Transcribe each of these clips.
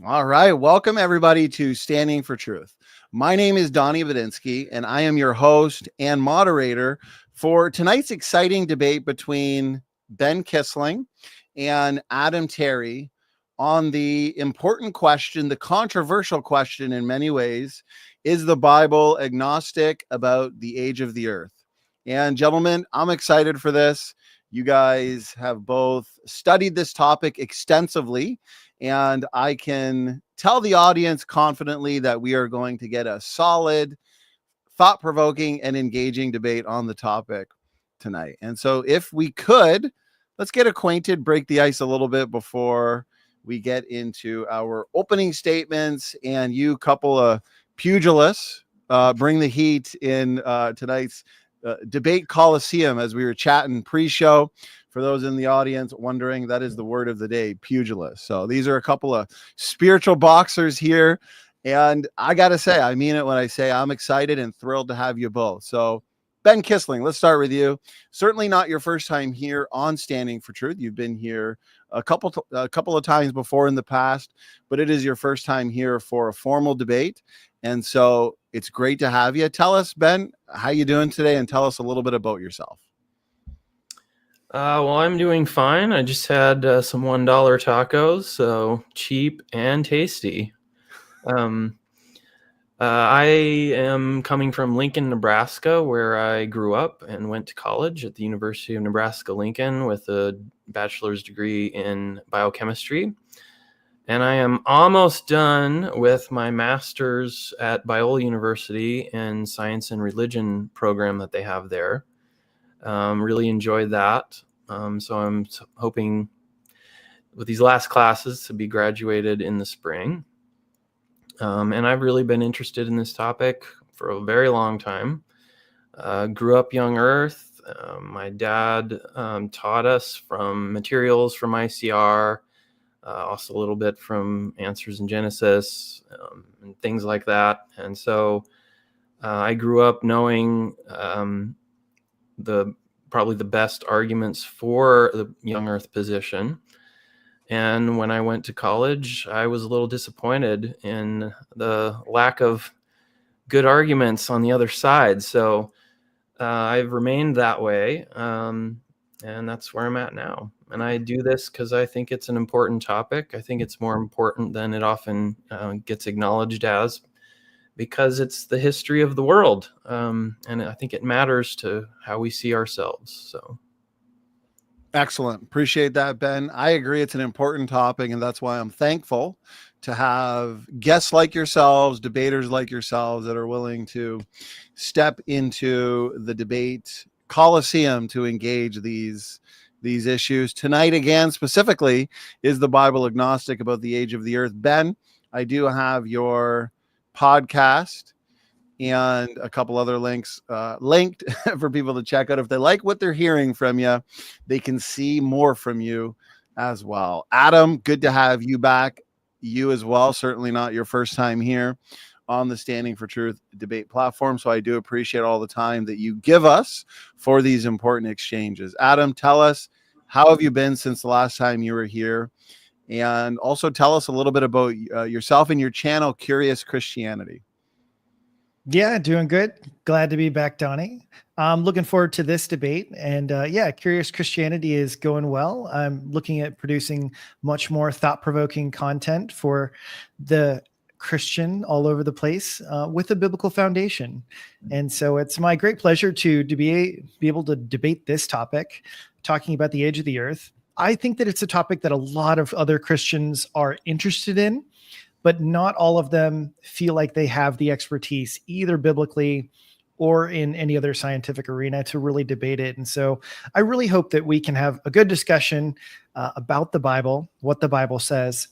All right. Welcome, everybody, to Standing for Truth. My name is Donnie Vadinsky, and I am your host and moderator for tonight's exciting debate between Ben Kissling and Adam Terry on the important question, the controversial question in many ways, is the Bible agnostic about the age of the earth? And gentlemen, I'm excited for this. You guys have both studied this topic extensively, and I can tell the audience confidently that we are going to get a solid, thought-provoking, and engaging debate on the topic tonight. And so if we could, let's get acquainted, break the ice a little bit before we get into our opening statements. And you couple of pugilists, bring the heat in tonight's debate coliseum, as we were chatting pre-show. For those in the audience wondering, that is the word of the day, pugilist. So these are a couple of spiritual boxers here. And I got to say, I mean it when I say I'm excited and thrilled to have you both. So Ben Kissling, let's start with you. Certainly not your first time here on Standing for Truth. You've been here a couple of times before in the past, but it is your first time here for a formal debate. And so it's great to have you. Tell us, Ben, how you doing today, and tell us a little bit about yourself. Well, I'm doing fine. I just had some $1 tacos, so cheap and tasty. I am coming from Lincoln, Nebraska, where I grew up and went to college at the University of Nebraska-Lincoln with a bachelor's degree in biochemistry. And I am almost done with my master's at Biola University in Science and Religion program that they have there. Really enjoyed that. So I'm hoping with these last classes to be graduated in the spring. And I've really been interested in this topic for a very long time. Grew up young Earth. My dad taught us from materials from ICR, also a little bit from Answers in Genesis, and things like that. And so I grew up knowing probably the best arguments for the young Earth position. And when I went to college, I was a little disappointed in the lack of good arguments on the other side. So I've remained that way, and that's where I'm at now. And I do this because I think it's an important topic. I think it's more important than it often gets acknowledged as, because it's the history of the world. And I think it matters to how we see ourselves. So. Excellent. Appreciate that, Ben. I agree. It's an important topic, and that's why I'm thankful to have guests like yourselves, debaters like yourselves, that are willing to step into the debate coliseum to engage these issues. Tonight, again, specifically, is the Bible agnostic about the age of the earth? Ben, I do have your podcast and a couple other links linked for people to check out. If they like what they're hearing from you, they can see more from you as well. Adam, good to have you back. You as well. Certainly not your first time here on the Standing for Truth debate platform. So I do appreciate all the time that you give us for these important exchanges. Adam, tell us, how have you been since the last time you were here? And also tell us a little bit about yourself and your channel, Curious Christianity. Yeah, doing good. Glad to be back, Donnie. I'm looking forward to this debate. And Curious Christianity is going well. I'm looking at producing much more thought-provoking content for the Christian all over the place with a biblical foundation. And so it's my great pleasure to be able to debate this topic, talking about the age of the earth. I think that it's a topic that a lot of other Christians are interested in, but not all of them feel like they have the expertise, either biblically or in any other scientific arena, to really debate it. And so I really hope that we can have a good discussion about the Bible, what the Bible says,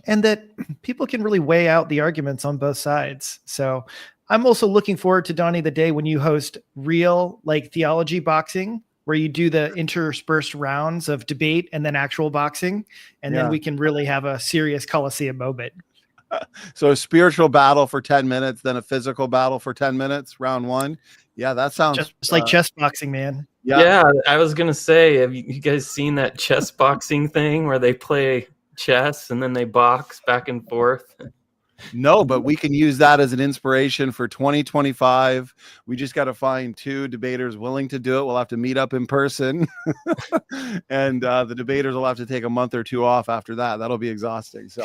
and that people can really weigh out the arguments on both sides. So I'm also looking forward to, Donnie, the day when you host real theology boxing, where you do the interspersed rounds of debate and then actual boxing. And then we can really have a serious Coliseum moment. So a spiritual battle for 10 minutes, then a physical battle for 10 minutes, round one. Yeah, that sounds just like chess boxing, man. Yeah, I was going to say, have you guys seen that chess boxing thing where they play chess, and then they box back and forth. No, but we can use that as an inspiration for 2025. We just got to find 2 debaters willing to do it. We'll have to meet up in person. And the debaters will have to take a month or 2 off after that. That'll be exhausting. So,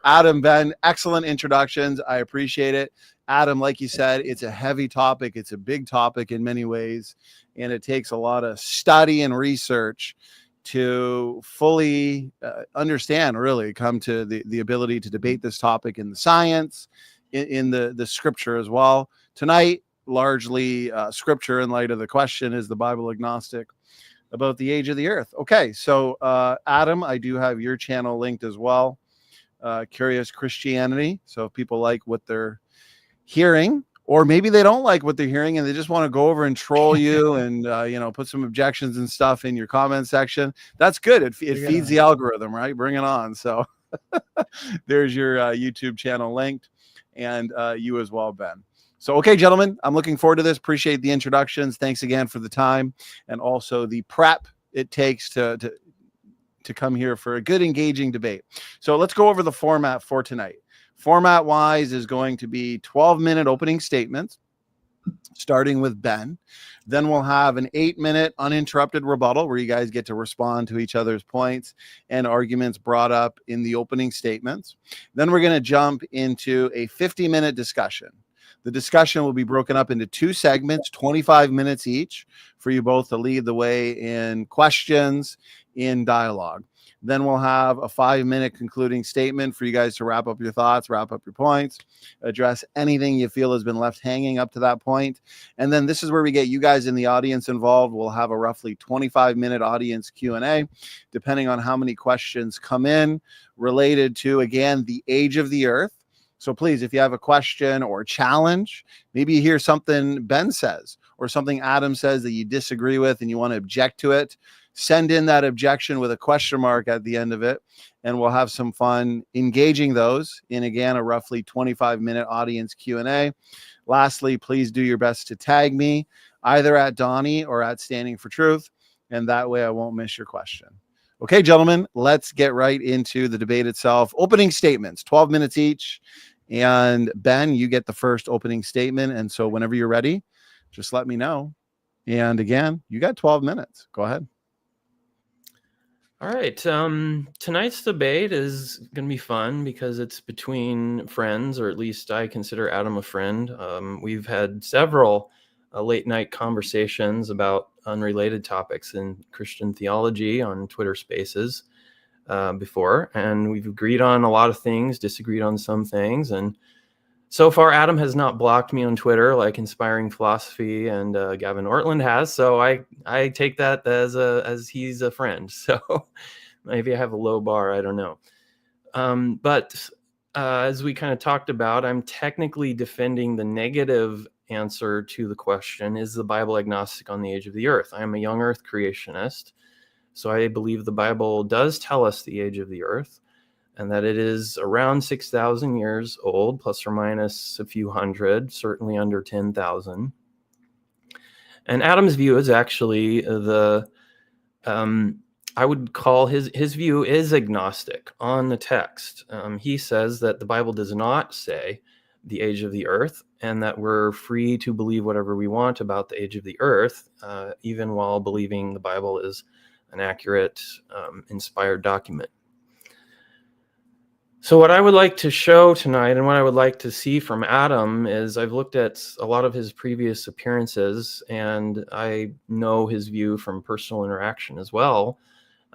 Adam, Ben, excellent introductions. I appreciate it. Adam, like you said, it's a heavy topic. It's a big topic in many ways, and it takes a lot of study and research to fully understand, really come to the ability to debate this topic in the science, in the scripture as well. Tonight, largely scripture in light of the question, is the Bible agnostic about the age of the earth? Okay, so Adam, I do have your channel linked as well, Curious Christianity. So if people like what they're hearing, or maybe they don't like what they're hearing and they just want to go over and troll you and put some objections and stuff in your comment section, that's good. It feeds the algorithm, right? Bring it on. So there's your YouTube channel linked, and you as well, Ben. So, okay, gentlemen, I'm looking forward to this. Appreciate the introductions. Thanks again for the time and also the prep it takes to come here for a good, engaging debate. So let's go over the format for tonight. Format wise is going to be 12-minute opening statements, starting with Ben. Then we'll have an 8-minute uninterrupted rebuttal where you guys get to respond to each other's points and arguments brought up in the opening statements. Then we're going to jump into a 50-minute discussion. The discussion will be broken up into 2 segments, 25 minutes each, for you both to lead the way in questions, in dialogue. Then we'll have a 5-minute concluding statement for you guys to wrap up your thoughts, wrap up your points, address anything you feel has been left hanging up to that point. And then this is where we get you guys in the audience involved. We'll have a roughly 25-minute audience Q&A, depending on how many questions come in related to, again, the age of the earth. So please, if you have a question or a challenge, maybe you hear something Ben says or something Adam says that you disagree with and you want to object to it, send in that objection with a question mark at the end of it, and we'll have some fun engaging those in, again, a roughly 25-minute audience Q&A. Lastly, please do your best to tag me either at Donnie or at Standing for Truth, and that way I won't miss your question. Okay, gentlemen, let's get right into the debate itself. Opening statements, 12 minutes each. And Ben, you get the first opening statement. And so whenever you're ready, just let me know. And again, you got 12 minutes. Go ahead. All right. Tonight's debate is going to be fun because it's between friends, or at least I consider Adam a friend. We've had several late night conversations about unrelated topics in Christian theology on Twitter Spaces before, and we've agreed on a lot of things, disagreed on some things, and so far Adam has not blocked me on Twitter like Inspiring Philosophy and Gavin Ortland has, so I take that as he's a friend. So maybe I have a low bar, I don't know. But as we kind of talked about, I'm technically defending the negative answer to the question, is the Bible agnostic on the age of the earth? I am a young earth creationist, so I believe the Bible does tell us the age of the earth, and that it is around 6,000 years old, plus or minus a few hundred, certainly under 10,000. And Adam's view is actually I would call his view is agnostic on the text. He says that the Bible does not say the age of the earth, and that we're free to believe whatever we want about the age of the earth, even while believing the Bible is an accurate, inspired document. So what I would like to show tonight, and what I would like to see from Adam, is I've looked at a lot of his previous appearances, and I know his view from personal interaction as well.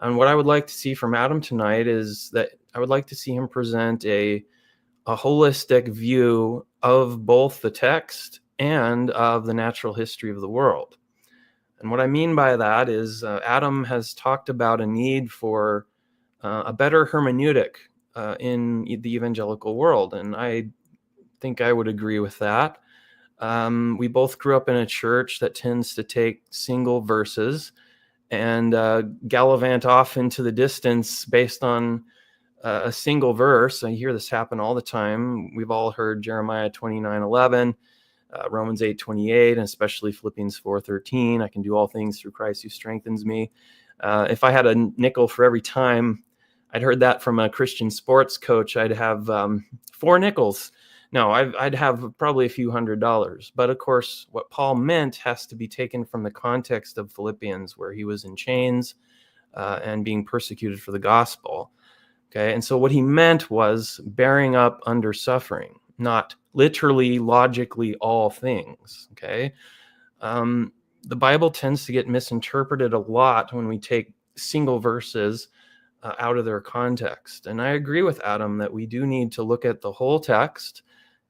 And what I would like to see from Adam tonight is that I would like to see him present a holistic view of both the text and of the natural history of the world. And what I mean by that is Adam has talked about a need for a better hermeneutic in the evangelical world, and I think I would agree with that. We both grew up in a church that tends to take single verses and gallivant off into the distance based on a single verse. I hear this happen all the time. We've all heard Jeremiah 29:11, Romans 8:28, and especially Philippians 4:13. I can do all things through Christ who strengthens me. If I had a nickel for every time I'd heard that from a Christian sports coach, I'd have 4 nickels. No, I'd have probably a few $100s. But of course, what Paul meant has to be taken from the context of Philippians, where he was in chains and being persecuted for the gospel. Okay, and so what he meant was bearing up under suffering, not literally, logically, all things. Okay, the Bible tends to get misinterpreted a lot when we take single verses out of their context. And I agree with Adam that we do need to look at the whole text,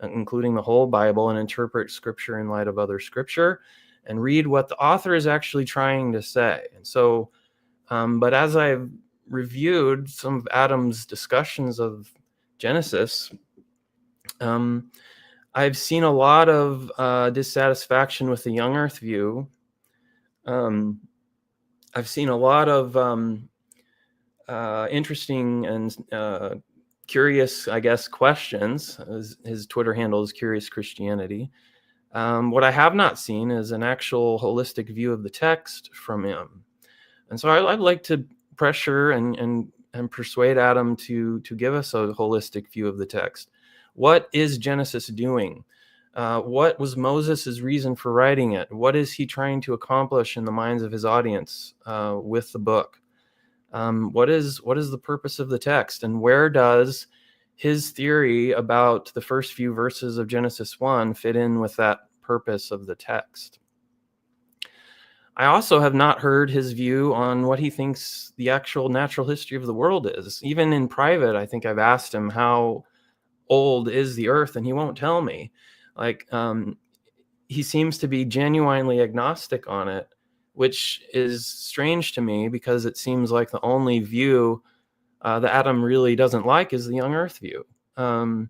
including the whole Bible, and interpret Scripture in light of other Scripture, and read what the author is actually trying to say. And so, but as I've reviewed some of Adam's discussions of Genesis, I've seen a lot of dissatisfaction with the young earth view. I've seen a lot of interesting and curious, I guess, questions. His Twitter handle is Curious Christianity. What I have not seen is an actual holistic view of the text from him. And so I'd like to pressure and persuade Adam to give us a holistic view of the text. What is Genesis doing? What was Moses' reason for writing it? What is he trying to accomplish in the minds of his audience with the book? What is the purpose of the text, and where does his theory about the first few verses of Genesis 1 fit in with that purpose of the text? I also have not heard his view on what he thinks the actual natural history of the world is. Even in private, I think I've asked him how old is the earth, and he won't tell me. Like, he seems to be genuinely agnostic on it, which is strange to me, because it seems like the only view that Adam really doesn't like is the young earth view. And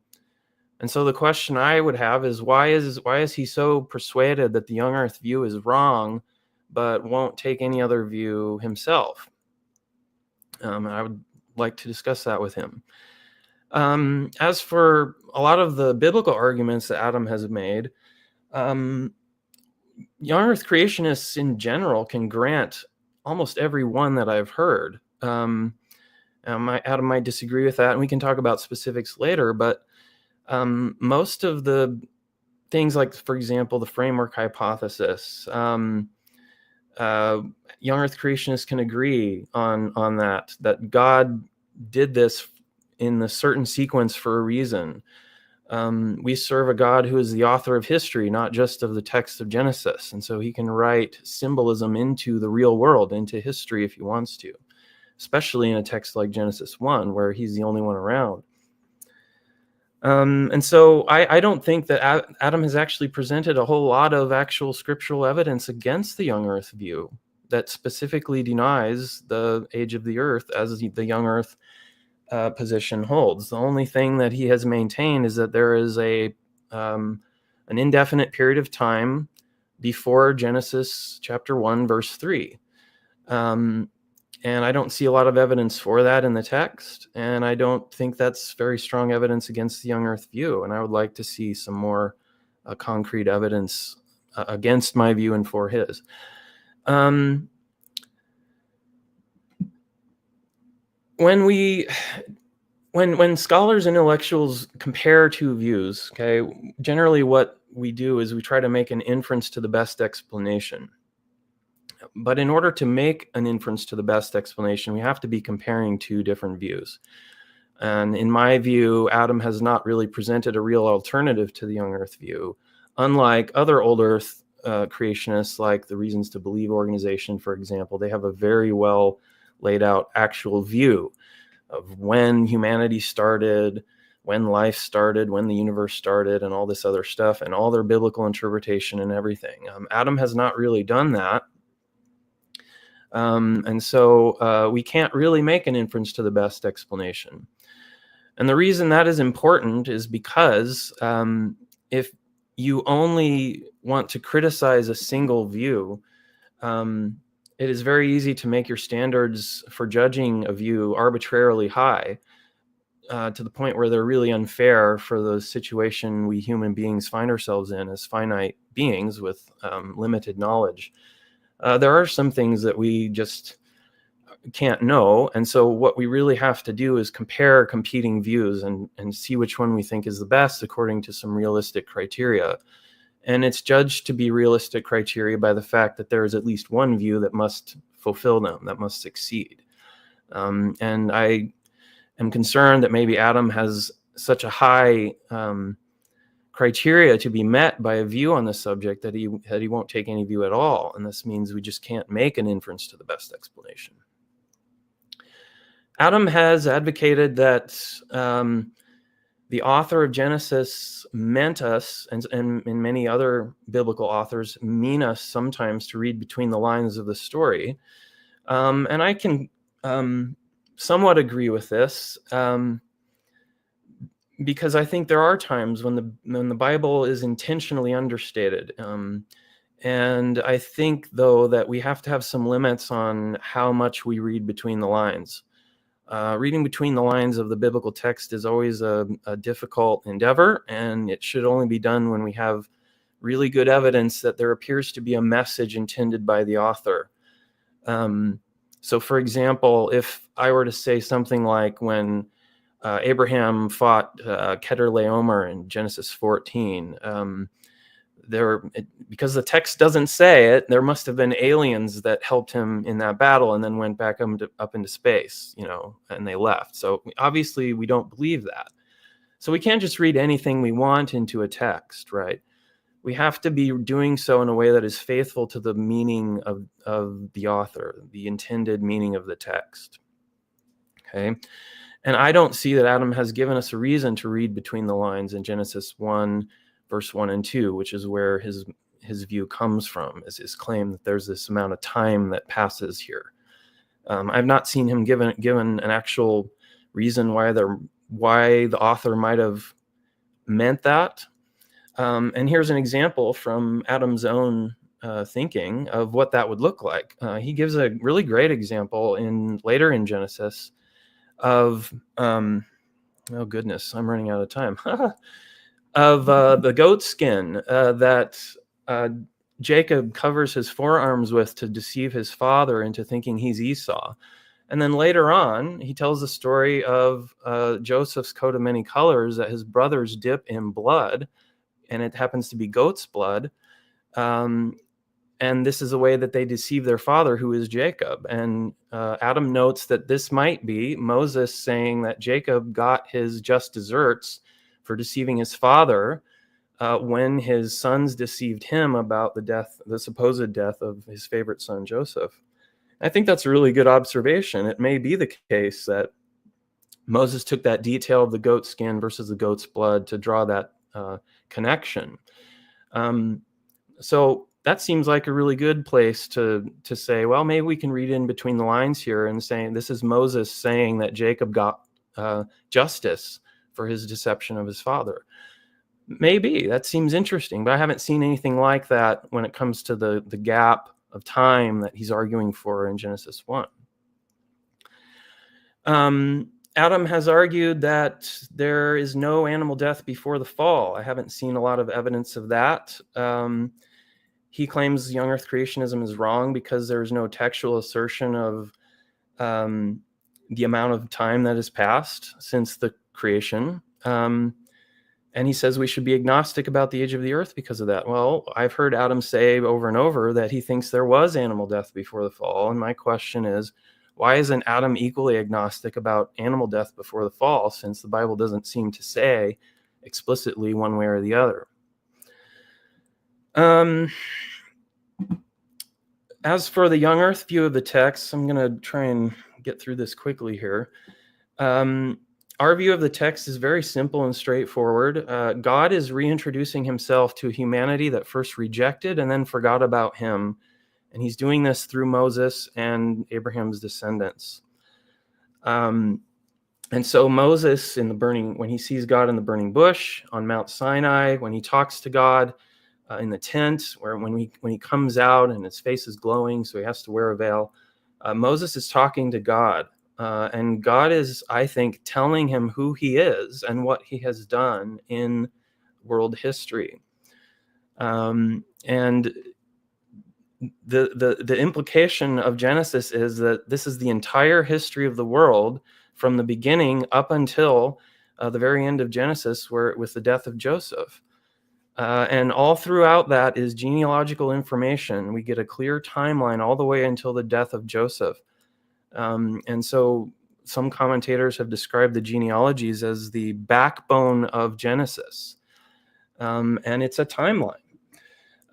so the question I would have is, why is he so persuaded that the young earth view is wrong, but won't take any other view himself? I would like to discuss that with him. As for a lot of the biblical arguments that Adam has made, young earth creationists in general can grant almost every one that I've heard. Adam might disagree with that, and we can talk about specifics later, but most of the things, like, for example, the framework hypothesis, young earth creationists can agree on that God did this in the certain sequence for a reason. We serve a God who is the author of history, not just of the text of Genesis. And so he can write symbolism into the real world, into history, if he wants to, especially in a text like Genesis 1, where he's the only one around. And so I don't think that Adam has actually presented a whole lot of actual scriptural evidence against the young earth view that specifically denies the age of the earth as the young earth position holds. The only thing that he has maintained is that there is an indefinite period of time before Genesis chapter 1, verse 3. And I don't see a lot of evidence for that in the text, and I don't think that's very strong evidence against the young earth view. And I would like to see some more concrete evidence against my view and for his. When scholars and intellectuals compare two views, okay, generally what we do is we try to make an inference to the best explanation. But in order to make an inference to the best explanation, we have to be comparing two different views. And in my view, Adam has not really presented a real alternative to the young earth view, unlike other old earth creationists, like the Reasons to Believe organization, for example. They have a very well laid out actual view of when humanity started, when life started, when the universe started, and all this other stuff, and all their biblical interpretation and everything. Adam has not really done that. And so we can't really make an inference to the best explanation. And the reason that is important is because if you only want to criticize a single view, it is very easy to make your standards for judging a view arbitrarily high, to the point where they're really unfair for the situation we human beings find ourselves in as finite beings with limited knowledge. There are some things that we just can't know. And so what we really have to do is compare competing views and see which one we think is the best according to some realistic criteria. And it's judged to be realistic criteria by the fact that there is at least one view that must fulfill them, that must succeed. And I am concerned that maybe Adam has such a high criteria to be met by a view on the subject that he won't take any view at all. And this means we just can't make an inference to the best explanation. Adam has advocated that the author of Genesis meant us, and many other biblical authors mean us sometimes to read between the lines of the story. And I can somewhat agree with this, because I think there are times when the Bible is intentionally understated. And I think, though, that we have to have some limits on how much we read between the lines. Reading between the lines of the biblical text is always a difficult endeavor, and it should only be done when we have really good evidence that there appears to be a message intended by the author. So, for example, if I were to say something like when Abraham fought Kedorlaomer in Genesis 14, because the text doesn't say it, there must have been aliens that helped him in that battle and then went back up into space, and they left. So obviously we don't believe that. So we can't just read anything we want into a text, right? We have to be doing so in a way that is faithful to the meaning of the author, the intended meaning of the text. Okay. And I don't see that Adam has given us a reason to read between the lines in Genesis 1, verse 1 and 2, which is where his view comes from, is his claim that there's this amount of time that passes here. I've not seen him given an actual reason why the author might have meant that. And here's an example from Adam's own thinking of what that would look like. He gives a really great example later in Genesis of oh goodness, I'm running out of time. Of the goat skin that Jacob covers his forearms with to deceive his father into thinking he's Esau. And then later on, he tells the story of Joseph's coat of many colors that his brothers dip in blood, and it happens to be goat's blood. And this is a way that they deceive their father, who is Jacob. And Adam notes that this might be Moses saying that Jacob got his just deserts for deceiving his father when his sons deceived him about the supposed death of his favorite son, Joseph. I think that's a really good observation. It may be the case that Moses took that detail of the goat skin versus the goat's blood to draw that connection. So that seems like a really good place to say, well, maybe we can read in between the lines here and saying this is Moses saying that Jacob got justice for his deception of his father. Maybe that seems interesting, but I haven't seen anything like that when it comes to the gap of time that he's arguing for in Genesis 1. Adam has argued that there is no animal death before the fall. I haven't seen a lot of evidence of that. He claims young earth creationism is wrong because there's no textual assertion of the amount of time that has passed since the creation. And he says we should be agnostic about the age of the earth because of that. Well, I've heard Adam say over and over that he thinks there was animal death before the fall. And my question is, why isn't Adam equally agnostic about animal death before the fall, since the Bible doesn't seem to say explicitly one way or the other? As for the young earth view of the text, I'm going to try and get through this quickly here. Our view of the text is very simple and straightforward. God is reintroducing himself to humanity that first rejected and then forgot about him. And he's doing this through Moses and Abraham's descendants. And so Moses when he sees God in the burning bush on Mount Sinai, when he talks to God in the tent, where when he comes out and his face is glowing, so he has to wear a veil, Moses is talking to God. And God is, I think, telling him who he is and what he has done in world history. And the implication of Genesis is that this is the entire history of the world from the beginning up until the very end of Genesis, where with the death of Joseph. And all throughout that is genealogical information. We get a clear timeline all the way until the death of Joseph. And so some commentators have described the genealogies as the backbone of Genesis. And it's a timeline.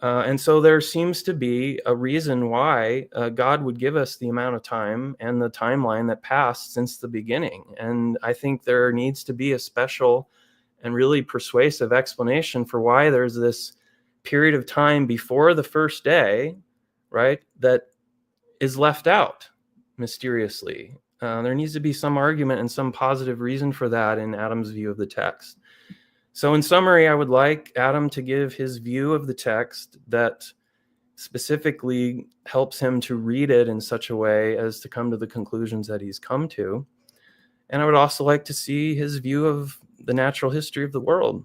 And so there seems to be a reason why God would give us the amount of time and the timeline that passed since the beginning. And I think there needs to be a special and really persuasive explanation for why there's this period of time before the first day, right, that is left out mysteriously. There needs to be some argument and some positive reason for that in Adam's view of the text. So in summary, I would like Adam to give his view of the text that specifically helps him to read it in such a way as to come to the conclusions that he's come to. And I would also like to see his view of the natural history of the world,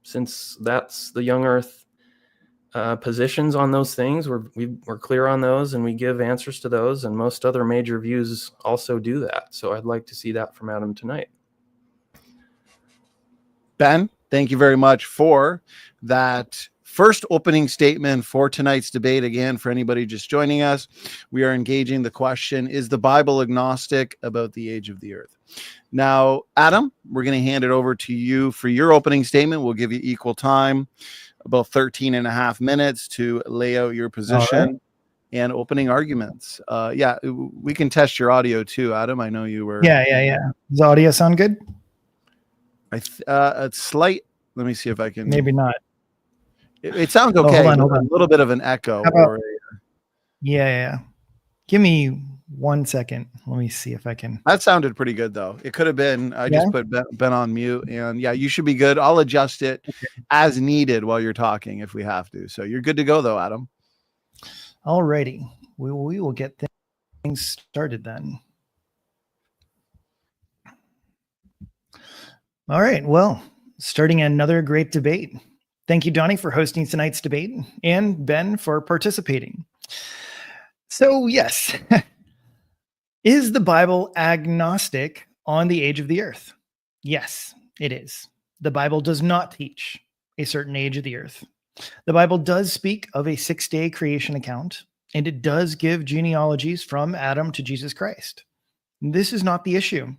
since that's the young earth positions on those things. We're clear on those and we give answers to those, and most other major views also do that. So I'd like to see that from Adam tonight. Ben, thank you very much for that first opening statement for tonight's debate. Again, for anybody just joining us, we are engaging the question, is the Bible agnostic about the age of the earth? Now, Adam, we're going to hand it over to you for your opening statement. We'll give you equal time, about 13 and a half minutes to lay out your position and opening arguments. Yeah, we can test your audio too, Adam. I know you were. Yeah. Does the audio sound good? It's slight. Let me see if I can. Maybe not. It sounds okay. Hold on. A little bit of an echo. Yeah. Give me 1 second. Let me see if I can. That sounded pretty good, though. It could have been. I just put Ben on mute, and yeah, you should be good. I'll adjust it as needed while you're talking if we have to. So you're good to go, though, Adam. All righty. We will get things started then. All right. Well, starting another great debate. Thank you, Donnie, for hosting tonight's debate, and Ben for participating. So, yes, is the Bible agnostic on the age of the earth? Yes, it is. The Bible does not teach a certain age of the earth. The Bible does speak of a 6-day creation account, and it does give genealogies from Adam to Jesus Christ. This is not the issue.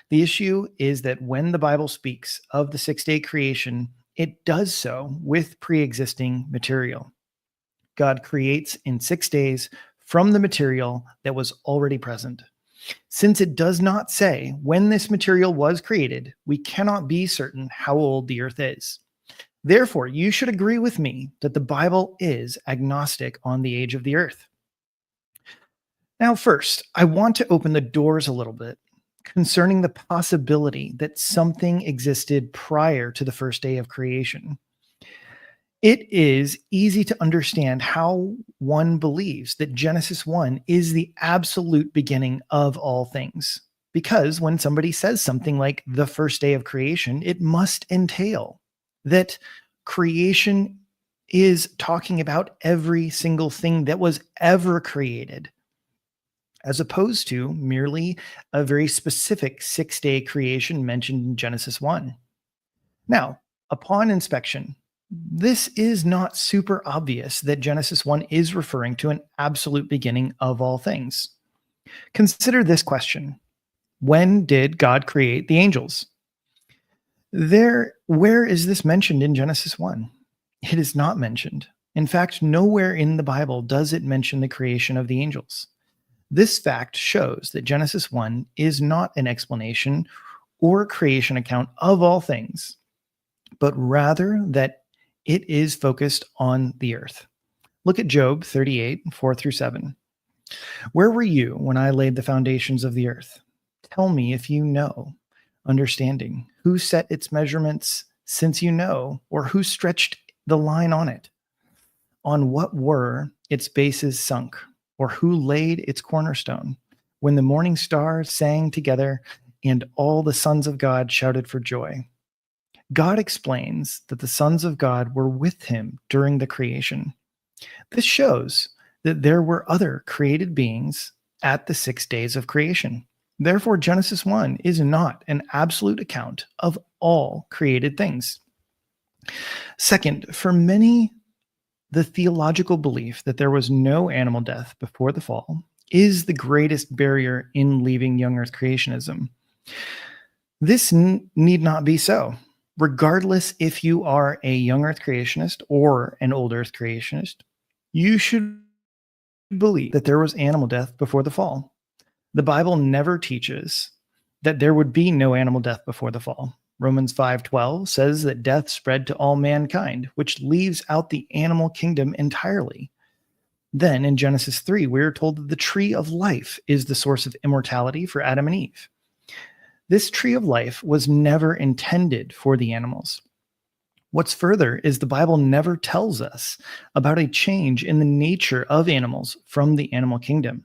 The issue is that when the Bible speaks of the 6-day creation, it does so with pre-existing material. God creates in 6 days from the material that was already present. Since it does not say when this material was created, we cannot be certain how old the earth is. Therefore, you should agree with me that the Bible is agnostic on the age of the earth. Now, first, I want to open the doors a little bit concerning the possibility that something existed prior to the first day of creation. It is easy to understand how one believes that Genesis 1 is the absolute beginning of all things. Because when somebody says something like the first day of creation, it must entail that creation is talking about every single thing that was ever created, as opposed to merely a very specific 6-day creation mentioned in Genesis 1. Now, upon inspection, this is not super obvious that Genesis 1 is referring to an absolute beginning of all things. Consider this question. When did God create the angels? Where is this mentioned in Genesis 1? It is not mentioned. In fact, nowhere in the Bible does it mention the creation of the angels. This fact shows that Genesis 1 is not an explanation or creation account of all things, but rather that it is focused on the earth. Look at Job 38, 4-7. Where were you when I laid the foundations of the earth? Tell me if you know, understanding. Who set its measurements, since you know, or who stretched the line on it? On what were its bases sunk, or who laid its cornerstone? When the morning stars sang together and all the sons of God shouted for joy. God explains that the sons of God were with him during the creation. This shows that there were other created beings at the 6 days of creation. Therefore, Genesis 1 is not an absolute account of all created things. Second, for many, the theological belief that there was no animal death before the fall is the greatest barrier in leaving young earth creationism. This need not be so. Regardless if you are a young earth creationist or an old earth creationist, you should believe that there was animal death before the fall. The Bible never teaches that there would be no animal death before the fall. Romans 5:12 says that death spread to all mankind, which leaves out the animal kingdom entirely. Then in Genesis 3, we are told that the tree of life is the source of immortality for Adam and Eve. This tree of life was never intended for the animals. What's further is the Bible never tells us about a change in the nature of animals from the animal kingdom.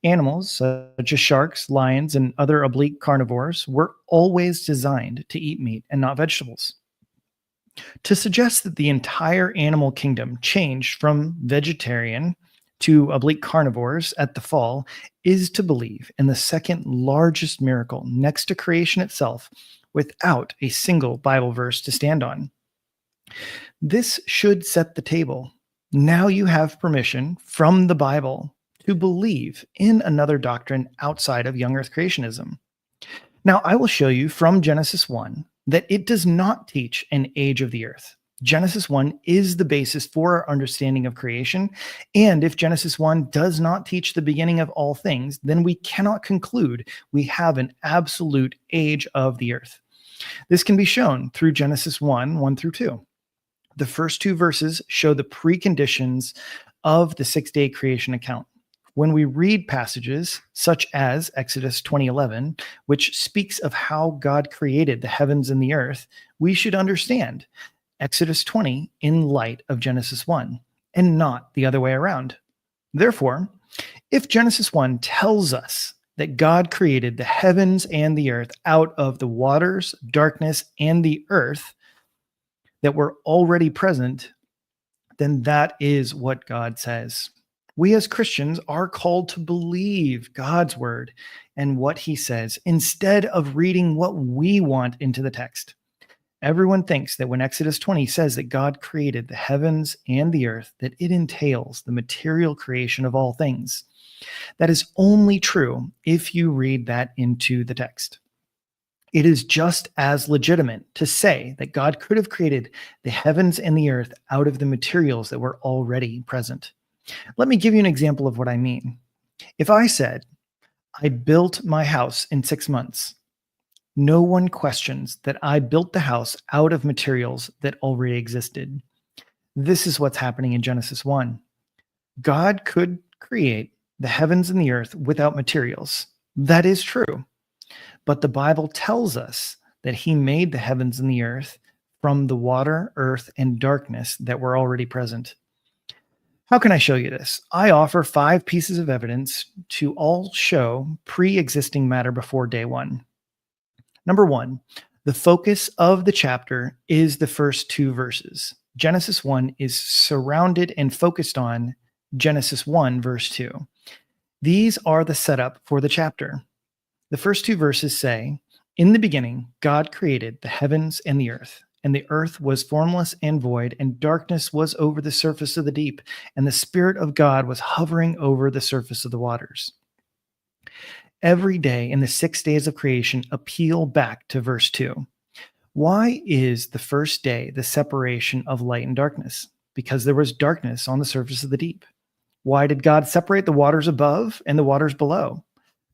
Animals, such as sharks, lions, and other oblique carnivores, were always designed to eat meat and not vegetables. To suggest that the entire animal kingdom changed from vegetarian to oblique carnivores at the fall is to believe in the second largest miracle next to creation itself without a single Bible verse to stand on. This should set the table. Now you have permission from the Bible to believe in another doctrine outside of young earth creationism. Now, I will show you from Genesis 1 that it does not teach an age of the earth. Genesis 1 is the basis for our understanding of creation, and if Genesis 1 does not teach the beginning of all things, then we cannot conclude we have an absolute age of the earth. This can be shown through Genesis 1 through 2. The first two verses show the preconditions of the 6-day creation account. When we read passages such as Exodus 20:11, which speaks of how God created the heavens and the earth, we should understand Exodus 20 in light of Genesis 1 and not the other way around. Therefore, if Genesis 1 tells us that God created the heavens and the earth out of the waters, darkness, and the earth that were already present, then that is what God says. We as Christians are called to believe God's word and what he says instead of reading what we want into the text. Everyone thinks that when Exodus 20 says that God created the heavens and the earth, that it entails the material creation of all things. That is only true if you read that into the text. It is just as legitimate to say that God could have created the heavens and the earth out of the materials that were already present. Let me give you an example of what I mean. If I said, I built my house in 6 months, no one questions that I built the house out of materials that already existed. This is what's happening in Genesis 1. God could create the heavens and the earth without materials. That is true. But the Bible tells us that he made the heavens and the earth from the water, earth, and darkness that were already present. How can I show you this? I offer 5 pieces of evidence to all show pre-existing matter before day 1. Number 1, the focus of the chapter is the first 2 verses. Genesis 1 is surrounded and focused on Genesis 1, verse 2. These are the setup for the chapter. The first 2 verses say, in the beginning, God created the heavens and the earth was formless and void, and darkness was over the surface of the deep, and the Spirit of God was hovering over the surface of the waters. Every day in the 6 days of creation appeal back to verse 2. Why is the first day the separation of light and darkness? Because there was darkness on the surface of the deep. Why did God separate the waters above and the waters below?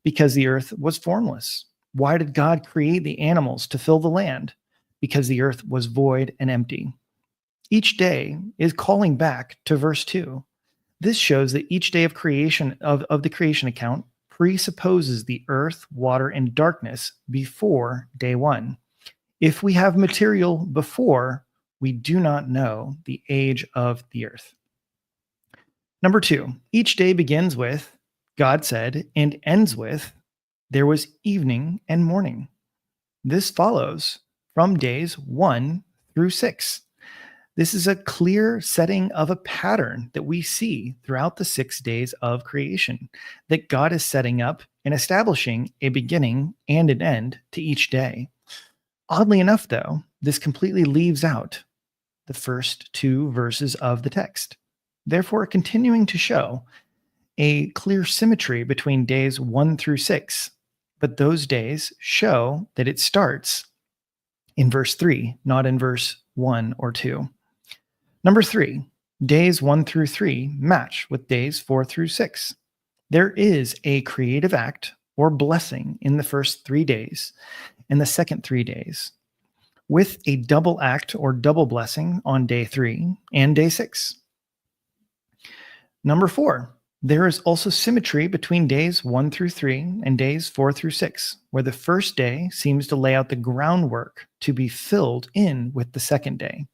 Because the earth was formless. Why did God create the animals to fill the land? Because the earth was void and empty. Each day is calling back to verse 2. This shows that each day of creation of the creation account presupposes the earth, water, and darkness before day 1. If we have material before, we do not know the age of the earth. Number 2, each day begins with, God said, and ends with, there was evening and morning. This follows from days 1 through 6. This is a clear setting of a pattern that we see throughout the 6 days of creation, that God is setting up and establishing a beginning and an end to each day. Oddly enough, though, this completely leaves out the first 2 verses of the text, therefore continuing to show a clear symmetry between days 1 through 6. But those days show that it starts in verse 3, not in verse 1 or 2. Number 3, days 1 through 3 match with days 4 through 6. There is a creative act or blessing in the first 3 days and the second 3 days, with a double act or double blessing on day 3 and day 6. Number 4, there is also symmetry between days 1 through 3 and days 4 through 6, where the first day seems to lay out the groundwork to be filled in with the second day.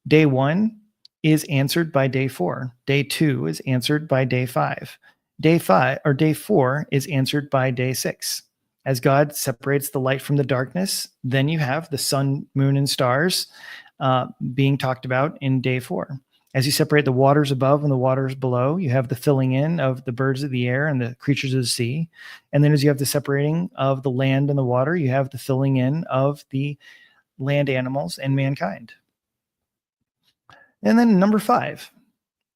Day 1 is answered by day 4. Day 2 is answered by day 5. Day 4 is answered by day 6. As God separates the light from the darkness, then you have the sun, moon, and stars being talked about in day 4. As you separate the waters above and the waters below, you have the filling in of the birds of the air and the creatures of the sea. And then as you have the separating of the land and the water, you have the filling in of the land animals and mankind. And then number 5,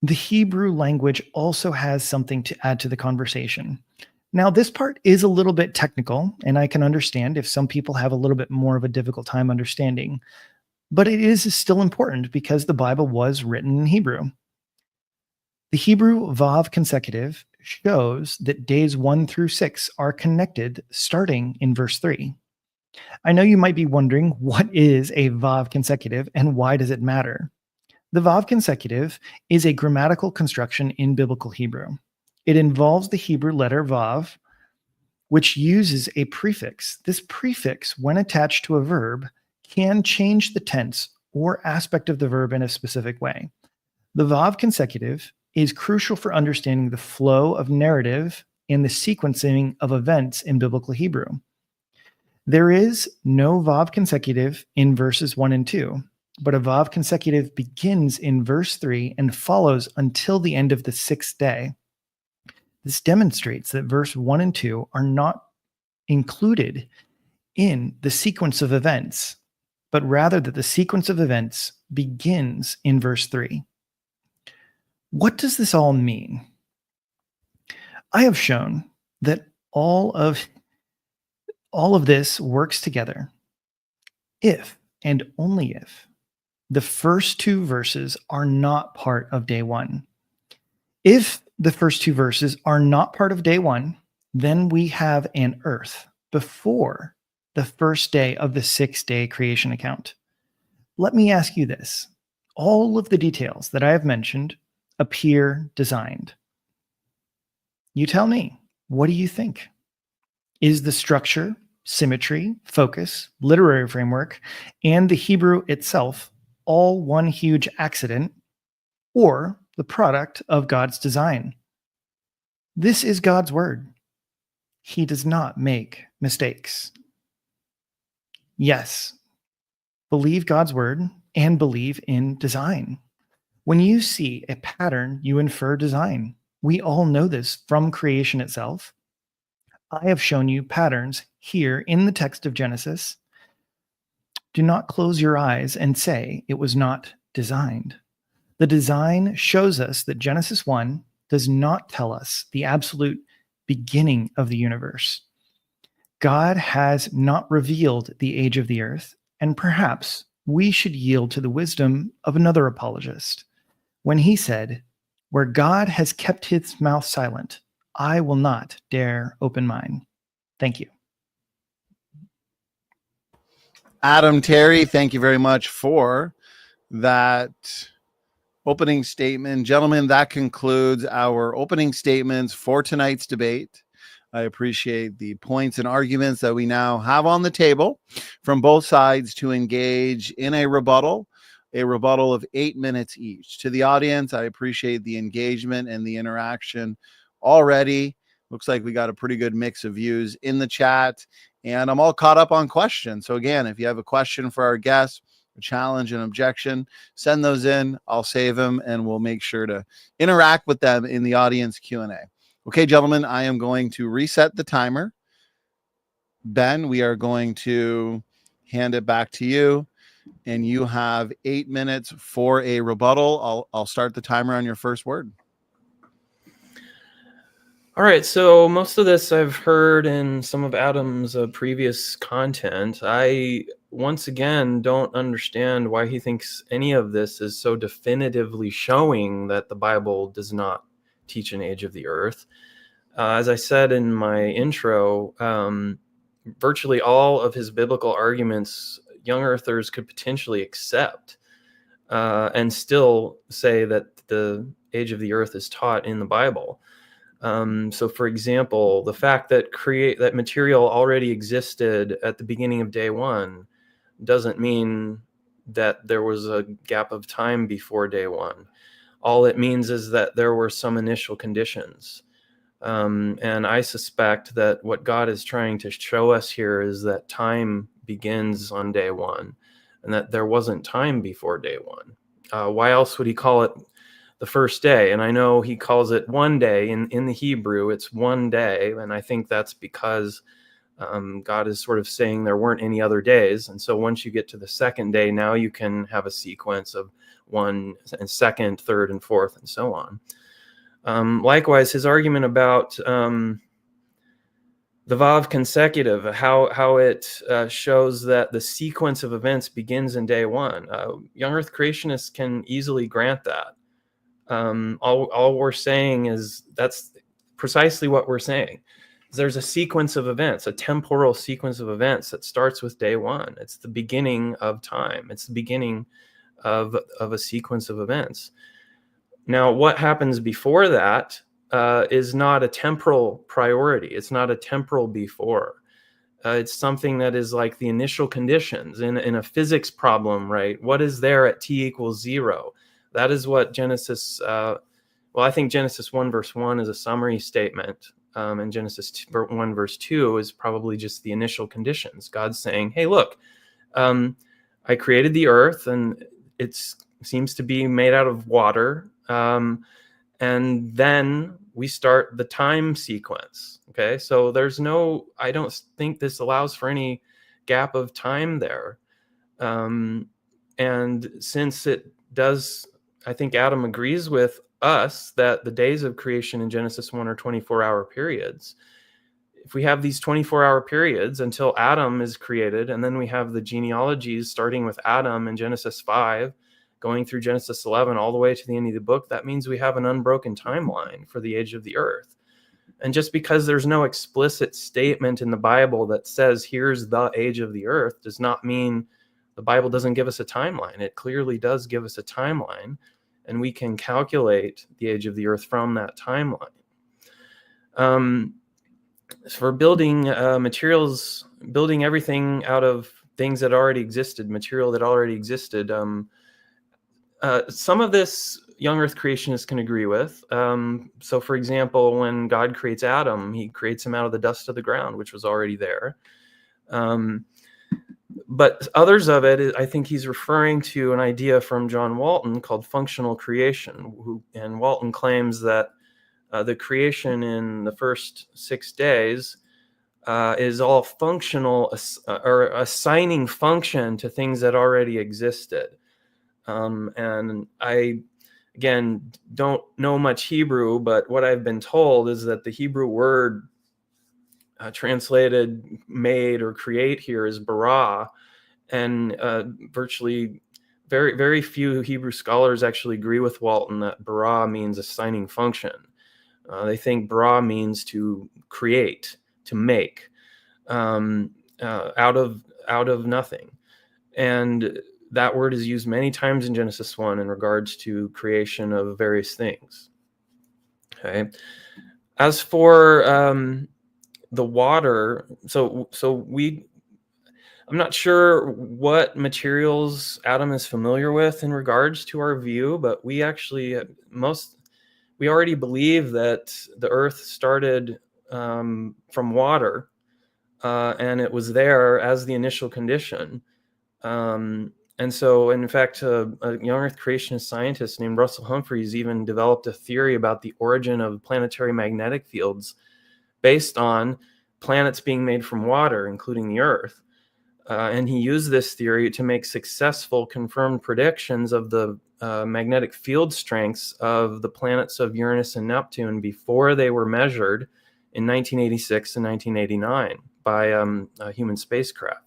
the Hebrew language also has something to add to the conversation. Now, this part is a little bit technical, and I can understand if some people have a little bit more of a difficult time understanding. But it is still important because the Bible was written in Hebrew. The Hebrew Vav consecutive shows that days 1 through 6 are connected starting in verse 3. I know you might be wondering, what is a Vav consecutive and why does it matter? The Vav consecutive is a grammatical construction in biblical Hebrew. It involves the Hebrew letter Vav, which uses a prefix. This prefix, when attached to a verb, can change the tense or aspect of the verb in a specific way. The Vav consecutive is crucial for understanding the flow of narrative and the sequencing of events in biblical Hebrew. There is no Vav consecutive in verses 1 and 2, but a Vav consecutive begins in verse 3 and follows until the end of the 6th day. This demonstrates that verse 1 and 2 are not included in the sequence of events, but rather that the sequence of events begins in verse 3. What does this all mean? I have shown that all of this works together if and only if the first 2 verses are not part of day 1. If the first 2 verses are not part of day 1, then we have an earth before the first day of the 6-day creation account. Let me ask you this. All of the details that I have mentioned appear designed. You tell me, what do you think? Is the structure, symmetry, focus, literary framework, and the Hebrew itself all one huge accident or the product of God's design? This is God's word. He does not make mistakes. Yes, believe God's word and believe in design. When you see a pattern, you infer design. We all know this from creation itself. I have shown you patterns here in the text of Genesis. Do not close your eyes and say it was not designed. The design shows us that Genesis 1 does not tell us the absolute beginning of the universe. God has not revealed the age of the earth, and perhaps we should yield to the wisdom of another apologist when he said, "Where God has kept his mouth silent, I will not dare open mine." Thank you. Adam Terry, thank you very much for that opening statement. Gentlemen, that concludes our opening statements for tonight's debate. I appreciate the points and arguments that we now have on the table from both sides to engage in a rebuttal of 8 minutes each. To the audience, I appreciate the engagement and the interaction already. Looks like we got a pretty good mix of views in the chat, and I'm all caught up on questions. So again, if you have a question for our guests a challenge, an objection, send those in. I'll save them, and we'll make sure to interact with them in the audience Q&A. Okay, gentlemen, I am going to reset the timer. Ben, we are going to hand it back to you, and you have 8 minutes for a rebuttal. I'll start the timer on your first word. All right, so most of this I've heard in some of Adam's previous content. I, once again, don't understand why he thinks any of this is so definitively showing that the Bible does not teach an age of the earth. As I said in my intro, virtually all of his biblical arguments young earthers could potentially accept and still say that the age of the earth is taught in the Bible. So, for example, the fact that that material already existed at the beginning of day one doesn't mean that there was a gap of time before day one. All it means is that there were some initial conditions. And I suspect that what God is trying to show us here is that time begins on day one, and that there wasn't time before day one. Why else would he call it the first day? And I know he calls it one day. In the Hebrew, it's one day. And I think that's because God is sort of saying there weren't any other days. And so once you get to the second day, now you can have a sequence of one and second, third, and fourth, and so on. Likewise, his argument about the Vav consecutive, how it shows that the sequence of events begins in day one. Young Earth creationists can easily grant that. All we're saying is that's precisely what we're saying. There's a sequence of events, a temporal sequence of events that starts with day one. It's the beginning of time. It's the beginning of a sequence of events. Now, what happens before that is not a temporal priority. It's not a temporal before. It's something that is like the initial conditions in a physics problem, right? What is there at t equals 0? That is what Genesis, I think Genesis 1 verse 1 is a summary statement. And Genesis 1 verse 2 is probably just the initial conditions. God's saying, hey, look, I created the earth, and it seems to be made out of water. And then we start the time sequence. Okay, so I don't think this allows for any gap of time there. And since it does, I think Adam agrees with us that the days of creation in Genesis 1 are 24-hour periods. If we have these 24-hour periods until Adam is created, and then we have the genealogies starting with Adam in Genesis 5, going through Genesis 11 all the way to the end of the book, that means we have an unbroken timeline for the age of the earth. And just because there's no explicit statement in the Bible that says here's the age of the earth does not mean the Bible doesn't give us a timeline. It clearly does give us a timeline, and we can calculate the age of the earth from that timeline. For building materials, building everything out of things that already existed, material that already existed, some of this young earth creationists can agree with. So, for example, when God creates Adam, he creates him out of the dust of the ground, which was already there. But others of it, I think he's referring to an idea from John Walton called functional creation. And Walton claims that the creation in the first 6 days is all functional, or assigning function to things that already existed. And I, again, don't know much Hebrew, but what I've been told is that the Hebrew word translated made or create here is bara, and virtually very, very few Hebrew scholars actually agree with Walton that bara means assigning function. They think bara means to create, to make, out of nothing. And that word is used many times in Genesis 1 in regards to creation of various things. Okay. As for the water, I'm not sure what materials Adam is familiar with in regards to our view, but we actually we already believe that the earth started from water, and it was there as the initial condition. And so, in fact, a young Earth creationist scientist named Russell Humphreys even developed a theory about the origin of planetary magnetic fields based on planets being made from water, including the Earth. And he used this theory to make successful confirmed predictions of the magnetic field strengths of the planets of Uranus and Neptune before they were measured in 1986 and 1989 by a human spacecraft.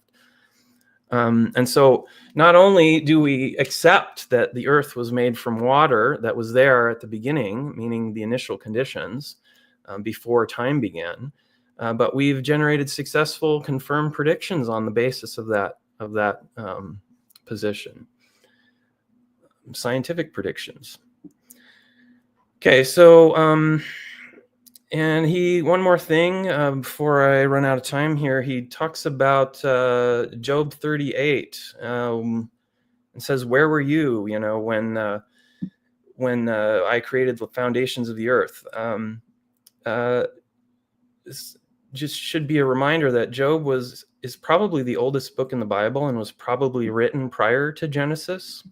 And so not only do we accept that the Earth was made from water that was there at the beginning, meaning the initial conditions before time began, but we've generated successful confirmed predictions on the basis of that position. Scientific predictions. Okay, so and one more thing before I run out of time here, he talks about Job 38 and says, "Where were you? When I created the foundations of the earth." This just should be a reminder that Job is probably the oldest book in the Bible and was probably written prior to Genesis,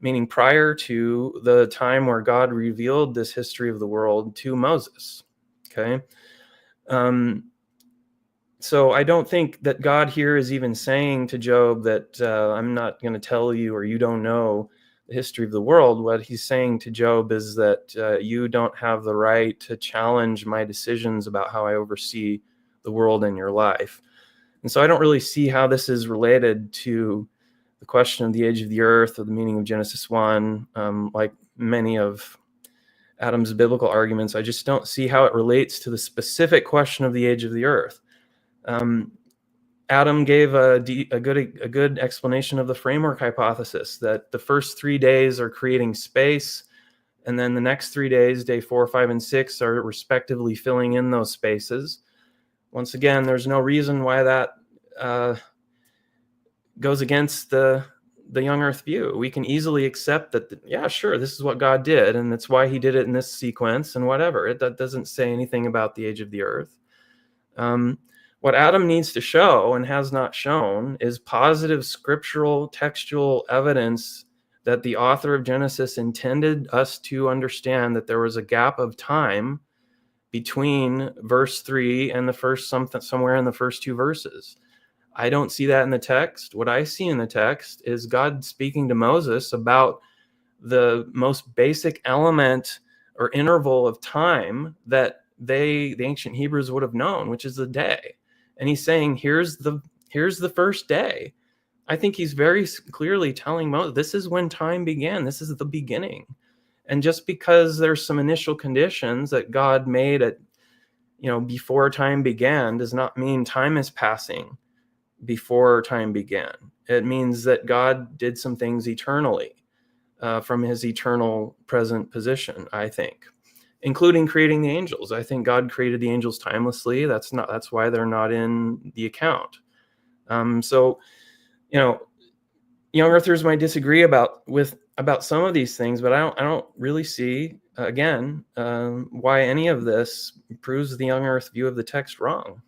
meaning prior to the time where God revealed this history of the world to Moses. Okay. So I don't think that God here is even saying to Job that I'm not going to tell you, or you don't know the history of the world. What he's saying to Job is that you don't have the right to challenge my decisions about how I oversee the world in your life. And so I don't really see how this is related to the question of the age of the earth or the meaning of Genesis 1, like many of Adam's biblical arguments. I just don't see how it relates to the specific question of the age of the earth. Adam gave a good explanation of the framework hypothesis, that the first 3 days are creating space, and then the next 3 days, day 4, 5, and 6, are respectively filling in those spaces. Once again, there's no reason why that goes against the young earth view. We can easily accept that, yeah, sure, this is what God did, and that's why he did it in this sequence and whatever. That doesn't say anything about the age of the earth. What Adam needs to show and has not shown is positive scriptural textual evidence that the author of Genesis intended us to understand that there was a gap of time between verse 3 and the first somewhere in the first 2 verses. I don't see that in the text. What I see in the text is God speaking to Moses about the most basic element or interval of time that the ancient Hebrews would have known, which is the day. And he's saying, here's the first day. I think he's very clearly telling Moses, this is when time began. This is the beginning. And just because there's some initial conditions that God made at, before time began, does not mean time is passing before time began. It means that God did some things eternally from his eternal present position, I think, including creating the angels. I think God created the angels timelessly. That's why they're not in the account. So, young earthers might disagree about some of these things, but I don't really see why any of this proves the young earth view of the text wrong.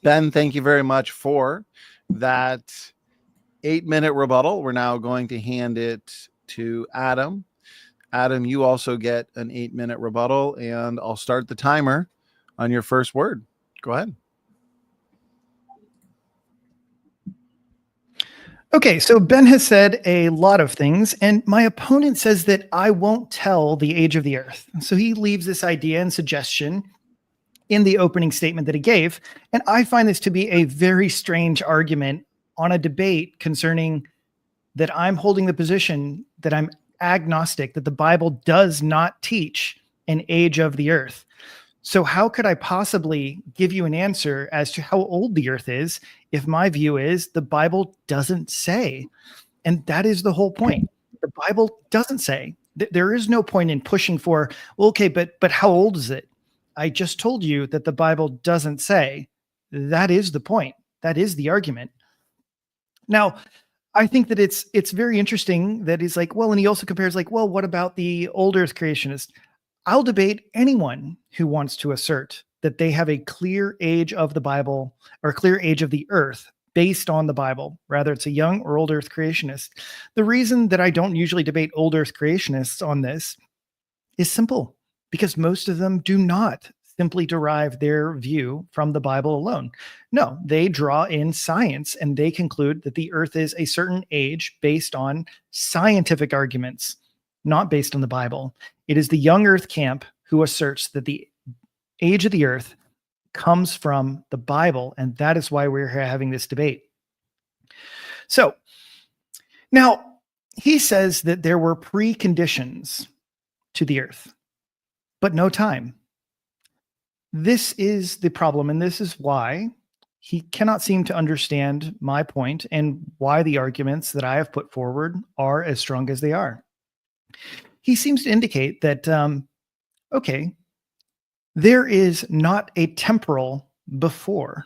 Ben, thank you very much for that 8-minute rebuttal. We're now going to hand it to Adam. Adam, you also get an 8-minute rebuttal, and I'll start the timer on your first word. Go ahead. Okay, so Ben has said a lot of things, and my opponent says that I won't tell the age of the earth. So he leaves this idea and suggestion in the opening statement that he gave, and I find this to be a very strange argument on a debate concerning that I'm holding the position that I'm agnostic, that the Bible does not teach an age of the earth. So how could I possibly give you an answer as to how old the earth is if my view is the Bible doesn't say? And that is the whole point. The Bible doesn't say. There is no point in pushing for, well, okay, but how old is it? I just told you that the Bible doesn't say. That is the point. That is the argument. Now, I think that it's very interesting that he's like, well, and he also compares like, well, what about the old earth creationists? I'll debate anyone who wants to assert that they have a clear age of the Bible or clear age of the earth based on the Bible. Rather, it's a young or old earth creationist. The reason that I don't usually debate old earth creationists on this is simple, because most of them do not simply derive their view from the Bible alone. No, they draw in science and they conclude that the earth is a certain age based on scientific arguments, not based on the Bible. It is the young earth camp who asserts that the age of the earth comes from the Bible, and that is why we're having this debate. So now he says that there were preconditions to the earth, but no time. This is the problem, and this is why he cannot seem to understand my point and why the arguments that I have put forward are as strong as they are. He seems to indicate that, okay, there is not a temporal before.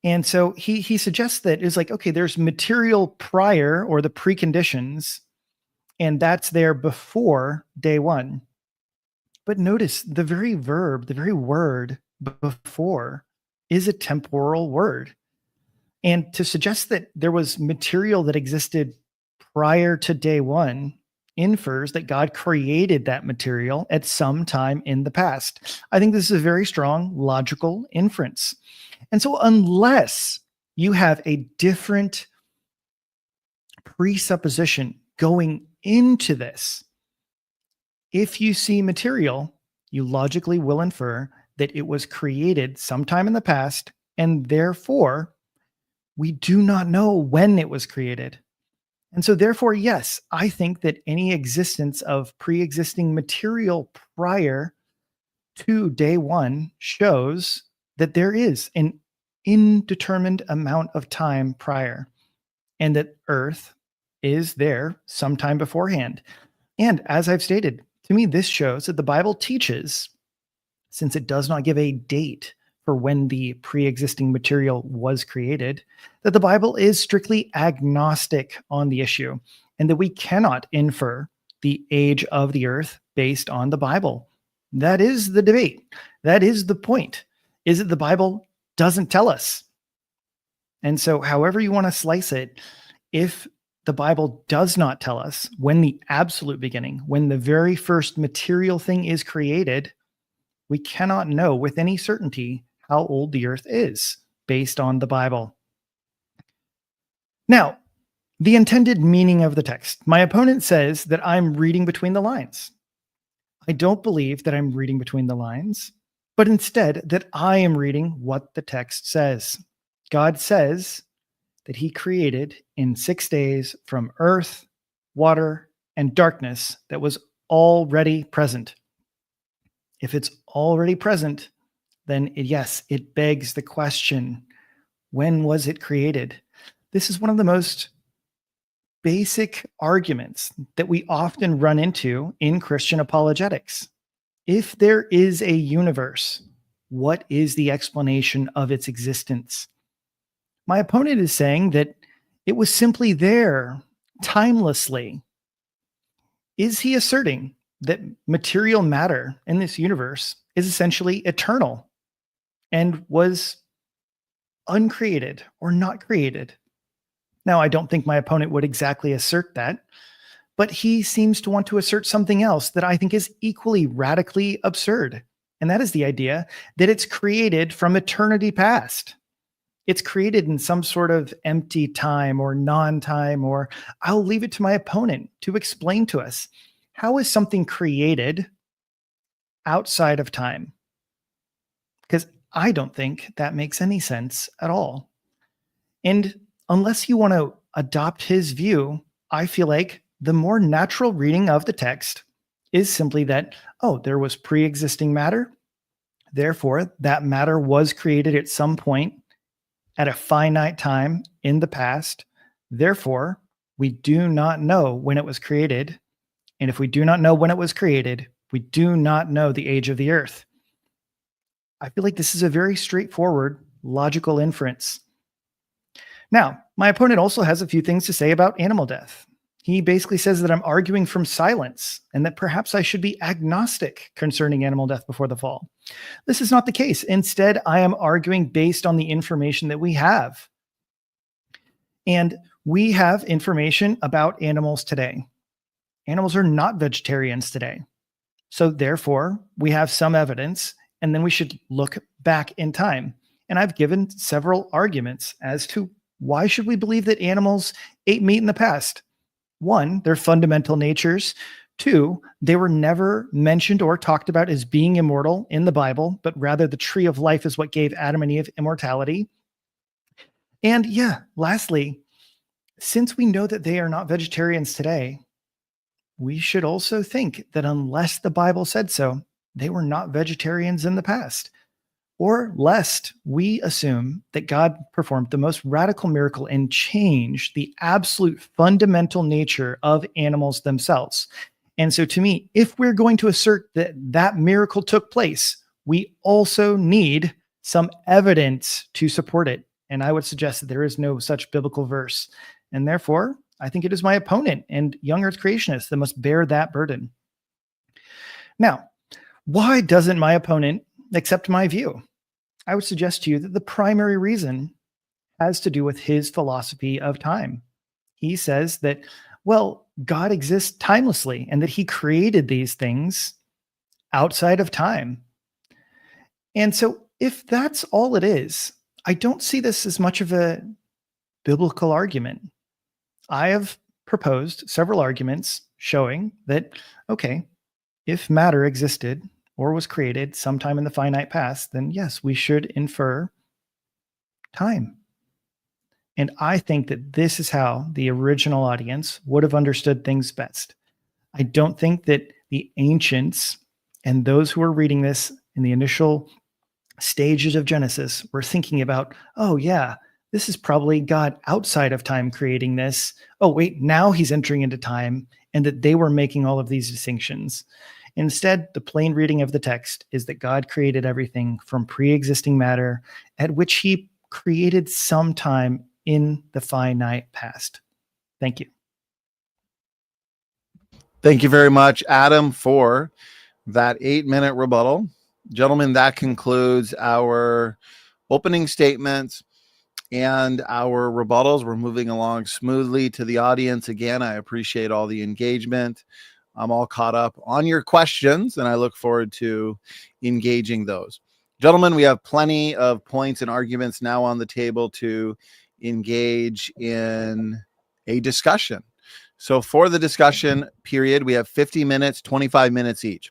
And so he suggests that it's like, okay, there's material prior, or the preconditions, and that's there before day one. But notice the very verb, the very word before is a temporal word. And to suggest that there was material that existed prior to day one infers that God created that material at some time in the past. I think this is a very strong logical inference. And so unless you have a different presupposition going into this, if you see material, you logically will infer that it was created sometime in the past, and therefore we do not know when it was created. And so therefore, yes, I think that any existence of pre-existing material prior to day one shows that there is an indeterminate amount of time prior, and that Earth is there sometime beforehand. And as I've stated, to me, this shows that the Bible teaches, since it does not give a date for when the pre-existing material was created, that the Bible is strictly agnostic on the issue, and that we cannot infer the age of the earth based on the Bible. That is the debate. That is the point, is that the Bible doesn't tell us. And so however you want to slice it, if the Bible does not tell us when the absolute beginning, when the very first material thing is created, we cannot know with any certainty how old the earth is based on the Bible. Now, the intended meaning of the text. My opponent says that I'm reading between the lines. I don't believe that I'm reading between the lines, but instead that I am reading what the text says. God says that he created in 6 days from earth, water, and darkness that was already present. If it's already present, then yes, it begs the question, when was it created? This is one of the most basic arguments that we often run into in Christian apologetics. If there is a universe, what is the explanation of its existence? My opponent is saying that it was simply there, timelessly. Is he asserting that material matter in this universe is essentially eternal and was uncreated or not created? Now, I don't think my opponent would exactly assert that, but he seems to want to assert something else that I think is equally radically absurd. And that is the idea that it's created from eternity past. It's created in some sort of empty time or non-time, or I'll leave it to my opponent to explain to us, how is something created outside of time? Because I don't think that makes any sense at all. And unless you want to adopt his view, I feel like the more natural reading of the text is simply that, oh, there was pre-existing matter. Therefore, that matter was created at some point at a finite time in the past. Therefore, we do not know when it was created. And if we do not know when it was created, we do not know the age of the earth. I feel like this is a very straightforward, logical inference. Now, my opponent also has a few things to say about animal death. He basically says that I'm arguing from silence and that perhaps I should be agnostic concerning animal death before the fall. This is not the case. Instead, I am arguing based on the information that we have. And we have information about animals today. Animals are not vegetarians today. So therefore, we have some evidence, and then we should look back in time. And I've given several arguments as to why should we believe that animals ate meat in the past. One, their fundamental natures. Two, they were never mentioned or talked about as being immortal in the Bible, but rather the tree of life is what gave Adam and Eve immortality. And yeah, lastly, since we know that they are not vegetarians today, we should also think that unless the Bible said so, they were not vegetarians in the past. Or lest we assume that God performed the most radical miracle and changed the absolute fundamental nature of animals themselves. And so to me, if we're going to assert that that miracle took place, we also need some evidence to support it. And I would suggest that there is no such biblical verse. And therefore, I think it is my opponent and young earth creationists that must bear that burden. Now, why doesn't my opponent accept my view? I would suggest to you that the primary reason has to do with his philosophy of time. He says that, well, God exists timelessly and that he created these things outside of time. And so if that's all it is, I don't see this as much of a biblical argument. I have proposed several arguments showing that, okay, if matter existed or was created sometime in the finite past, then yes, we should infer time. And I think that this is how the original audience would have understood things best. I don't think that the ancients and those who are reading this in the initial stages of Genesis were thinking about, oh, yeah, this is probably God outside of time creating this. Oh, wait, now he's entering into time, and that they were making all of these distinctions. Instead, the plain reading of the text is that God created everything from pre-existing matter, at which he created sometime in the finite past. Thank you. Thank you very much, Adam, for that 8-minute rebuttal. Gentlemen, that concludes our opening statements and our rebuttals. We're moving along smoothly to the audience. Again, I appreciate all the engagement. I'm all caught up on your questions, and I look forward to engaging those. Gentlemen, we have plenty of points and arguments now on the table to engage in a discussion. So for the discussion period, we have 50 minutes, 25 minutes each.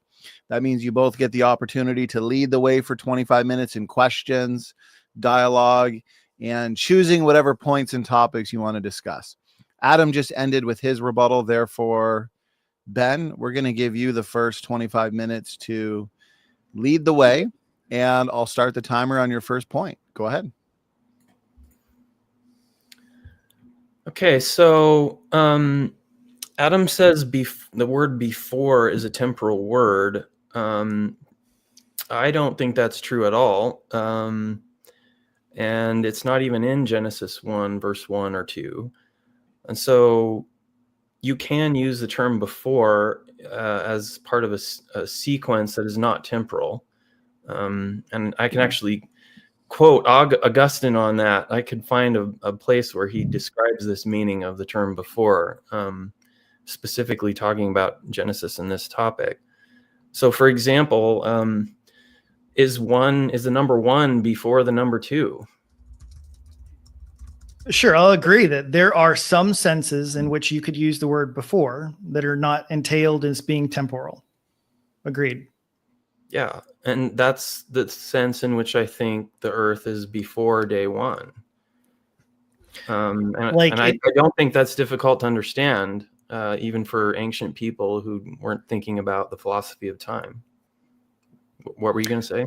That means you both get the opportunity to lead the way for 25 minutes in questions, dialogue, and choosing whatever points and topics you want to discuss. Adam just ended with his rebuttal. Therefore, Ben, we're going to give you the first 25 minutes to lead the way, and I'll start the timer on your first point. Go ahead. Okay, so Adam says the word before is a temporal word. I don't think that's true at all. And it's not even in Genesis 1, verse 1 or 2. And so you can use the term before as part of a sequence that is not temporal. And I can actually quote Augustine on that. I could find a place where he describes this meaning of the term before, specifically talking about Genesis in this topic. So for example, is the number 1 before the number 2? Sure, I'll agree that there are some senses in which you could use the word before that are not entailed as being temporal. Agreed. Yeah, and that's the sense in which I think the Earth is before day 1. I don't think that's difficult to understand, even for ancient people who weren't thinking about the philosophy of time. What were you going to say?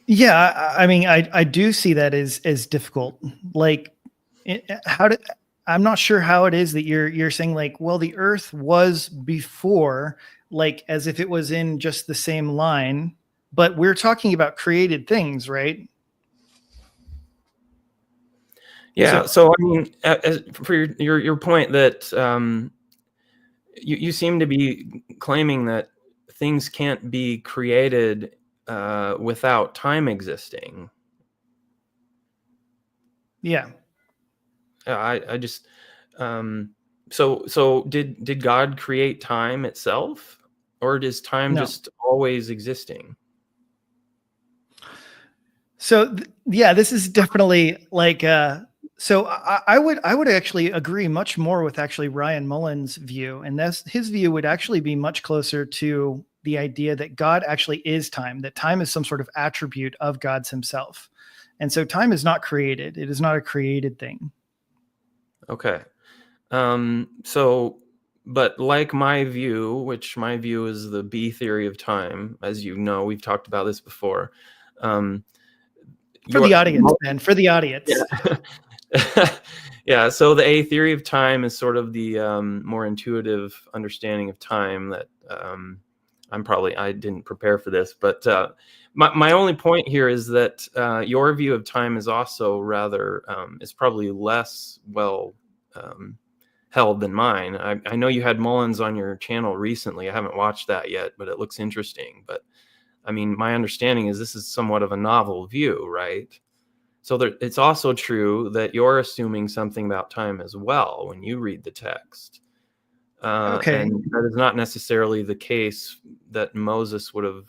Yeah, I mean, I do see that as difficult. Like, I'm not sure how it is that you're saying, like, well, the Earth was before, like as if it was in just the same line, but we're talking about created things, right? Yeah. So I mean, for your point that you seem to be claiming that things can't be created without time existing. Yeah. I just so did God create time itself, or is time No. just always existing? So yeah, this is definitely like so I would actually agree much more with actually Ryan Mullen's view, and his view would actually be much closer to the idea that God actually is time, that time is some sort of attribute of God's himself. And so time is not created. It is not a created thing. Okay. But like my view, which my view is the B theory of time, as you know, we've talked about this before. For the audience, Ben, for the audience. Yeah. Yeah. So the A theory of time is sort of the more intuitive understanding of time that I didn't prepare for this, but my only point here is that your view of time is also rather is probably less well held than mine. I know you had Mullins on your channel recently. I haven't watched that yet, but it looks interesting. But I mean, my understanding is this is somewhat of a novel view, right? So it's also true that you're assuming something about time as well when you read the text. Okay. And that is not necessarily the case that Moses would have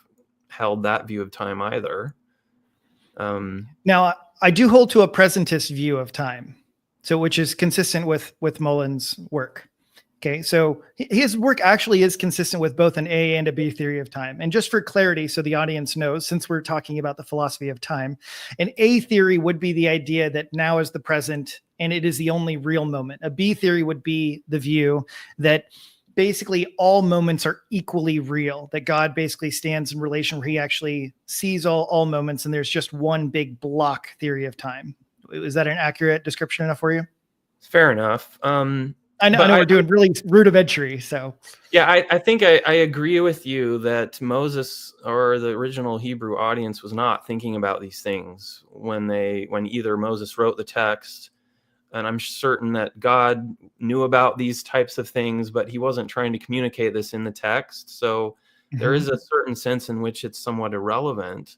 held that view of time either. Now, I do hold to a presentist view of time, so which is consistent with Mullen's work. Okay, so his work actually is consistent with both an A and a B theory of time. And just for clarity, so the audience knows, since we're talking about the philosophy of time, an A theory would be the idea that now is the present and it is the only real moment. A B theory would be the view that basically all moments are equally real, that God basically stands in relation where he actually sees all moments and there's just one big block theory of time. Is that an accurate description enough for you? Fair enough. I know we're doing really rudimentary, so. Yeah, I think I agree with you that Moses or the original Hebrew audience was not thinking about these things when either Moses wrote the text, and I'm certain that God knew about these types of things, but he wasn't trying to communicate this in the text. So there is a certain sense in which it's somewhat irrelevant.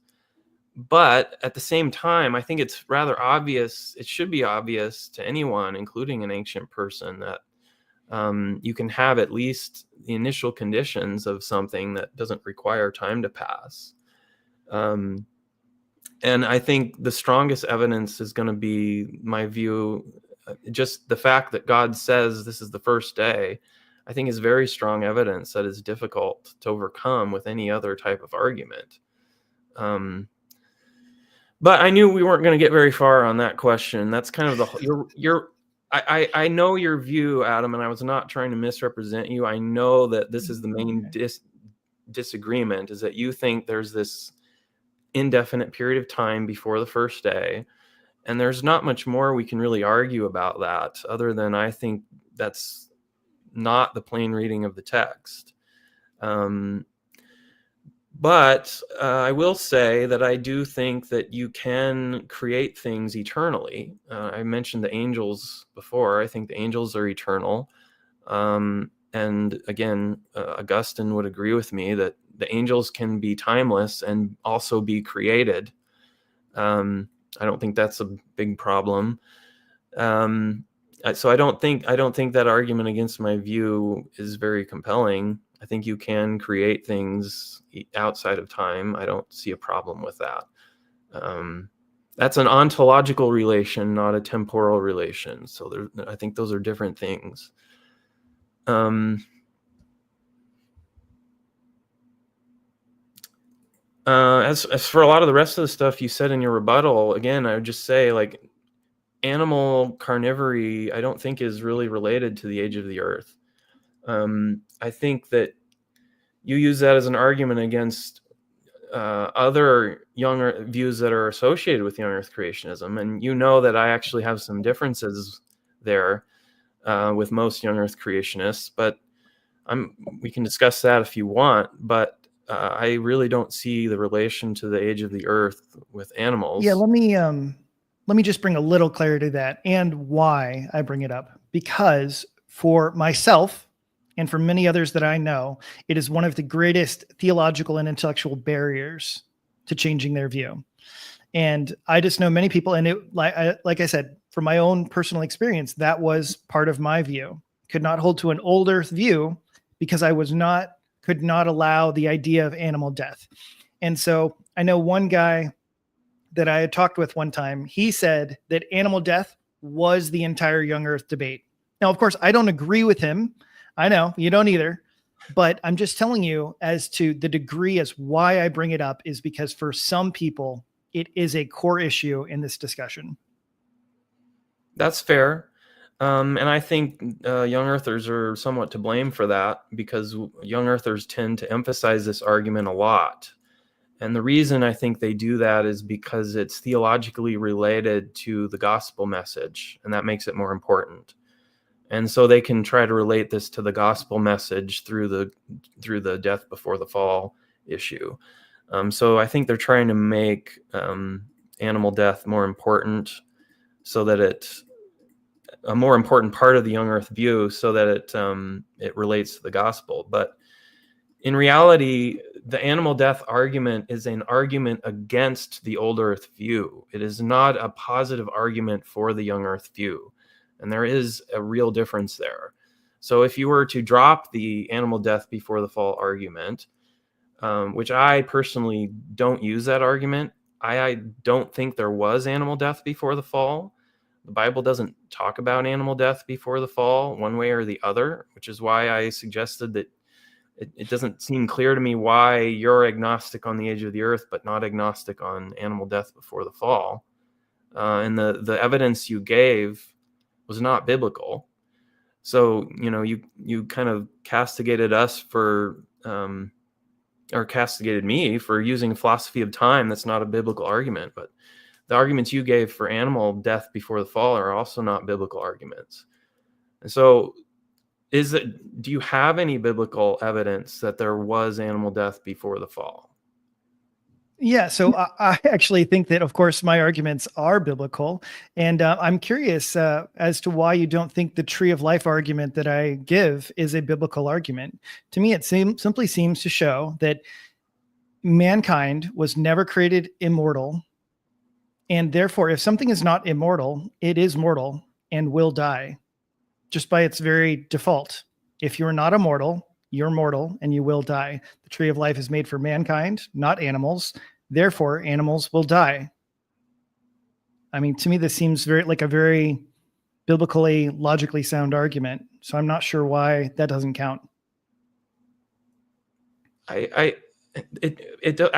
But at the same time, I think it's rather obvious, it should be obvious to anyone, including an ancient person, that you can have at least the initial conditions of something that doesn't require time to pass. And I think the strongest evidence is going to be, my view, just the fact that God says this is the first day, I think is very strong evidence that is difficult to overcome with any other type of argument. But I knew we weren't going to get very far on that question. That's kind of I know your view, Adam, and I was not trying to misrepresent you. I know that this is the main disagreement, is that you think there's this indefinite period of time before the first day, and there's not much more we can really argue about that, other than I think that's not the plain reading of the text. But I will say that I do think that you can create things eternally. I mentioned the angels before. I think the angels are eternal. And again, Augustine would agree with me that the angels can be timeless and also be created. I don't think that's a big problem. So I don't think that argument against my view is very compelling. I think you can create things outside of time. I don't see a problem with that. That's an ontological relation, not a temporal relation. So I think those are different things. As for a lot of the rest of the stuff you said in your rebuttal, again, I would just say, like, animal carnivory, I don't think is really related to the age of the earth. I think that you use that as an argument against other young views that are associated with young earth creationism. And you know that I actually have some differences there with most young earth creationists, but we can discuss that if you want. But I really don't see the relation to the age of the earth with animals. Yeah, let me just bring a little clarity to that and why I bring it up. Because for myself and for many others that I know, it is one of the greatest theological and intellectual barriers to changing their view. And I just know many people, and like I said, from my own personal experience, that was part of my view. Could not hold to an old earth view because I could not allow the idea of animal death. And so I know one guy that I had talked with one time, he said that animal death was the entire young earth debate. Now, of course, I don't agree with him. I know you don't either, but I'm just telling you as to the degree as why I bring it up is because for some people, it is a core issue in this discussion. That's fair. And I think young earthers are somewhat to blame for that, because young earthers tend to emphasize this argument a lot. And the reason I think they do that is because it's theologically related to the gospel message, and that makes it more important. And so they can try to relate this to the gospel message through the death before the fall issue. So I think they're trying to make animal death more important, so that it's a more important part of the young earth view, so that it relates to the gospel. But in reality, the animal death argument is an argument against the old earth view. It is not a positive argument for the young earth view. And there is a real difference there. So if you were to drop the animal death before the fall argument, which I personally don't use that argument, I don't think there was animal death before the fall. The Bible doesn't talk about animal death before the fall one way or the other, which is why I suggested that it doesn't seem clear to me why you're agnostic on the age of the earth, but not agnostic on animal death before the fall. And the evidence you gave was not biblical. So, you kind of castigated us for, or castigated me for using a philosophy of time that's not a biblical argument. But the arguments you gave for animal death before the fall are also not biblical arguments. And so do you have any biblical evidence that there was animal death before the fall? Yeah, so I actually think that, of course, my arguments are biblical, and I'm curious as to why you don't think the tree of life argument that I give is a biblical argument. To me, it simply seems to show that mankind was never created immortal, and therefore, if something is not immortal, it is mortal and will die, just by its very default. If you're not immortal, you're mortal and you will die. The tree of life is made for mankind, not animals. Therefore, animals will die. I mean, to me, this seems like a very biblically, logically sound argument. So I'm not sure why that doesn't count. I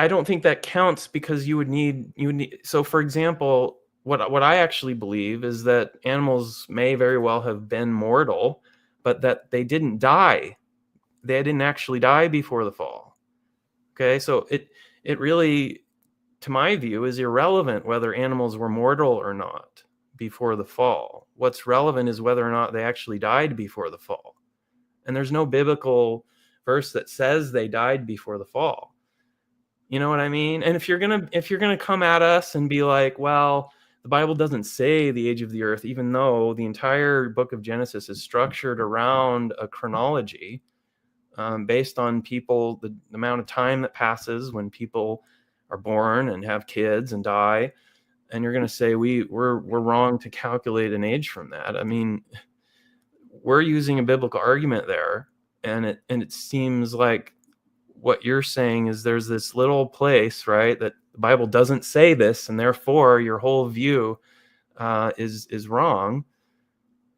don't think that counts, because you would need. So, for example, what I actually believe is that animals may very well have been mortal, but that they didn't die. They didn't actually die before the fall. Okay, so it really, to my view, is irrelevant whether animals were mortal or not before the fall. What's relevant is whether or not they actually died before the fall. And there's no biblical verse that says they died before the fall. You know what I mean? And if you're gonna come at us and be like, well, the Bible doesn't say the age of the earth, even though the entire book of Genesis is structured around a chronology based on people, the amount of time that passes when people are born and have kids and die, and you're going to say we're wrong to calculate an age from that. I mean, we're using a biblical argument there, and it seems like what you're saying is there's this little place, right, that the Bible doesn't say this, and therefore your whole view is wrong.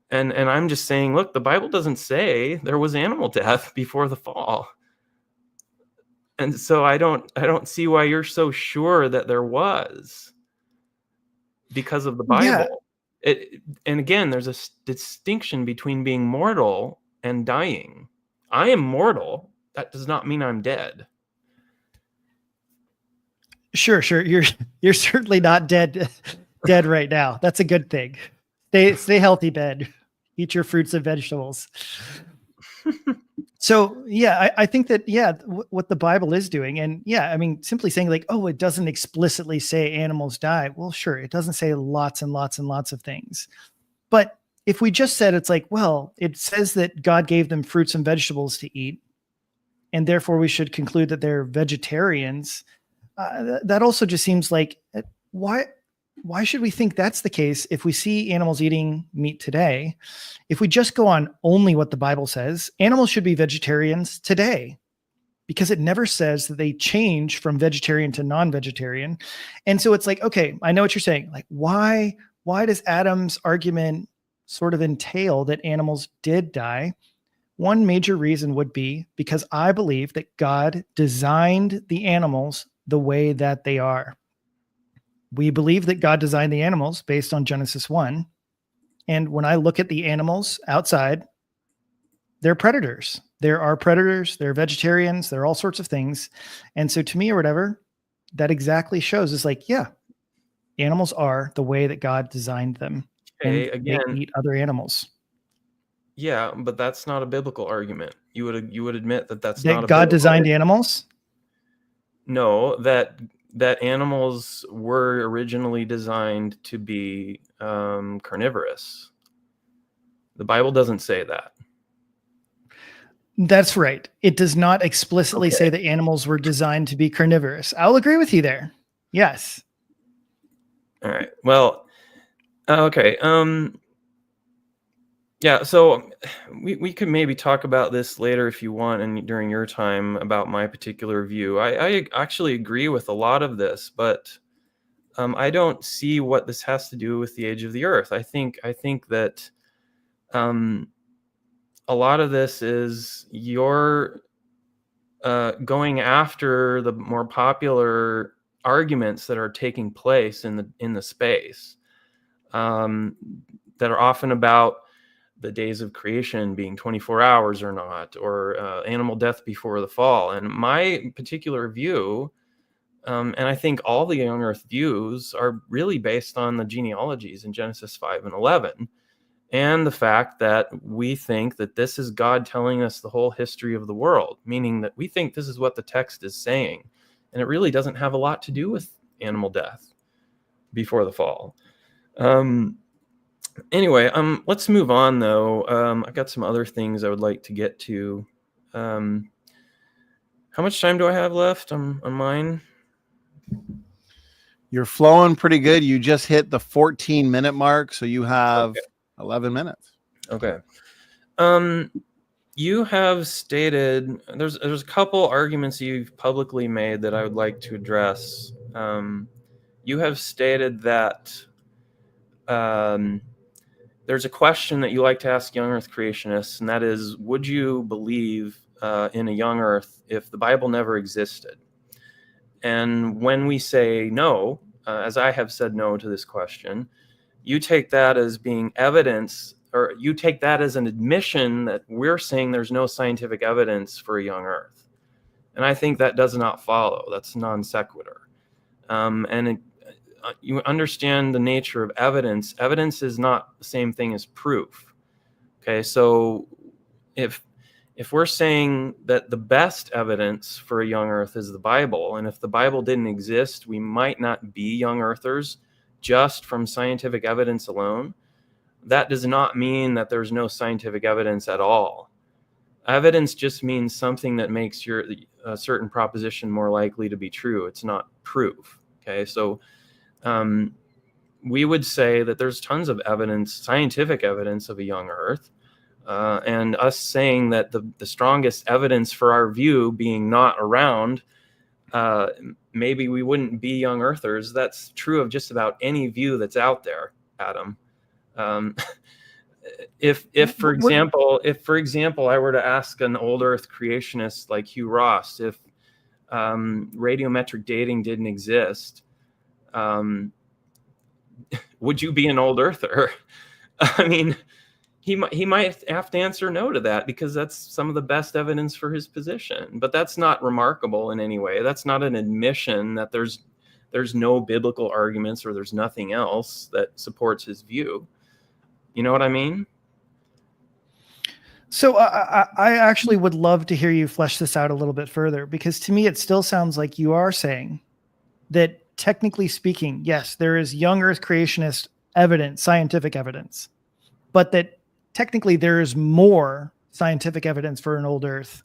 And I'm just saying, look, the Bible doesn't say there was animal death before the fall. And so I don't see why you're so sure that there was, because of the Bible. Yeah. And again, there's a distinction between being mortal and dying. I am mortal. That does not mean I'm dead. Sure. You're certainly not dead right now. That's a good thing. Stay healthy, Ben. Eat your fruits and vegetables. So, yeah, I think that, what the Bible is doing, and I mean, simply saying like, oh, it doesn't explicitly say animals die. Well, sure, it doesn't say lots and lots and lots of things. But if we just said, it's like, well, it says that God gave them fruits and vegetables to eat, and therefore we should conclude that they're vegetarians. That also just seems like, why why should we think that's the case if we see animals eating meat today? If we just go on only what the Bible says, animals should be vegetarians today, because it never says that they change from vegetarian to non-vegetarian. And so it's like, okay, I know what you're saying. Like, why does Adam's argument sort of entail that animals did die? One major reason would be because I believe that God designed the animals the way that they are. We believe that God designed the animals based on Genesis 1. And when I look at the animals outside, they're predators. There are predators, they're vegetarians, they're all sorts of things. And so to me or whatever, that exactly shows is like, yeah, animals are the way that God designed them. Okay, And they again, eat other animals. yeah, but that's not a biblical argument. You would admit that that's That not a God biblical designed argument. animals? No, that animals were originally designed to be carnivorous. The Bible doesn't say that. That's right. It does not explicitly Okay. say that animals were designed to be carnivorous. I'll agree with you there. Yes. All right. Well, okay. Yeah, so we could maybe talk about this later if you want, and during your time, about my particular view. I actually agree with a lot of this, but I don't see what this has to do with the age of the earth. I think that a lot of this is you're going after the more popular arguments that are taking place in the space, that are often about the days of creation being 24 hours or not, or animal death before the fall. And my particular view, and I think all the young earth views, are really based on the genealogies in Genesis 5 and 11, and the fact that we think that this is God telling us the whole history of the world, meaning that we think this is what the text is saying, and it really doesn't have a lot to do with animal death before the fall. Anyway, let's move on though. I've got some other things I would like to get to. How much time do I have left on mine? You're flowing pretty good. You just hit the 14-minute mark, so you have 11 minutes. Okay. You have stated there's a couple arguments you've publicly made that I would like to address. You have stated that there's a question that you like to ask young earth creationists, and that is, would you believe in a young earth if the Bible never existed? And when we say no, as I have said no to this question, you take that as being evidence, or you take that as an admission that we're saying there's no scientific evidence for a young earth. And I think that does not follow. That's non sequitur. You understand the nature of evidence. Evidence is not the same thing as proof. Okay, so if we're saying that the best evidence for a young earth is the Bible, and if the Bible didn't exist, we might not be young earthers just from scientific evidence alone, that does not mean that there's no scientific evidence at all. Evidence just means something that makes a certain proposition more likely to be true. It's not proof. Okay, so we would say that there's tons of evidence, scientific evidence of a young earth, and us saying that the strongest evidence for our view being not around, maybe we wouldn't be young earthers. That's true of just about any view that's out there, Adam. If for example I were to ask an old earth creationist like Hugh Ross if radiometric dating didn't exist, would you be an old earther? I mean, he might have to answer no to that, because that's some of the best evidence for his position. But that's not remarkable in any way. That's not an admission that there's no biblical arguments or there's nothing else that supports his view. You know what I mean? So I actually would love to hear you flesh this out a little bit further, because to me, it still sounds like you are saying that technically speaking, yes, there is young earth creationist evidence, scientific evidence, but that technically there is more scientific evidence for an old earth.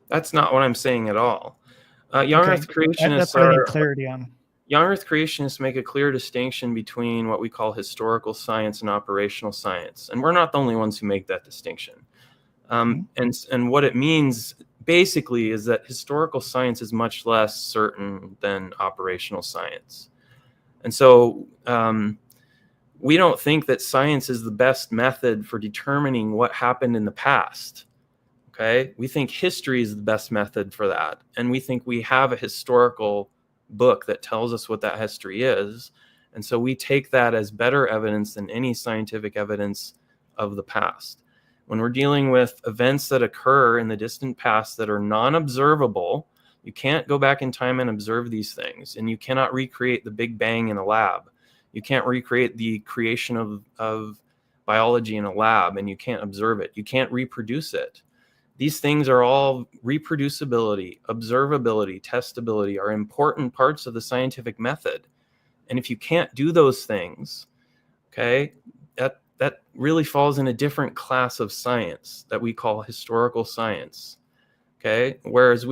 That's not what I'm saying at all. Young earth creationists that's what I need clarity on. young earth creationists make a clear distinction between what we call historical science and operational science. And we're not the only ones who make that distinction. And what it means basically is that historical science is much less certain than operational science. And so we don't think that science is the best method for determining what happened in the past. Okay, we think history is the best method for that. And we think we have a historical book that tells us what that history is. And so we take that as better evidence than any scientific evidence of the past. When we're dealing with events that occur in the distant past that are non-observable, you can't go back in time and observe these things. And you cannot recreate the Big Bang in a lab. You can't recreate the creation of biology in a lab, and you can't observe it. You can't reproduce it. These things are all reproducibility, observability, testability are important parts of the scientific method. And if you can't do those things, okay, that really falls in a different class of science that we call historical science. Okay, whereas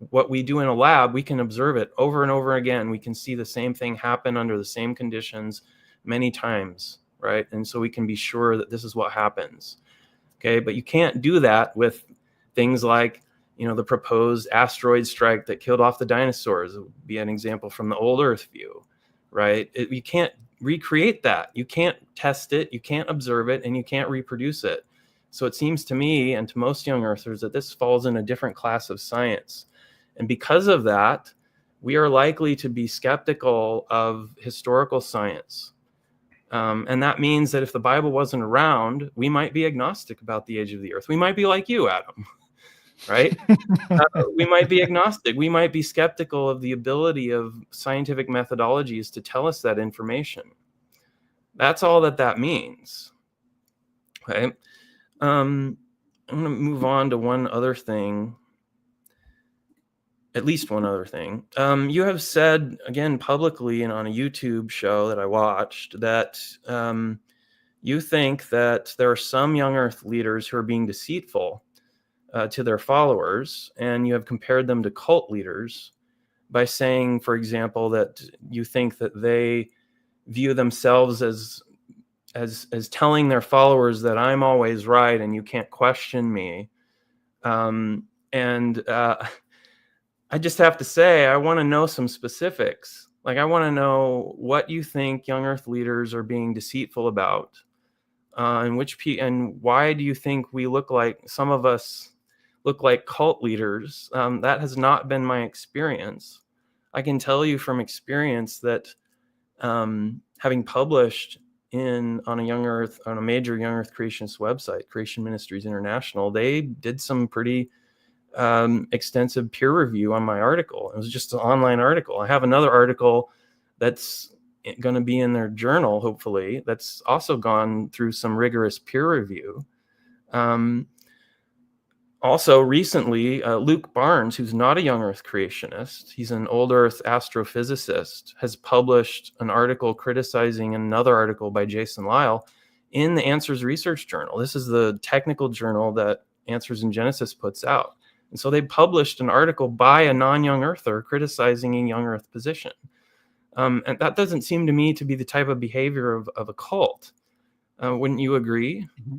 what we do in a lab, we can observe it over and over again. We can see the same thing happen under the same conditions many times, right? And so we can be sure that this is what happens. Okay, but you can't do that with things like, the proposed asteroid strike that killed off the dinosaurs would be an example from the old Earth view, right? You can't recreate that. You can't test it, you can't observe it, and you can't reproduce it. So it seems to me and to most young earthers that this falls in a different class of science. And because of that, we are likely to be skeptical of historical science. And that means that if the Bible wasn't around, we might be agnostic about the age of the earth. We might be like you, Adam, right? We might be agnostic. We might be skeptical of the ability of scientific methodologies to tell us that information. That's all that means. Okay. I'm going to move on to one other thing, at least one other thing. You have said, again, publicly and on a YouTube show that I watched, that you think that there are some young earth leaders who are being deceitful to their followers, and you have compared them to cult leaders by saying, for example, that you think that they view themselves as telling their followers that I'm always right and you can't question me. I just have to say, I want to know some specifics. Like, I want to know what you think young earth leaders are being deceitful about, and why do you think some of us look like cult leaders? That has not been my experience. I can tell you from experience that having published on a major young earth creationist website, Creation Ministries International, they did some pretty extensive peer review on my article. It was just an online article. I have another article that's going to be in their journal, hopefully, that's also gone through some rigorous peer review. Also, recently, Luke Barnes, who's not a young earth creationist, he's an old earth astrophysicist, has published an article criticizing another article by Jason Lyle in the Answers Research Journal. This is the technical journal that Answers in Genesis puts out. And so they published an article by a non-young earther criticizing a young earth position. And that doesn't seem to me to be the type of behavior of a cult. Wouldn't you agree? Mm-hmm.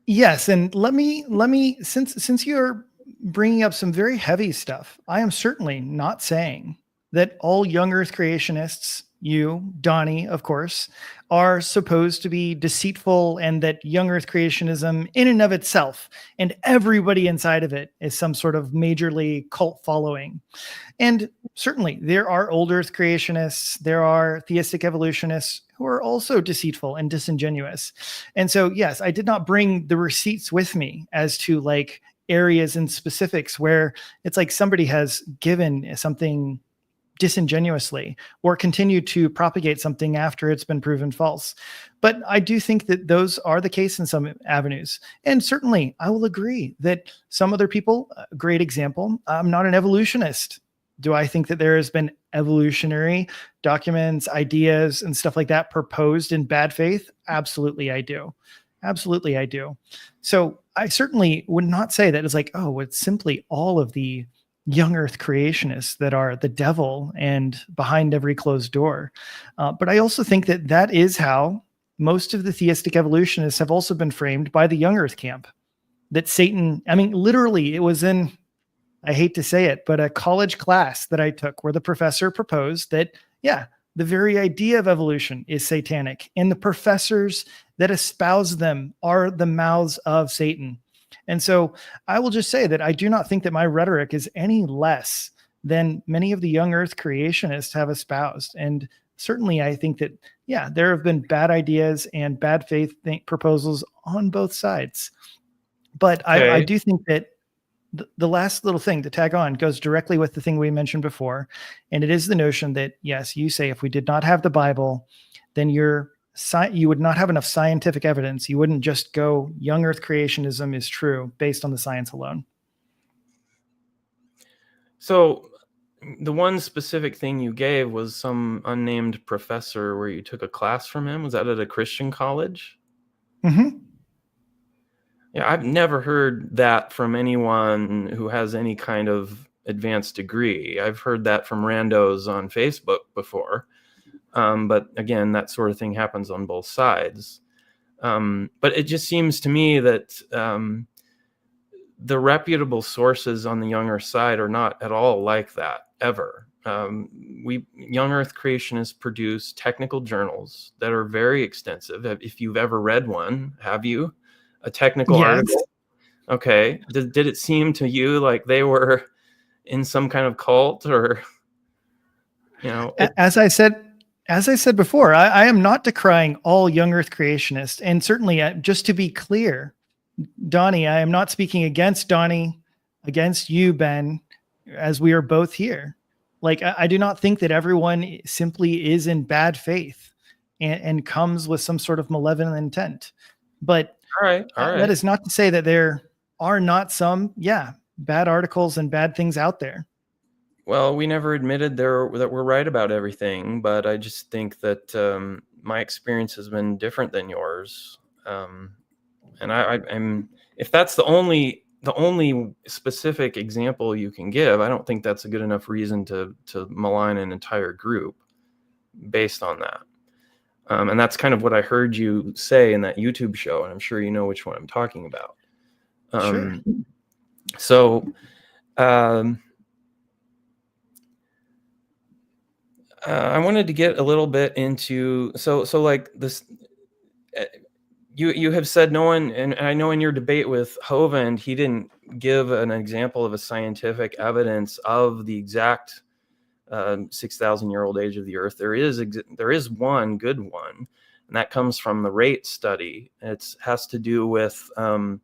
Yes, and let me since you're bringing up some very heavy stuff, I am certainly not saying that all young earth creationists, you, Donnie, of course, are supposed to be deceitful, and that young earth creationism in and of itself and everybody inside of it is some sort of majorly cult following. And certainly there are old earth creationists, there are theistic evolutionists who are also deceitful and disingenuous. And so, yes, I did not bring the receipts with me as to like areas and specifics where it's like somebody has given something disingenuously or continue to propagate something after it's been proven false. But I do think that those are the case in some avenues. And certainly I will agree that some other people, a great example, I'm not an evolutionist. Do I think that there has been evolutionary documents, ideas, and stuff like that proposed in bad faith? Absolutely, I do. Absolutely, I do. So I certainly would not say that it's like, oh, it's simply all of the young earth creationists that are the devil and behind every closed door. But I also think that that is how most of the theistic evolutionists have also been framed by the young earth camp. That Satan, I mean, literally, it was in, I hate to say it, but a college class that I took where the professor proposed that, yeah, the very idea of evolution is satanic, and the professors that espouse them are the mouths of Satan. And so I will just say that I do not think that my rhetoric is any less than many of the young earth creationists have espoused. And certainly I think that, yeah, there have been bad ideas and bad faith proposals on both sides. But I do think that the last little thing to tag on goes directly with the thing we mentioned before. And it is the notion that, yes, you say if we did not have the Bible, then you would not have enough scientific evidence. You wouldn't just go, young earth creationism is true based on the science alone. So the one specific thing you gave was some unnamed professor where you took a class from him. Was that at a Christian college? Mm-hmm. Yeah, I've never heard that from anyone who has any kind of advanced degree. I've heard that from randos on Facebook before. But again, that sort of thing happens on both sides. But it just seems to me that the reputable sources on the young earth side are not at all like that, ever. Young earth creationists produce technical journals that are very extensive. If you've ever read one, have you? A technical article? Okay. Did it seem to you like they were in some kind of cult, or, you know? As I said before, I am not decrying all young earth creationists. And certainly, just to be clear, Donnie, I am not speaking against Donnie, against you, Ben, as we are both here. Like, I do not think that everyone simply is in bad faith and comes with some sort of malevolent intent. But all right. That is not to say that there are not some, bad articles and bad things out there. Well, we never admitted that we're right about everything, but I just think that my experience has been different than yours. And I'm if that's the only specific example you can give, I don't think that's a good enough reason to malign an entire group based on that. And that's kind of what I heard you say in that YouTube show, and I'm sure you know which one I'm talking about. Sure. So I wanted to get a little bit into so like this. You have said no one, and I know in your debate with Hovind, he didn't give an example of a scientific evidence of the exact 6,000-year-old age of the Earth. There is one good one, and that comes from the rate study. It has to do with the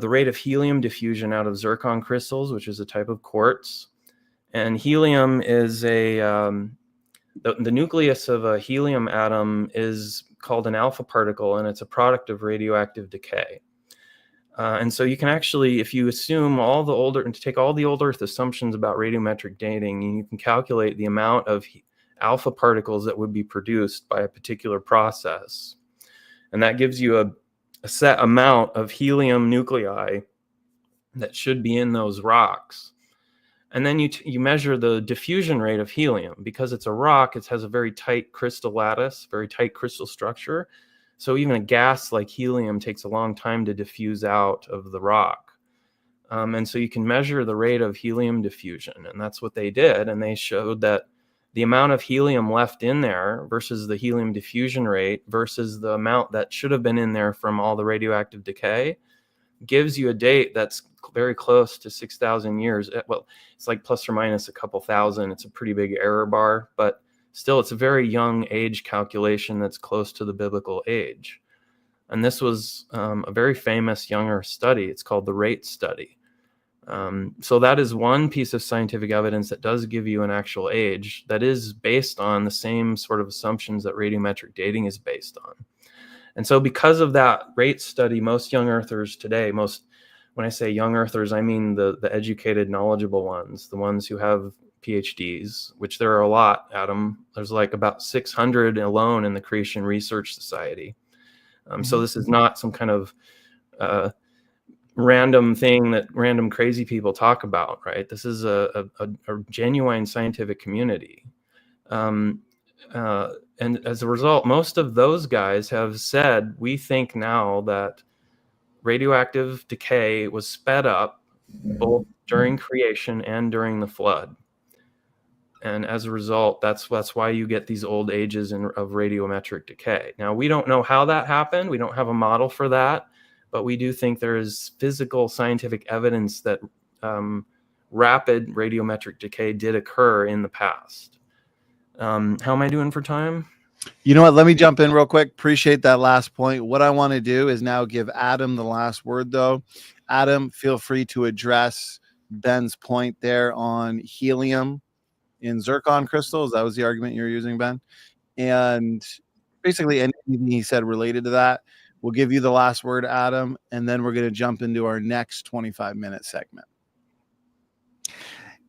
rate of helium diffusion out of zircon crystals, which is a type of quartz. And helium is the nucleus of a helium atom is called an alpha particle, and it's a product of radioactive decay. And so you can actually, if you assume take all the old Earth assumptions about radiometric dating, you can calculate the amount of alpha particles that would be produced by a particular process. And that gives you a set amount of helium nuclei that should be in those rocks. And then you measure the diffusion rate of helium. Because it's a rock, it has a very tight crystal lattice, very tight crystal structure. So even a gas like helium takes a long time to diffuse out of the rock. And so you can measure the rate of helium diffusion. And that's what they did. And they showed that the amount of helium left in there versus the helium diffusion rate versus the amount that should have been in there from all the radioactive decay gives you a date that's very close to 6,000 years. Well, it's like plus or minus a couple thousand. It's a pretty big error bar, but still it's a very young age calculation that's close to the biblical age. And this was a very famous young Earth study. It's called the rate study. So that is one piece of scientific evidence that does give you an actual age that is based on the same sort of assumptions that radiometric dating is based on. And so because of that rate study, most young earthers today, when I say young earthers, I mean the educated, knowledgeable ones, the ones who have PhDs, which there are a lot, Adam. There's like about 600 alone in the Creation Research Society. So this is not some kind of random thing that random crazy people talk about, right? This is a genuine scientific community. And as a result, most of those guys have said, we think now that radioactive decay was sped up both during creation and during the flood. And as a result, that's why you get these old ages of radiometric decay. Now, we don't know how that happened. We don't have a model for that, but we do think there is physical scientific evidence that rapid radiometric decay did occur in the past. How am I doing for time? You know what? Let me jump in real quick. Appreciate that last point. What I want to do is now give Adam the last word, though. Adam, feel free to address Ben's point there on helium in zircon crystals. That was the argument you were using, Ben. And basically anything he said related to that. We'll give you the last word, Adam, and then we're going to jump into our next 25-minute segment.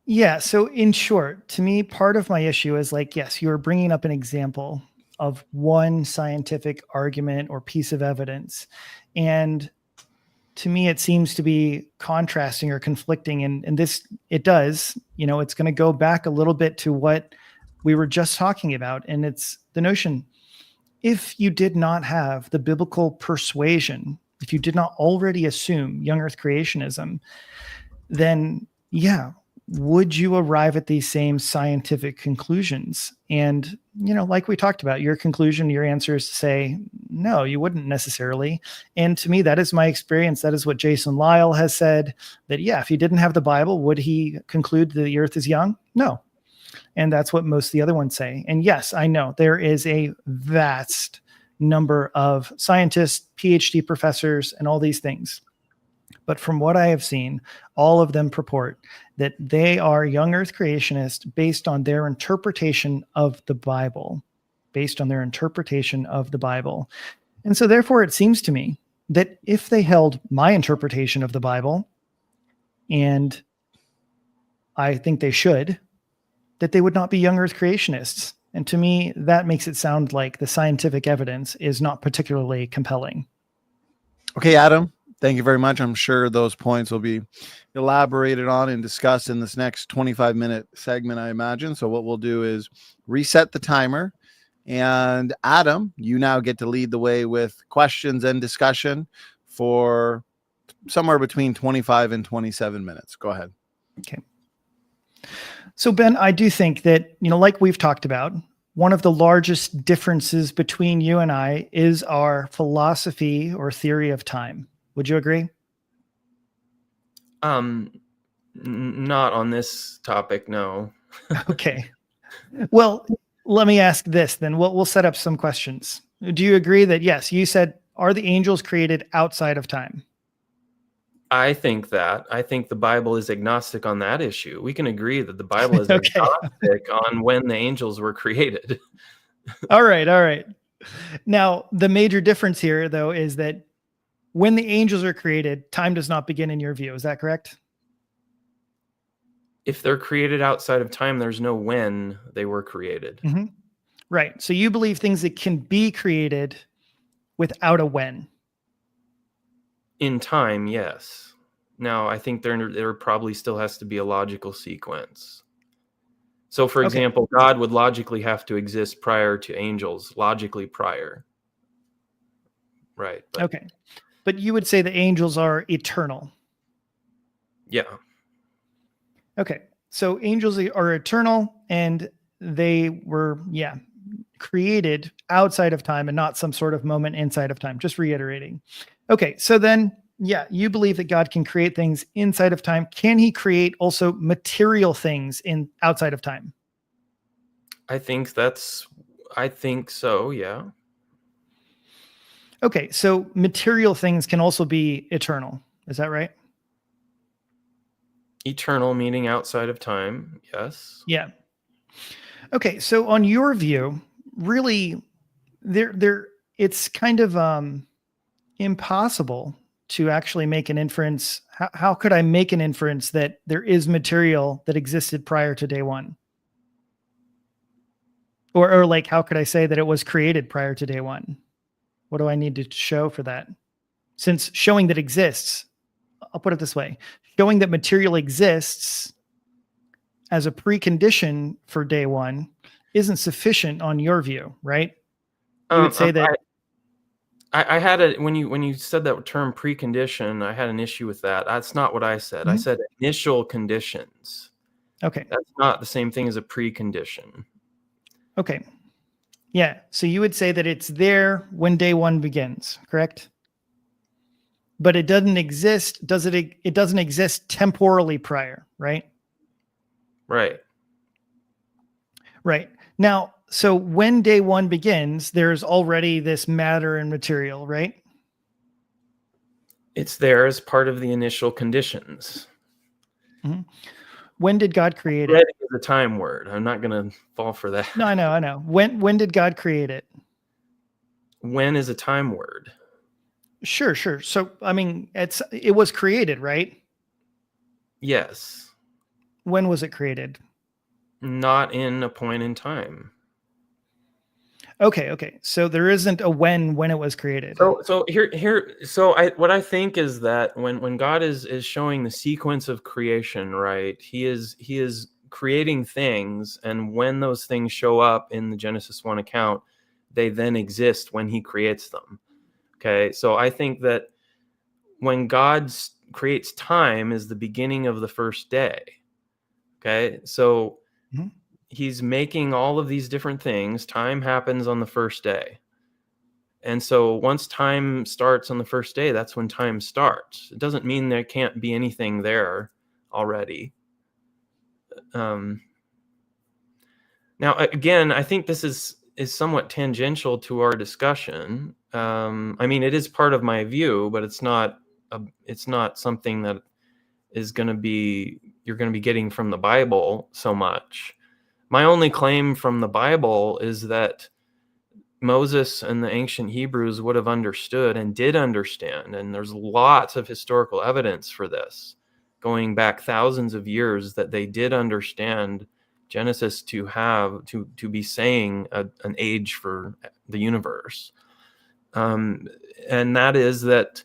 Yeah. So in short, to me, part of my issue is like, yes, you were bringing up an example of one scientific argument or piece of evidence. And to me, it seems to be contrasting or conflicting. And this, it does, it's going to go back a little bit to what we were just talking about. And it's the notion, if you did not have the biblical persuasion, if you did not already assume young earth creationism, then yeah, would you arrive at these same scientific conclusions? And, like we talked about, your conclusion, your answer is to say, no, you wouldn't necessarily. And to me, that is my experience. That is what Jason Lyle has said, that, yeah, if he didn't have the Bible, would he conclude that the earth is young? No. And that's what most of the other ones say. And yes, I know there is a vast number of scientists, PhD professors, and all these things. But from what I have seen, all of them purport that they are young earth creationists based on their interpretation of the Bible, And so therefore, it seems to me that if they held my interpretation of the Bible, and I think they should, that they would not be young earth creationists. And to me, that makes it sound like the scientific evidence is not particularly compelling. Okay, Adam. Thank you very much. I'm sure those points will be elaborated on and discussed in this next 25-minute segment, I imagine. So what we'll do is reset the timer. And Adam, you now get to lead the way with questions and discussion for somewhere between 25 and 27 minutes. Go ahead. Okay. So Ben, I do think that, like we've talked about, one of the largest differences between you and I is our philosophy or theory of time. Would you agree? Not on this topic, no. Okay. Well, let me ask this then. We'll set up some questions. Do you agree that, yes, you said, are the angels created outside of time? I think the Bible is agnostic on that issue. We can agree that the Bible is Okay. agnostic on when the angels were created. All right. Now, the major difference here, though, is that when the angels are created, time does not begin in your view. Is that correct? If they're created outside of time, there's no when they were created. Mm-hmm. Right. So you believe things that can be created without a when. In time, yes. Now, I think there probably still has to be a logical sequence. So, for example, God would logically have to exist prior to angels, logically prior. Right. Okay. But you would say the angels are eternal. Yeah. Okay. So angels are eternal, and they were, created outside of time and not some sort of moment inside of time. Just reiterating. Okay. So then, you believe that God can create things inside of time. Can he create also material things outside of time? I think so. Yeah. Okay. So material things can also be eternal. Is that right? Eternal meaning outside of time. Yes. Yeah. Okay. So on your view, really it's kind of impossible to actually make an inference. How could I make an inference that there is material that existed prior to day one? Or like, how could I say that it was created prior to day one? What do I need to show for that? Since showing that exists I'll put it this way, showing that material exists as a precondition for day one isn't sufficient on your view, right? You would say that. I had a when you said that term precondition, I had an issue with that. That's not what I said. I said initial conditions. Okay. That's not the same thing as a precondition. Okay. Yeah. So you would say that it's there when day one begins, correct? But it doesn't exist. Does it? It doesn't exist temporally prior, right? Right. Right. Now, so when day one begins, there's already this matter and material, right? It's there as part of the initial conditions. Mm-hmm. When did God create it? Ready is a time word. I'm not going to fall for that. No, I know. When did God create it? When is a time word. Sure. So, I mean, it was created, right? Yes. When was it created? Not in a point in time. Okay. So there isn't a when it was created. So what I think is that when God is showing the sequence of creation, right? He is creating things, and when those things show up in the Genesis 1 account, they then exist when he creates them. Okay? So I think that when God creates time is the beginning of the first day. Okay? So he's making all of these different things. Time happens on the first day. And so once time starts on the first day, that's when time starts. It doesn't mean there can't be anything there already. Now, again, I think this is somewhat tangential to our discussion. I mean, it is part of my view, but it's not something that is going to be, you're going to be getting from the Bible so much. My only claim from the Bible is that Moses and the ancient Hebrews would have understood and did understand. And there's lots of historical evidence for this going back thousands of years that they did understand Genesis to be saying an age for the universe. And that is that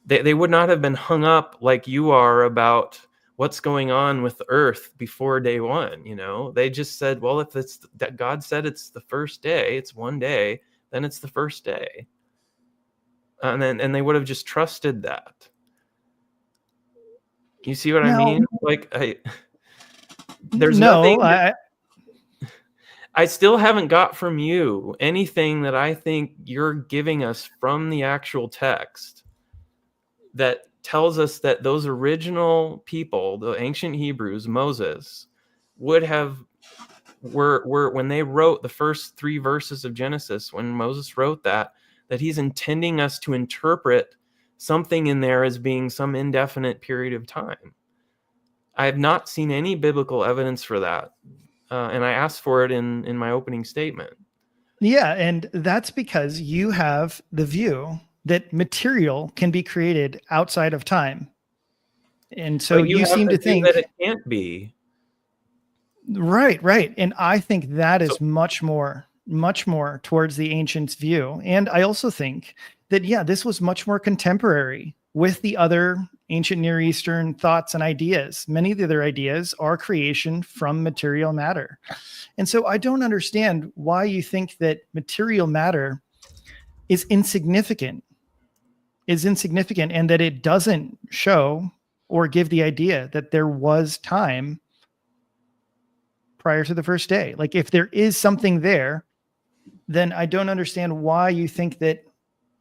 they would not have been hung up like you are about what's going on with the earth before day one. They just said, well, if it's that God said it's the first day, it's one day, then it's the first day. And they would have just trusted that. You see what I mean? Like there's nothing. I still haven't got from you anything that I think you're giving us from the actual text that tells us that those original people, the ancient Hebrews, Moses, would have were when they wrote the first 3 verses of Genesis, when Moses wrote that he's intending us to interpret something in there as being some indefinite period of time. I have not seen any biblical evidence for that. And I asked for it in my opening statement. Yeah, and that's because you have the view that material can be created outside of time. And so you seem to think that it can't be. Right. And I think that is much more towards the ancients' view. And I also think that, this was much more contemporary with the other ancient Near Eastern thoughts and ideas. Many of the other ideas are creation from material matter. And so I don't understand why you think that material matter is insignificant and that it doesn't show or give the idea that there was time prior to the first day. Like if there is something there, then I don't understand why you think that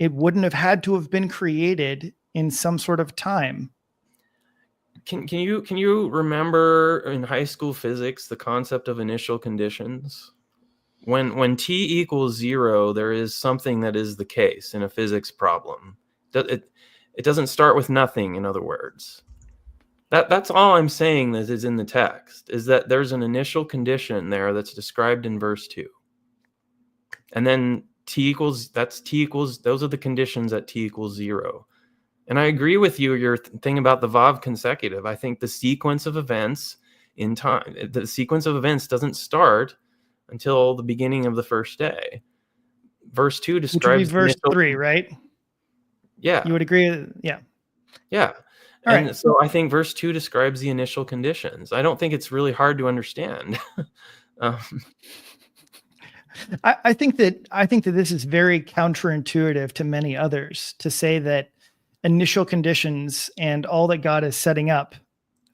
it wouldn't have had to have been created in some sort of time. Can you remember in high school physics the concept of initial conditions? When t equals 0, there is something that is the case in a physics problem. It doesn't start with nothing, in other words. That's all I'm saying that is in the text, is that there's an initial condition there that's described in verse 2. And then those are the conditions at t equals 0. And I agree with you, your thing about the Vav consecutive. I think the sequence of events in time, the sequence of events doesn't start until the beginning of the first day. Verse 2 describes verse 3, right? Yeah. You would agree? Yeah. Yeah. All And right. so I think verse 2 describes the initial conditions. I don't think it's really hard to understand. um, I think that this is very counterintuitive to many others to say that initial conditions and all that God is setting up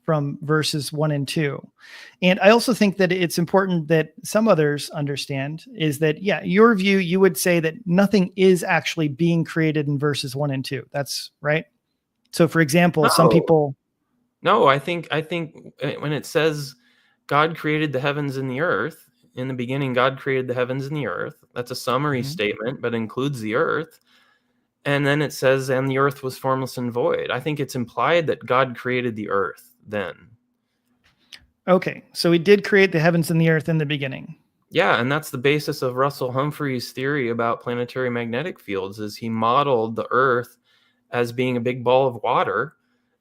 from verses 1 and 2. And I also think that it's important that some others understand is that, yeah, your view, you would say that nothing is actually being created in verses 1 and 2. That's right. So for example, some No. people, No, I think when it says God created the heavens and the earth, in the beginning God created the heavens and the earth, that's a summary Mhm. statement, but includes the earth. And then it says, and the earth was formless and void. I think it's implied that God created the earth then. okay, so he did create the heavens and the earth in the beginning. Yeah, and that's the basis of Russell Humphrey's theory about planetary magnetic fields, is he modeled the earth as being a big ball of water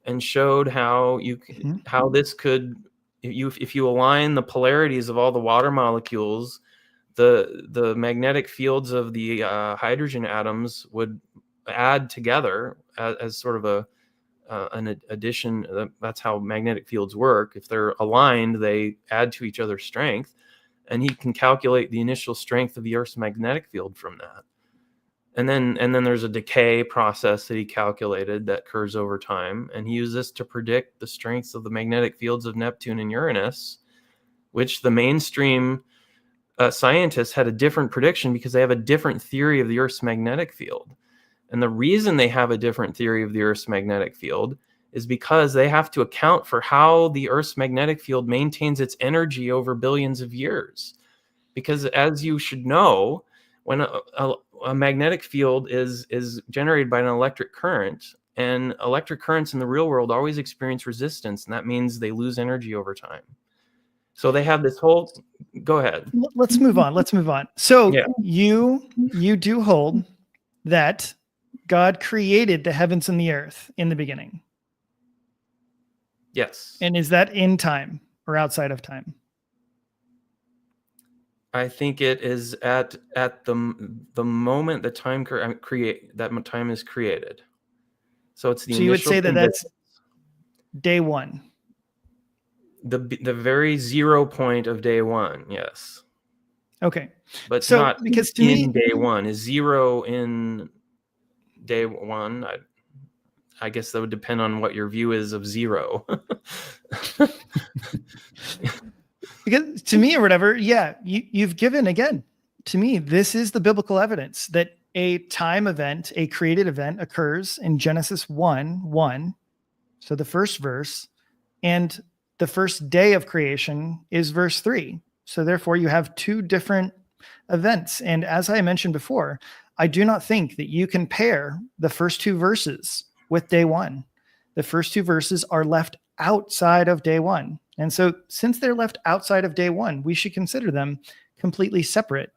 and showed how how this could, if you align the polarities of all the water molecules, the magnetic fields of the hydrogen atoms would add together as sort of an addition. That's how magnetic fields work. If they're aligned, they add to each other's strength, and he can calculate the initial strength of the Earth's magnetic field from that. And then there's a decay process that he calculated that occurs over time, and he used this to predict the strengths of the magnetic fields of Neptune and Uranus, which the mainstream scientists had a different prediction because they have a different theory of the Earth's magnetic field. And the reason they have a different theory of the Earth's magnetic field is because they have to account for how the Earth's magnetic field maintains its energy over billions of years. Because as you should know, when a magnetic field is generated by an electric current, and electric currents in the real world always experience resistance, and that means they lose energy over time. So they have this whole, go ahead. Let's move on. So Yeah. you do hold that God created the heavens and the earth in the beginning. Yes. And is that in time or outside of time? I think it is at the moment that time time is created. So it's the So you would initial say that that's day one. the very 0 point of day one. Yes. Okay. But So not because to in me, day one. Is 0 in day one? I guess that would depend on what your view is of 0. because to me or whatever, yeah, you've given again. To me, this is the biblical evidence that a time event, a created event occurs in Genesis 1:1. So the first verse, and the first day of creation is verse 3. So therefore you have two different events. And as I mentioned before, I do not think that you can pair the first two verses with day one. The first two verses are left outside of day one. And so since they're left outside of day one, we should consider them completely separate,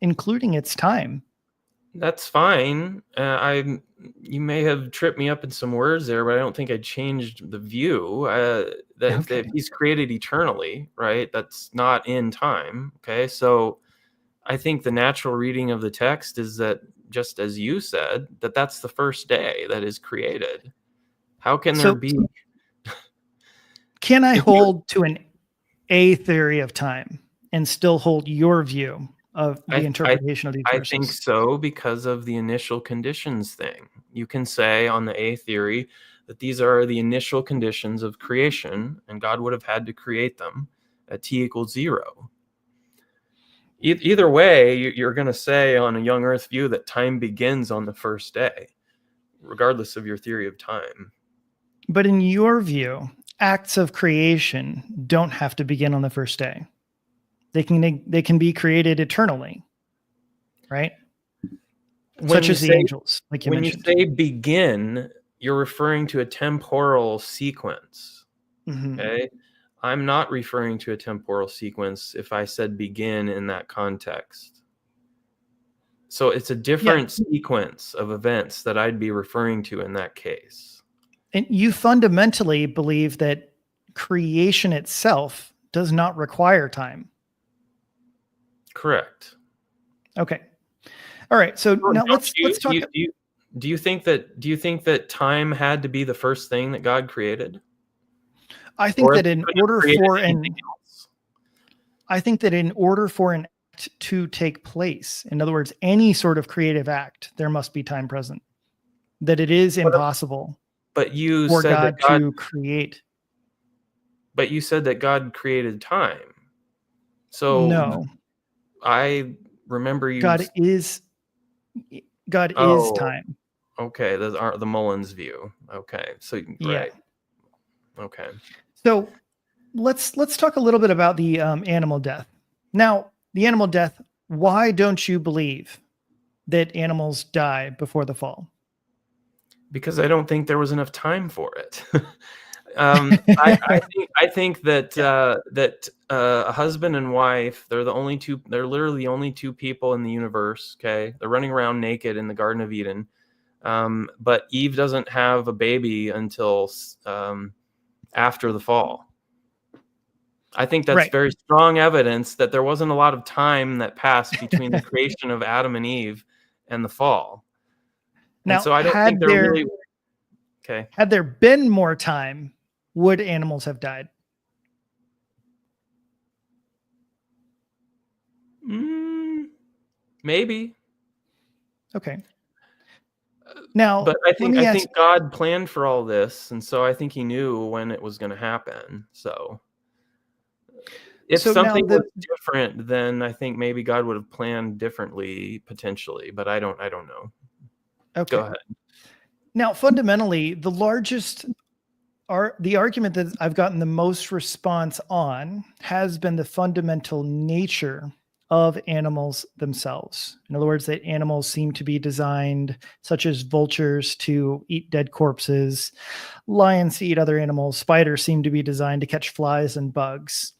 including its time. That's fine. You may have tripped me up in some words there, but I don't think I changed the view that he's created eternally, right? That's not in time. Okay, so I think the natural reading of the text is that, just as you said, that's the first day that is created. How can there be? Can I hold to an A theory of time and still hold your view of the interpretation of these verses? I think so, because of the initial conditions thing. You can say on the A theory that these are the initial conditions of creation, and God would have had to create them at t equals 0. Either way, you're going to say on a young earth view that time begins on the first day, regardless of your theory of time. But in your view, acts of creation don't have to begin on the first day. They can be created eternally, right? Such as the angels, like you mentioned. When you say begin, you're referring to a temporal sequence. Mm-hmm. Okay? I'm not referring to a temporal sequence if I said begin in that context. So it's a different sequence of events that I'd be referring to in that case. And you fundamentally believe that creation itself does not require time. Correct. Okay. All right. So now let's talk. Do you think that time had to be the first thing that God created? I think Or that he in couldn't have order created for anything an else? I think that in order for an act to take place, in other words, any sort of creative act, there must be time present. That it is But impossible but you for said that God to create. but you said that God created time. So No, I remember you. God is Oh, time. okay. Those are the Mullins view. Okay, so Yeah. right. Okay. So let's talk a little bit about the animal death. Now, the animal death. Why don't you believe that animals die before the fall? Because I don't think there was enough time for it. I think that a husband and wife, they're literally the only two people in the universe. Okay, they're running around naked in the Garden of Eden, but Eve doesn't have a baby until after the fall. I think that's Right. very strong evidence that there wasn't a lot of time that passed between the creation of Adam and Eve and the fall. And Now, so I don't think there really. Okay. had there been more time, would animals have died? Maybe. Okay. Now, But I let me ask. think God planned for all this, and so I think he knew when it was going to happen. So if So now something was different, then I think maybe God would have planned differently potentially, but I don't know. okay. Go ahead. Now, fundamentally, the argument that I've gotten the most response on has been the fundamental nature of animals themselves. In other words, that animals seem to be designed, such as vultures, to eat dead corpses, lions to eat other animals, spiders seem to be designed to catch flies and bugs.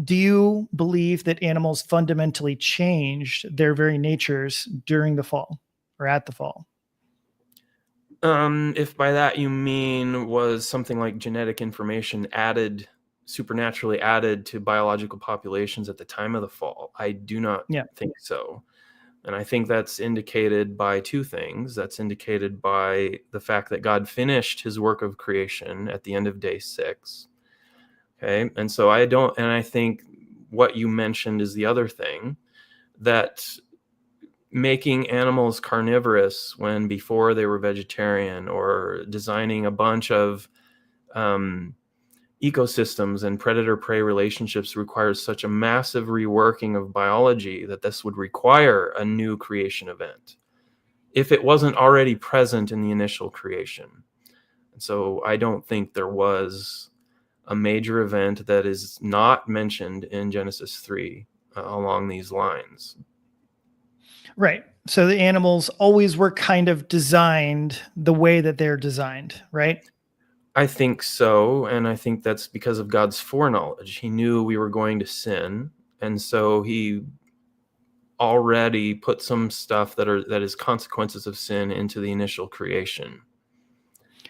Do you believe that animals fundamentally changed their very natures during the fall or at the fall? If by that you mean was something like genetic information supernaturally added to biological populations at the time of the fall, I do not think so. And I think that's indicated by two things. That's indicated by the fact that God finished his work of creation at the end of day 6. Okay. And so I think what you mentioned is the other thing, that making animals carnivorous when before they were vegetarian, or designing a bunch of ecosystems and predator-prey relationships requires such a massive reworking of biology that this would require a new creation event if it wasn't already present in the initial creation. And so I don't think there was a major event that is not mentioned in Genesis 3 along these lines. Right. So the animals always were kind of designed the way that they're designed, right? I think so, and I think that's because of God's foreknowledge. He knew we were going to sin, and so he already put some stuff that is consequences of sin into the initial creation.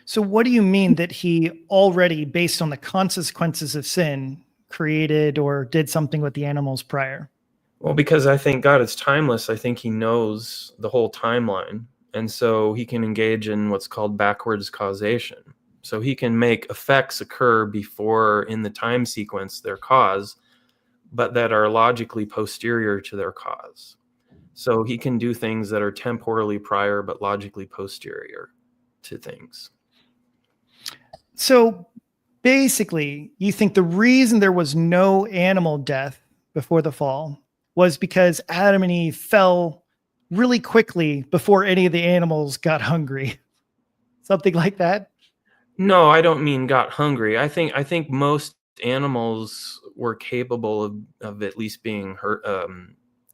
So what do you mean that he already, based on the consequences of sin, created or did something with the animals prior? Well, because I think God is timeless. I think he knows the whole timeline, and so he can engage in what's called backwards causation. So he can make effects occur before in the time sequence their cause, but that are logically posterior to their cause. So he can do things that are temporally prior but logically posterior to things. So basically, you think the reason there was no animal death before the fall was because Adam and Eve fell really quickly before any of the animals got hungry. Something like that? No, I don't mean got hungry. I think most animals were capable of at least being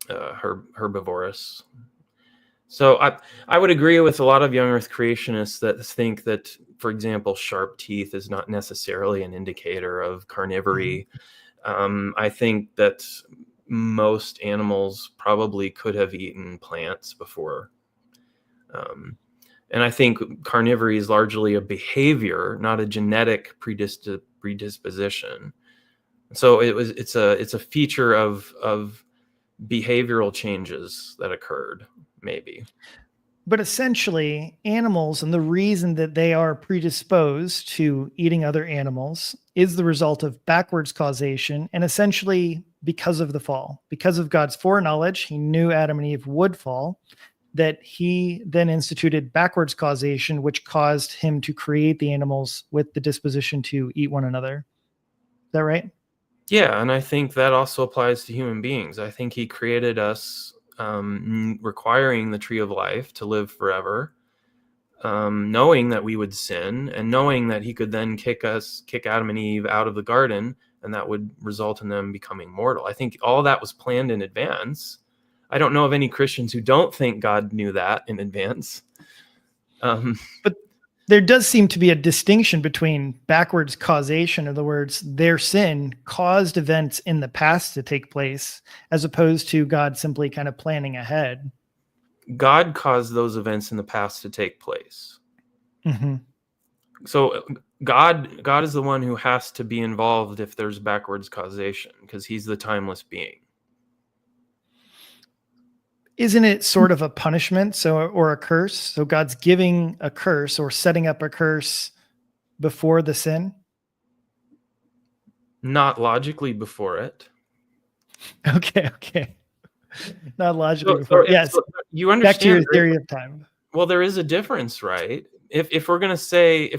herbivorous. So I would agree with a lot of young Earth creationists that think that, for example, sharp teeth is not necessarily an indicator of carnivory. I think that most animals probably could have eaten plants before. And I think carnivory is largely a behavior, not a genetic predisposition. So it's a feature of behavioral changes that occurred, maybe. But essentially, animals and the reason that they are predisposed to eating other animals is the result of backwards causation, and essentially because of the fall. Because of God's foreknowledge, he knew Adam and Eve would fall, that he then instituted backwards causation, which caused him to create the animals with the disposition to eat one another. Is that right? Yeah, and I think that also applies to human beings. I think he created us requiring the tree of life to live forever, knowing that we would sin, and knowing that he could then kick Adam and Eve out of the garden, and that would result in them becoming mortal. I think all that was planned in advance. I don't know of any Christians who don't think God knew that in advance. But there does seem to be a distinction between backwards causation, in other words, their sin caused events in the past to take place, as opposed to God simply kind of planning ahead. God caused those events in the past to take place. Mm-hmm. So God is the one who has to be involved if there's backwards causation, because he's the timeless being. Isn't it sort of a punishment, or a curse? So God's giving a curse or setting up a curse before the sin? Not logically before it. Okay. Not logically before. Yes. So you understand. Back to your theory of time. Well, there is a difference, right? If we're gonna say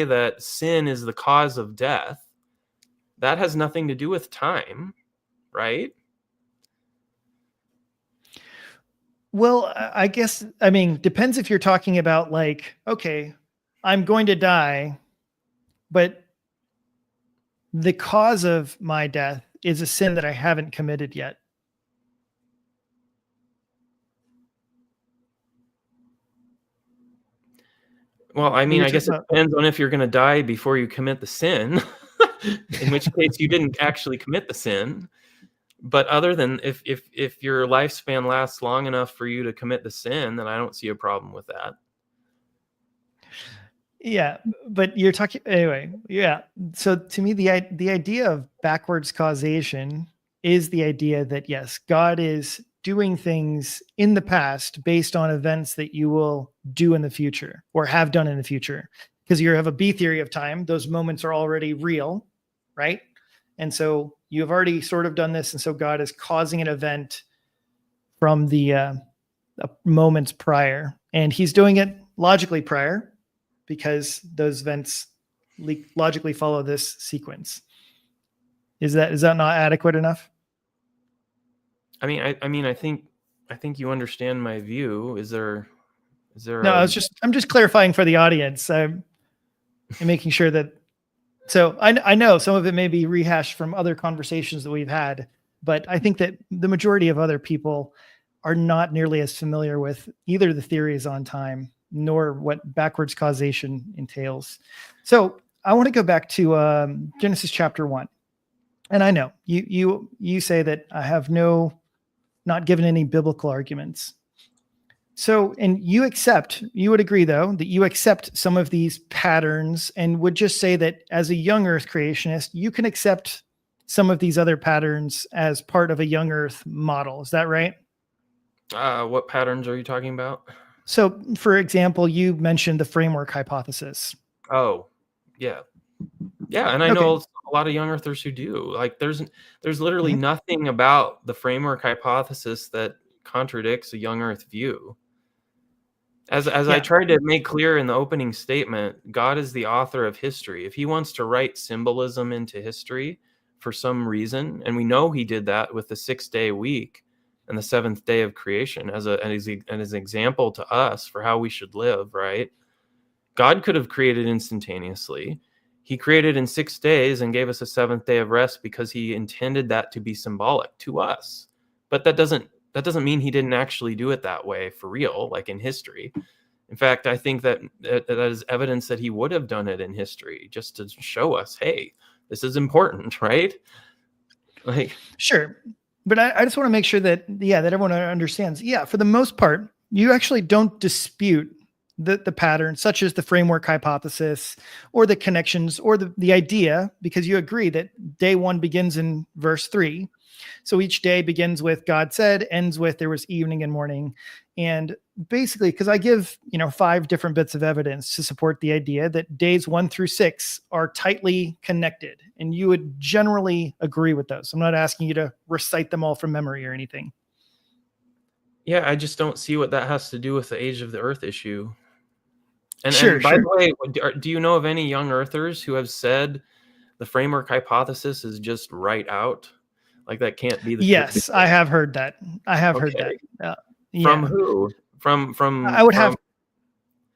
that sin is the cause of death, that has nothing to do with time, right? Well, I guess, depends if you're talking about like, okay, I'm going to die, but the cause of my death is a sin that I haven't committed yet. Well, I guess it depends on if you're going to die before you commit the sin, in which case you didn't actually commit the sin. But other than if your lifespan lasts long enough for you to commit the sin, then I don't see a problem with that. Yeah, but you're talking anyway. Yeah. So to me, the idea of backwards causation is the idea that yes, God is doing things in the past based on events that you will do in the future or have done in the future. Because you have a B theory of time; those moments are already real, right? And so you've already sort of done this. And so God is causing an event from the moments prior. And he's doing it logically prior because those events logically follow this sequence. Is that not adequate enough? I think you understand my view. Is there No, I'm just clarifying for the audience. I'm making sure that. So I know some of it may be rehashed from other conversations that we've had, but I think that the majority of other people are not nearly as familiar with either the theories on time nor what backwards causation entails. So I want to go back to Genesis chapter 1. And I know you say that I have not given any biblical arguments. So, and you would agree though, that you accept some of these patterns and would just say that as a young earth creationist, you can accept some of these other patterns as part of a young earth model. Is that right? What patterns are you talking about? So for example, you mentioned the framework hypothesis. Oh, yeah. Yeah. And I know a lot of young earthers who do. Like there's literally nothing about the framework hypothesis that contradicts a young earth view. As I tried to make clear in the opening statement, God is the author of history. If he wants to write symbolism into history for some reason, and we know he did that with the 6-day week and the 7th day of creation as an example to us for how we should live, right? God could have created instantaneously. He created in 6 days and gave us a 7th day of rest because he intended that to be symbolic to us. But that doesn't mean he didn't actually do it that way for real, like in history. In fact, I think that is evidence that he would have done it in history just to show us, hey, this is important, right? Like, sure. But I just want to make sure that everyone understands. Yeah, for the most part, you actually don't dispute the pattern, such as the framework hypothesis or the connections or the idea, because you agree that day 1 begins in verse 3. So each day begins with God said, ends with there was evening and morning. And basically, because I give 5 different bits of evidence to support the idea that days 1 through 6 are tightly connected, and you would generally agree with those. I'm not asking you to recite them all from memory or anything. Yeah, I just don't see what that has to do with the age of the Earth issue. And Sure, by sure. the way, do you know of any young Earthers who have said the framework hypothesis is just right out? Like that can't be the Yes, I have heard that. I have heard Okay. that. From Yeah. who? I would have, from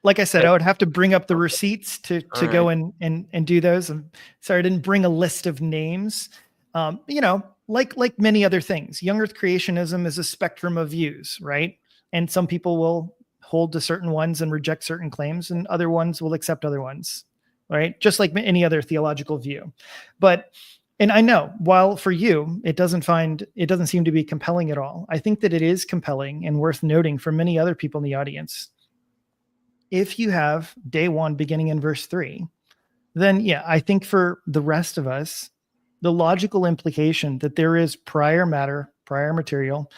like I said, I would have to bring up the Okay. receipts to All go right. and do those. I'm sorry, I didn't bring a list of names. Like many other things, young Earth creationism is a spectrum of views, right? And some people will hold to certain ones and reject certain claims, and other ones will accept other ones, right? Just like any other theological view. And I know, while for you, it doesn't seem to be compelling at all. I think that it is compelling and worth noting for many other people in the audience. If you have day 1 beginning in verse 3, then yeah, I think for the rest of us, the logical implication that there is prior matter, prior material,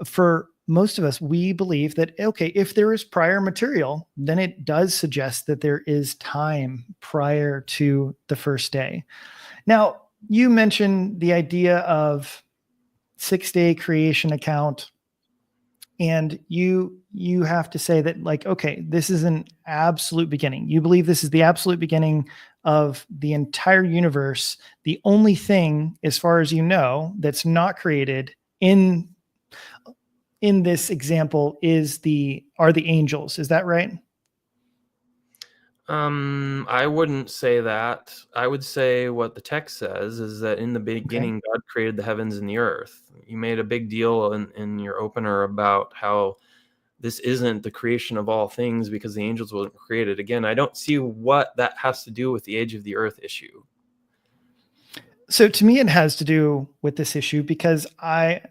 for most of us, we believe that, okay, if there is prior material, then it does suggest that there is time prior to the first day. Now, you mentioned the idea of 6-day creation account, and you have to say that, like, okay, this is an absolute beginning. You believe this is the absolute beginning of the entire universe. The only thing, as far as you know, that's not created in this example are the angels. Is that right? I wouldn't say that. I would say what the text says is that in the beginning, God created the heavens and the earth. You made a big deal in your opener about how this isn't the creation of all things because the angels weren't created. Again, I don't see what that has to do with the age of the earth issue. So to me, it has to do with this issue because I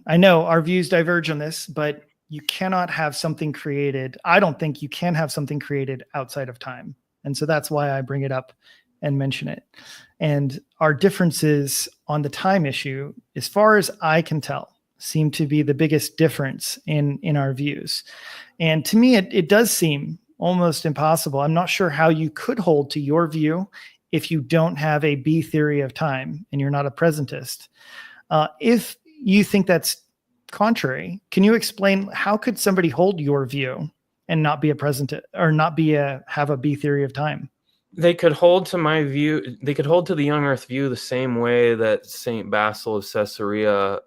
know our views diverge on this, but you cannot have something created. I don't think you can have something created outside of time. And so that's why I bring it up and mention it. And our differences on the time issue, as far as I can tell, seem to be the biggest difference in our views. And to me, it does seem almost impossible. I'm not sure how you could hold to your view if you don't have a B theory of time and you're not a presentist. If you think that's contrary, can you explain how could somebody hold your view and not be a presentist or not have a B theory of time? They could hold to my view. They could hold to the young earth view the same way that Saint Basil of Caesarea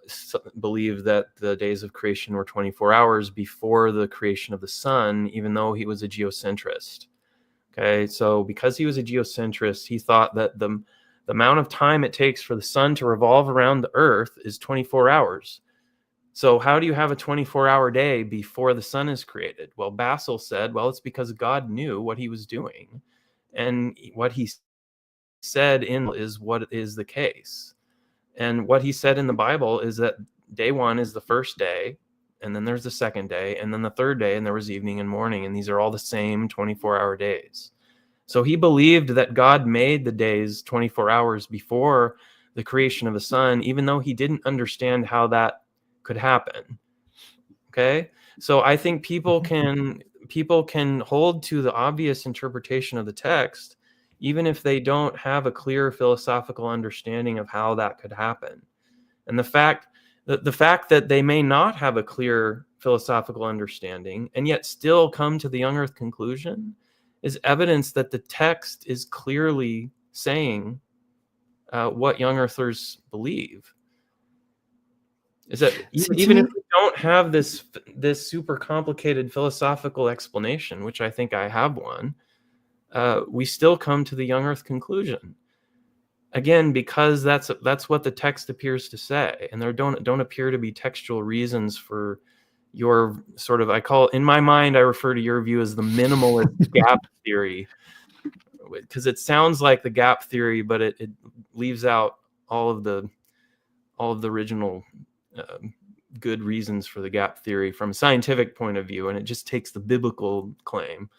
believed that the days of creation were 24 hours before the creation of the sun, even though he was a geocentrist. Okay, so because he was a geocentrist, he thought that the amount of time it takes for the sun to revolve around the earth is 24 hours. So how do you have a 24-hour day before the sun is created? Well, Basil said, well, it's because God knew what he was doing. And what he said is what is the case. And what he said in the Bible is that day 1 is the first day, and then there's the second day, and then the third day, and there was evening and morning, and these are all the same 24-hour days. So he believed that God made the days 24 hours before the creation of the sun, even though he didn't understand how that could happen. Okay? So I think people can hold to the obvious interpretation of the text, even if they don't have a clear philosophical understanding of how that could happen. And the fact that they may not have a clear philosophical understanding and yet still come to the young earth conclusion is evidence that the text is clearly saying what young earthers believe. Is that even if we don't have this super complicated philosophical explanation, which I think I have one, we still come to the young earth conclusion. Again, because that's what the text appears to say, and there don't appear to be textual reasons for your sort of, in my mind, I refer to your view as the minimalist gap theory, because it sounds like the gap theory, but it leaves out all of the original good reasons for the gap theory from a scientific point of view, and it just takes the biblical claim.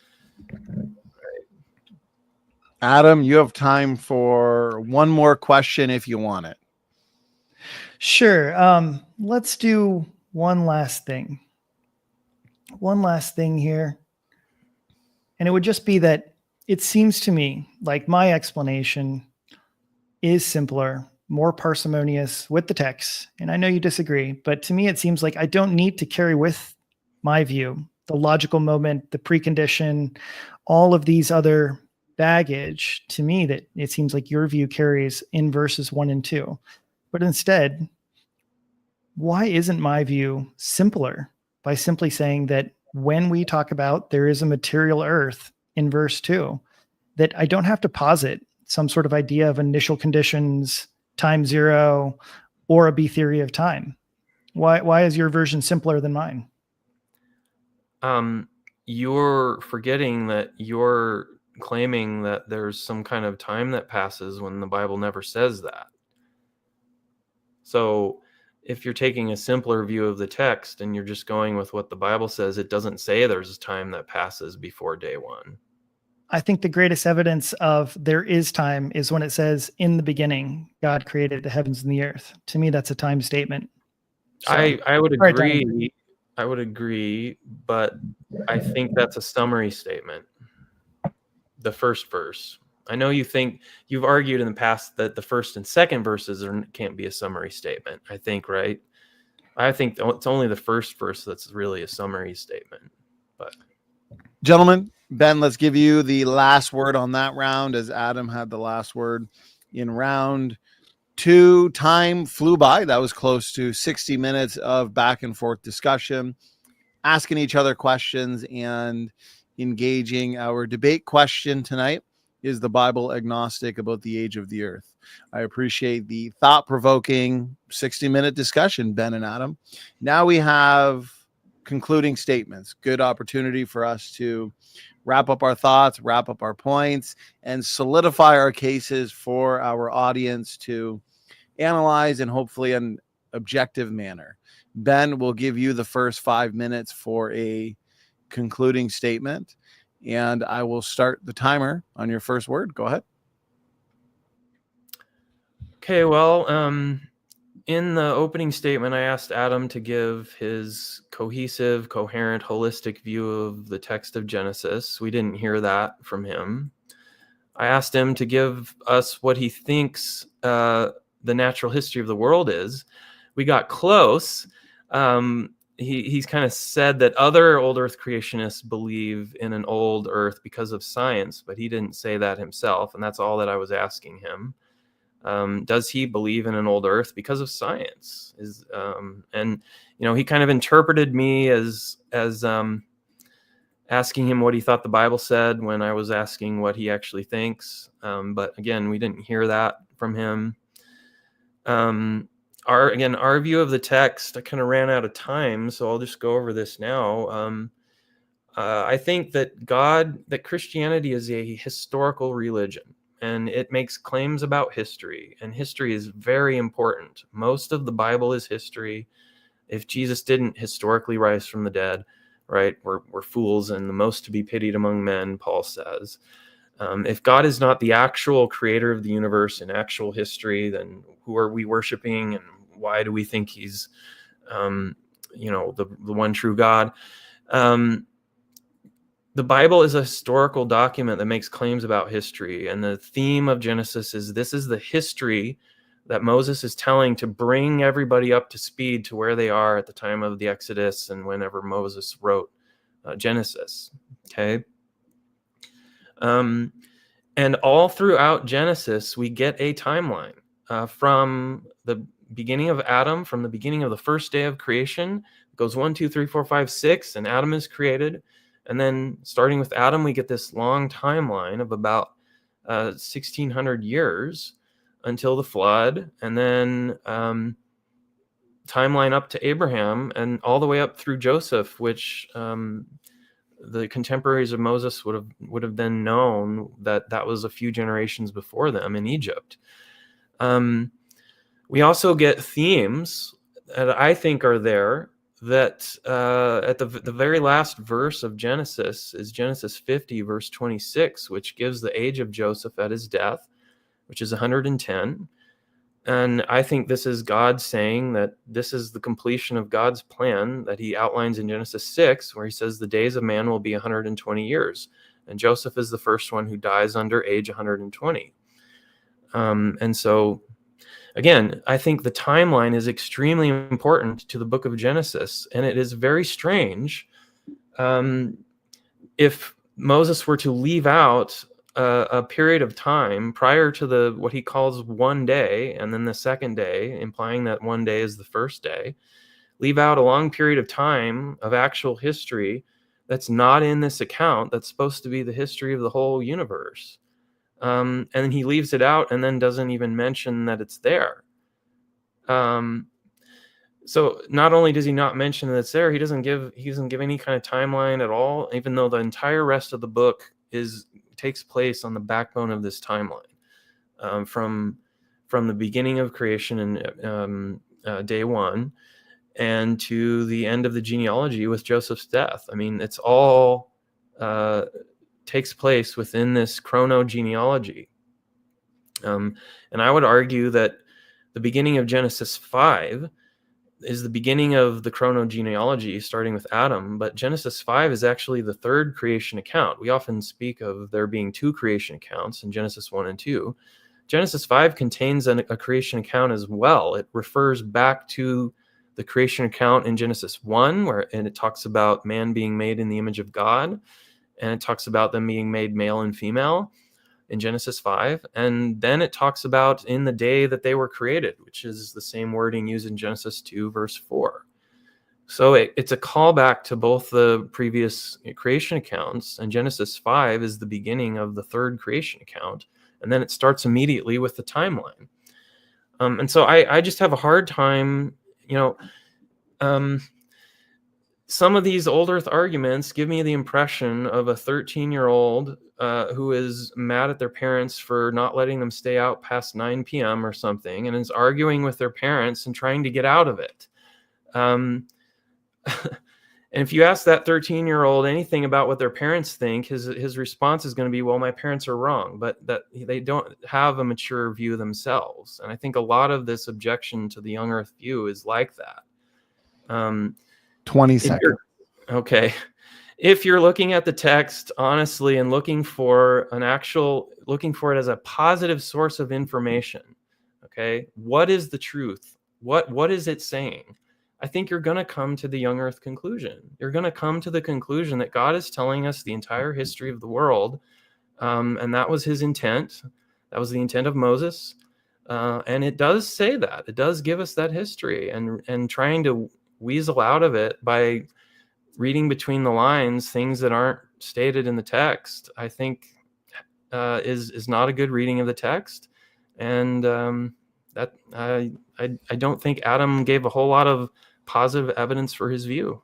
Adam, you have time for one more question if you want it. Sure. Let's do one last thing. One last thing here. And it would just be that it seems to me like my explanation is simpler, more parsimonious with the text. And I know you disagree, but to me, it seems like I don't need to carry with my view the logical moment, the precondition, all of these other baggage to me that it seems like your view carries in verses 1 and 2. But instead, why isn't my view simpler by simply saying that when we talk about there is a material earth in verse 2, that I don't have to posit some sort of idea of initial conditions, time zero, or a B theory of time? Why is your version simpler than mine? You're forgetting that you're claiming that there's some kind of time that passes when the Bible never says that. So if you're taking a simpler view of the text and you're just going with what the Bible says, it doesn't say there's a time that passes before day one. I think the greatest evidence of there is time is when it says, in the beginning, God created the heavens and the earth. To me, that's a time statement. So, I would all right, Donnie. agree. I would agree, but I think that's a summary statement. The first verse. I know you think you've argued in the past that the first and second verses can't be a summary statement. I think, right? I think it's only the first verse that's really a summary statement. But Gentlemen, Ben, let's give you the last word on that round, as Adam had the last word in round 2. Time flew by. That was close to 60 minutes of back and forth discussion, asking each other questions and engaging. Our debate question tonight is the Bible agnostic about the age of the earth. I appreciate the thought-provoking 60-minute discussion, Ben and Adam. Now we have concluding statements. Good opportunity for us to wrap up our thoughts, wrap up our points, and solidify our cases for our audience to analyze in hopefully an objective manner. Ben will give you the first 5 minutes for a concluding statement, and I will start the timer on your first word. Go ahead. okay, well, in the opening statement, I asked Adam to give his cohesive, coherent, holistic view of the text of Genesis. We didn't hear that from him. I asked him to give us what he thinks the natural history of the world is. We got close. He's kind of said that other old Earth creationists believe in an old Earth because of science, but he didn't say that himself, and that's all that I was asking him. Does he believe in an old Earth because of science? And he kind of interpreted me as asking him what he thought the Bible said when I was asking what he actually thinks. But again, we didn't hear that from him. Our view of the text, I kind of ran out of time, so I'll just go over this now. I think that Christianity is a historical religion, and it makes claims about history, and history is very important. Most of the Bible is history. If Jesus didn't historically rise from the dead, right, we're fools and the most to be pitied among men, Paul says. If God is not the actual creator of the universe in actual history, then who are we worshiping, and why do we think he's, the one true God? The Bible is a historical document that makes claims about history, and the theme of Genesis is this is the history that Moses is telling to bring everybody up to speed to where they are at the time of the Exodus and whenever Moses wrote Genesis. Okay. And all throughout Genesis, we get a timeline from the beginning of Adam, from the beginning of the first day of creation. It goes 1, 2, 3, 4, 5, 6, and Adam is created. And then starting with Adam, we get this long timeline of about 1,600 years until the flood, and then timeline up to Abraham and all the way up through Joseph, which the contemporaries of Moses would have then known that was a few generations before them in Egypt. We also get themes that I think are there that at the very last verse of Genesis is Genesis 50, verse 26, which gives the age of Joseph at his death, which is 110. And I think this is God saying that this is the completion of God's plan that he outlines in Genesis 6, where he says the days of man will be 120 years. And Joseph is the first one who dies under age 120. And so, again, I think the timeline is extremely important to the book of Genesis. And it is very strange if Moses were to leave out a period of time prior to what he calls one day and then the second day, implying that one day is the first day, leave out a long period of time of actual history that's not in this account that's supposed to be the history of the whole universe. And he leaves it out and then doesn't even mention that it's there. So not only does he not mention that it's there, he doesn't give any kind of timeline at all, even though the entire rest of the book takes place on the backbone of this timeline, from the beginning of creation in day one and to the end of the genealogy with Joseph's death. I mean, it's all takes place within this chronogenealogy. And I would argue that the beginning of Genesis 5 is the beginning of the chronogenealogy, starting with Adam, but Genesis 5 is actually the third creation account. We often speak of there being two creation accounts in Genesis 1 and 2. Genesis 5 contains a creation account as well. It refers back to the creation account in Genesis 1, and it talks about man being made in the image of God, and it talks about them being made male and female in Genesis 5, and then it talks about in the day that they were created, which is the same wording used in Genesis 2, verse 4. So it's a callback to both the previous creation accounts, and Genesis 5 is the beginning of the third creation account, and then it starts immediately with the timeline. And so I just have a hard time, some of these old earth arguments give me the impression of a 13-year-old who is mad at their parents for not letting them stay out past 9 p.m. or something, and is arguing with their parents and trying to get out of it. And if you ask that 13-year-old anything about what their parents think, his response is going to be, well, my parents are wrong, but that they don't have a mature view themselves. And I think a lot of this objection to the young earth view is like that. 20 seconds. Okay. If you're looking at the text honestly and looking for it as a positive source of information, okay, what is the truth? What is it saying? I think you're going to come to the young earth conclusion. You're going to come to the conclusion that God is telling us the entire history of the world, and that was his intent. That was the intent of Moses, and it does say that. It does give us that history, and trying to weasel out of it by reading between the lines things that aren't stated in the text, I think is not a good reading of the text. And that I don't think Adam gave a whole lot of positive evidence for his view.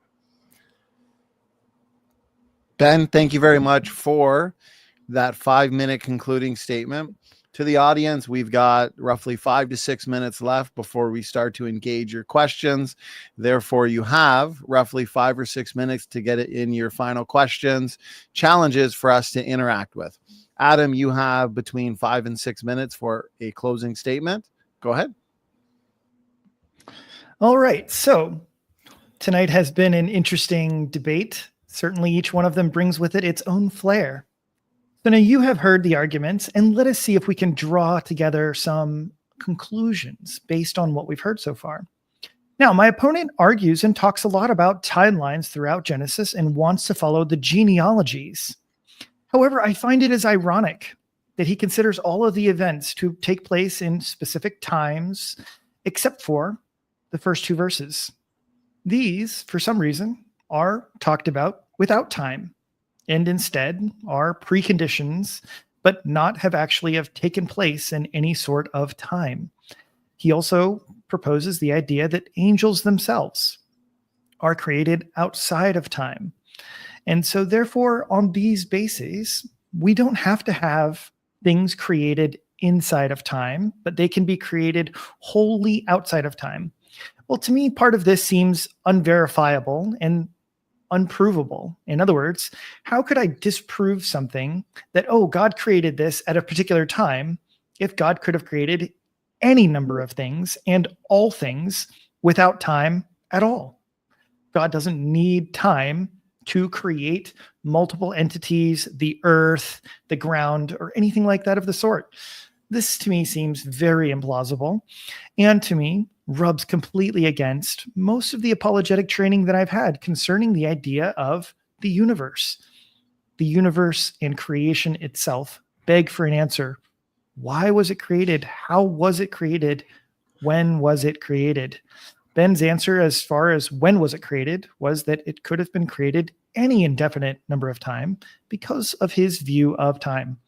Ben, thank you very much for that 5-minute concluding statement. To the audience, we've got roughly 5 to 6 minutes left before we start to engage your questions. Therefore, you have roughly 5 or 6 minutes to get it in your final questions, challenges for us to interact with. Adam, you have between 5 and 6 minutes for a closing statement. Go ahead. All right. So tonight has been an interesting debate. Certainly each one of them brings with it its own flair. So now you have heard the arguments, and let us see if we can draw together some conclusions based on what we've heard so far. Now, my opponent argues and talks a lot about timelines throughout Genesis and wants to follow the genealogies. However, I find it as ironic that he considers all of the events to take place in specific times, except for the first 2 verses. These, for some reason, are talked about without time, and instead are preconditions, but not have actually taken place in any sort of time. He also proposes the idea that angels themselves are created outside of time. And so therefore, on these bases, we don't have to have things created inside of time, but they can be created wholly outside of time. Well, to me, part of this seems unverifiable and unprovable. In other words, how could I disprove something that, God created this at a particular time, if God could have created any number of things and all things without time at all. God doesn't need time to create multiple entities, the earth, the ground, or anything like that of the sort. This to me seems very implausible, and to me rubs completely against most of the apologetic training that I've had concerning the idea of the universe. The universe and creation itself beg for an answer. Why was it created? How was it created? When was it created? Ben's answer as far as when was it created was that it could have been created any indefinite number of time because of his view of time.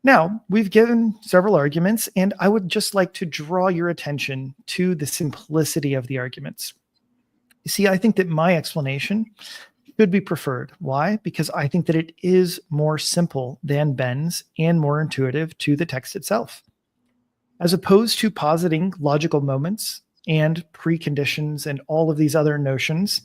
Now, we've given several arguments, and I would just like to draw your attention to the simplicity of the arguments. You see, I think that my explanation should be preferred. Why? Because I think that it is more simple than Ben's and more intuitive to the text itself. As opposed to positing logical moments and preconditions and all of these other notions,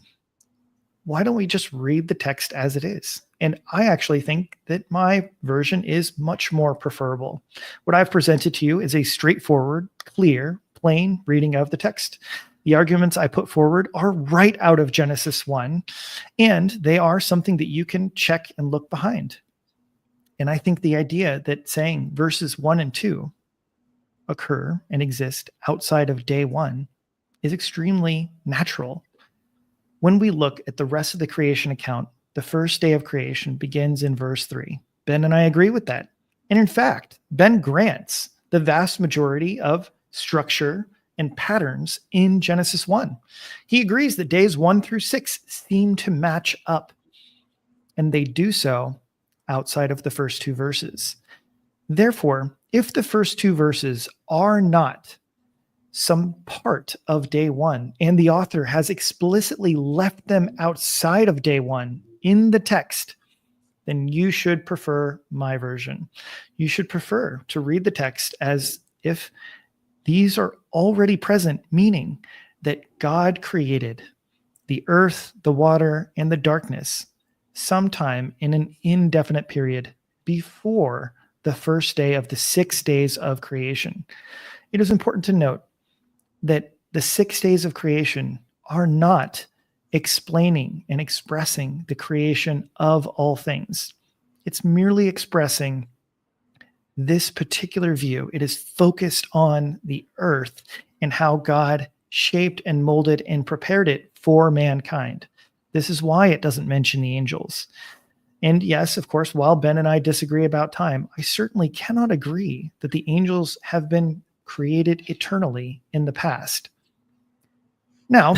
why don't we just read the text as it is? And I actually think that my version is much more preferable. What I've presented to you is a straightforward, clear, plain reading of the text. The arguments I put forward are right out of Genesis 1, and they are something that you can check and look behind. And I think the idea that saying verses 1 and 2 occur and exist outside of day 1 is extremely natural. When we look at the rest of the creation account, the first day of creation begins in verse 3. Ben and I agree with that. And in fact, Ben grants the vast majority of structure and patterns in Genesis 1. He agrees that days 1 through 6 seem to match up, and they do so outside of the first 2 verses. Therefore, if the first 2 verses are not some part of day 1, and the author has explicitly left them outside of day 1 in the text, then you should prefer my version. You should prefer to read the text as if these are already present, meaning that God created the earth, the water, and the darkness sometime in an indefinite period before the first day of the 6 days of creation. It is important to note that the 6 days of creation are not explaining and expressing the creation of all things. It's merely expressing this particular view. It is focused on the earth and how God shaped and molded and prepared it for mankind. This is why it doesn't mention the angels. And yes, of course, while Ben and I disagree about time, I certainly cannot agree that the angels have been created eternally in the past. Now,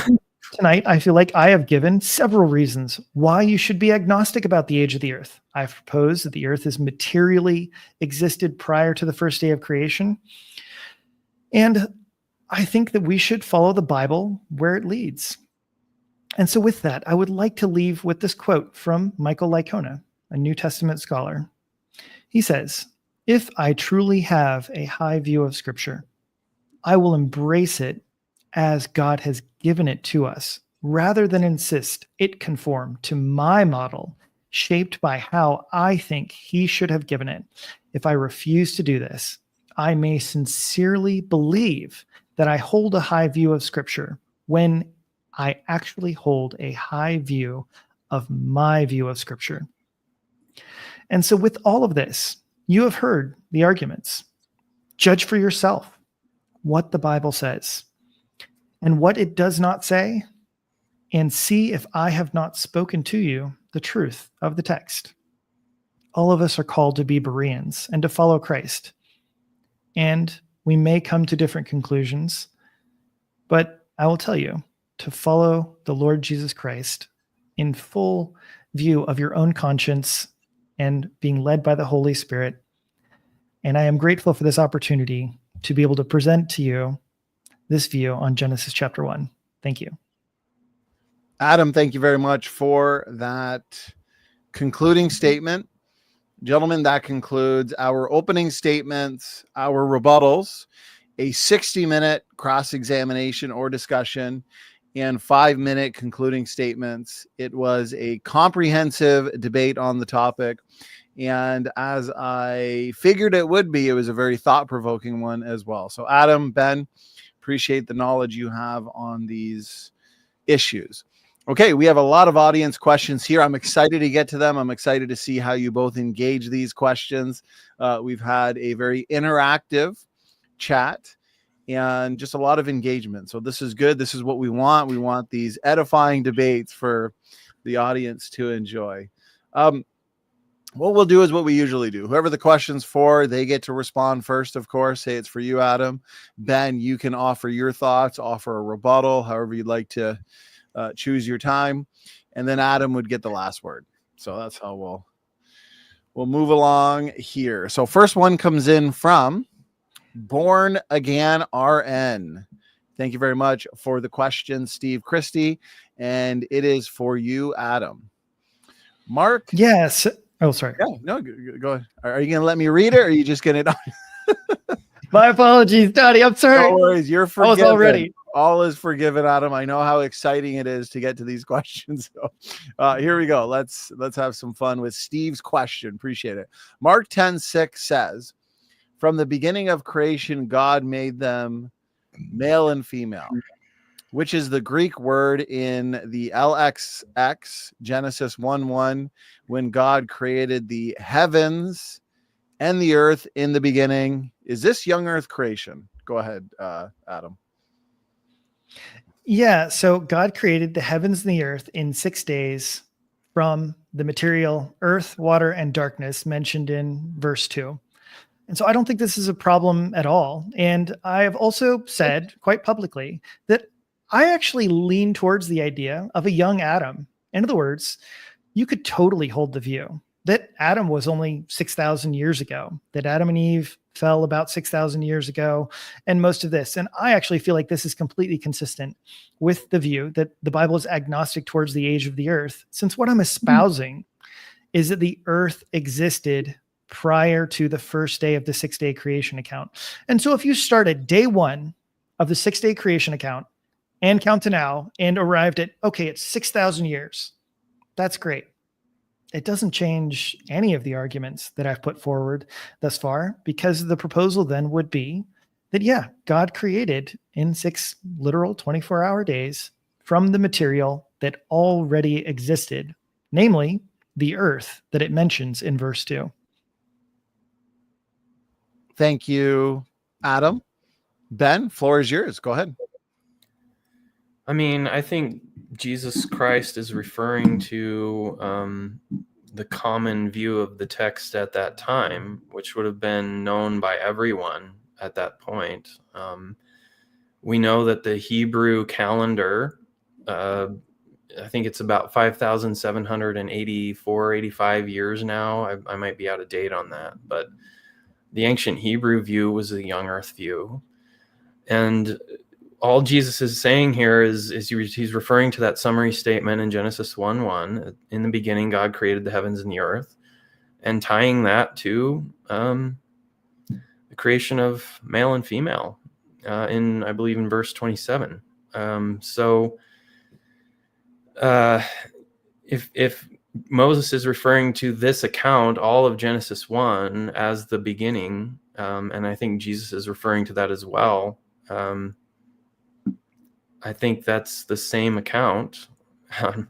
tonight, I feel like I have given several reasons why you should be agnostic about the age of the earth. I've proposed that the earth has materially existed prior to the first day of creation. And I think that we should follow the Bible where it leads. And so with that, I would like to leave with this quote from Michael Licona, a New Testament scholar. He says, "If I truly have a high view of Scripture, I will embrace it as God has given it to us, rather than insist it conform to my model, shaped by how I think he should have given it. If I refuse to do this, I may sincerely believe that I hold a high view of Scripture when I actually hold a high view of my view of Scripture." And so with all of this, you have heard the arguments. Judge for yourself what the Bible says and what it does not say, and see if I have not spoken to you the truth of the text. All of us are called to be Bereans and to follow Christ. And we may come to different conclusions, but I will tell you to follow the Lord Jesus Christ in full view of your own conscience and being led by the Holy Spirit. And I am grateful for this opportunity to be able to present to you this view on Genesis chapter 1. Thank you. Adam, thank you very much for that concluding statement. Gentlemen, that concludes our opening statements, our rebuttals, a 60-minute cross-examination or discussion, and 5-minute concluding statements. It was a comprehensive debate on the topic, And as I figured it would be, it was a very thought-provoking one as well. So Adam, Ben, appreciate the knowledge you have on these issues. Okay, we have a lot of audience questions here. I'm excited to get to them. I'm excited to see how you both engage these questions. We've had a very interactive chat and just a lot of engagement. So this is good. This is what we want. We want these edifying debates for the audience to enjoy. What we'll do is what we usually do. Whoever the question's for, they get to respond first, of course. Say it's for you, Adam. Ben, you can offer your thoughts, offer a rebuttal, however you'd like to choose your time. And then Adam would get the last word. So that's how we'll move along here. So first one comes in from Born Again RN. Thank you very much for the question, Steve Christie. And it is for you, Adam. Mark? Yes. Oh, sorry. Yeah, no, go ahead. Are you going to let me read it, or are you just going to? My apologies, Donnie. I'm sorry. No worries. You're forgiven. I was all ready. All is forgiven, Adam. I know how exciting it is to get to these questions. So, here we go. Let's have some fun with Steve's question. Appreciate it. Mark 10:6 says, "From the beginning of creation, God made them male and female," which is the Greek word in the LXX, Genesis 1:1, when God created the heavens and the earth in the beginning. Is this young earth creation? Go ahead, Adam. Yeah. So God created the heavens and the earth in 6 days from the material earth, water, and darkness mentioned in verse 2. And so I don't think this is a problem at all. And I have also said quite publicly that I actually lean towards the idea of a young Adam. In other words, you could totally hold the view that Adam was only 6,000 years ago, that Adam and Eve fell about 6,000 years ago, and most of this. And I actually feel like this is completely consistent with the view that the Bible is agnostic towards the age of the earth, since what I'm espousing is that the earth existed prior to the first day of the 6-day creation account. And so if you started day one of the 6-day creation account and count to now and arrived at, okay, it's 6,000 years, that's great. It doesn't change any of the arguments that I've put forward thus far, because the proposal then would be that, yeah, God created in 6 literal 24-hour days from the material that already existed, namely the earth that it mentions in verse 2. Thank you, Adam. Ben, floor is yours. Go ahead. I mean, I think Jesus Christ is referring to the common view of the text at that time, which would have been known by everyone at that point. We know that the Hebrew calendar, I think it's about 5,784, 85 years now. I might be out of date on that, but the ancient Hebrew view was a young earth view. And all Jesus is saying here is he's referring to that summary statement in Genesis 1:1. In the beginning, God created the heavens and the earth, and tying that to the creation of male and female I believe in verse 27. If Moses is referring to this account, all of Genesis 1, as the beginning, and I think Jesus is referring to that as well, I think that's the same account. I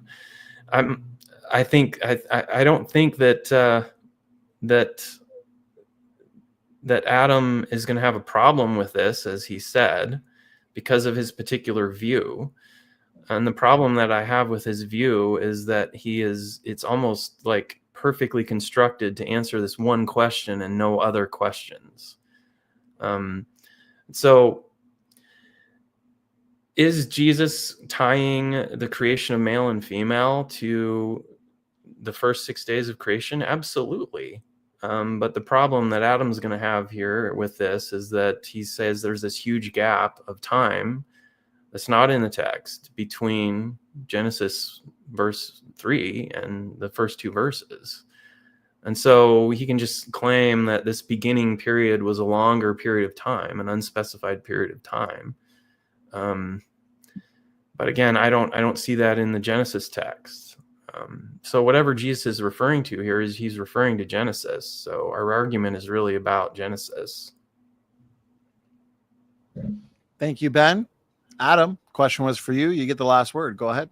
don't think that Adam is going to have a problem with this, as he said, because of his particular view. And the problem that I have with his view is that it's almost like perfectly constructed to answer this one question and no other questions. So is Jesus tying the creation of male and female to the first 6 days of creation? Absolutely. But the problem that Adam's going to have here with this is that he says there's this huge gap of time that's not in the text between Genesis verse 3 and the first 2 verses. And so he can just claim that this beginning period was a longer period of time, an unspecified period of time. But again, I don't see that in the Genesis text. So whatever Jesus is referring to here is he's referring to Genesis. So our argument is really about Genesis. Thank you, Ben. Adam, question was for you. You get the last word. Go ahead.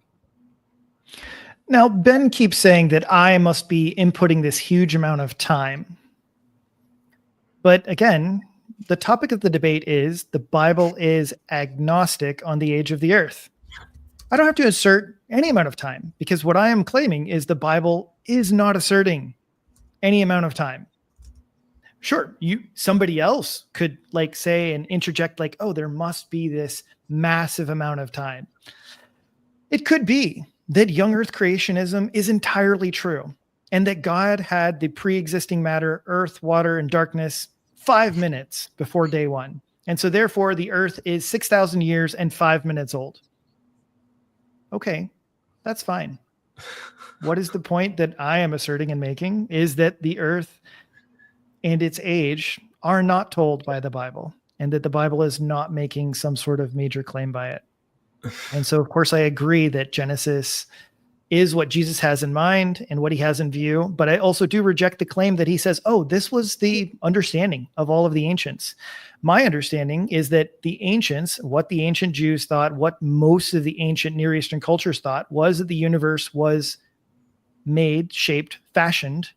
Now, Ben keeps saying that I must be inputting this huge amount of time. But again, the topic of the debate is the Bible is agnostic on the age of the earth. I don't have to assert any amount of time, because what I am claiming is the Bible is not asserting any amount of time. Sure, somebody else could say and interject oh, there must be this massive amount of time. It could be that young earth creationism is entirely true, and that God had the pre-existing matter, earth, water, and darkness 5 minutes before day one. And so therefore the earth is 6,000 years and 5 minutes old. Okay, that's fine. What is the point that I am asserting and making is that the earth and its age are not told by the Bible, and that the Bible is not making some sort of major claim by it. And so, of course, I agree that Genesis is what Jesus has in mind and what he has in view. But I also do reject the claim that he says, oh, this was the understanding of all of the ancients. My understanding is that the ancients, what the ancient Jews thought, what most of the ancient Near Eastern cultures thought, was that the universe was made, shaped, fashioned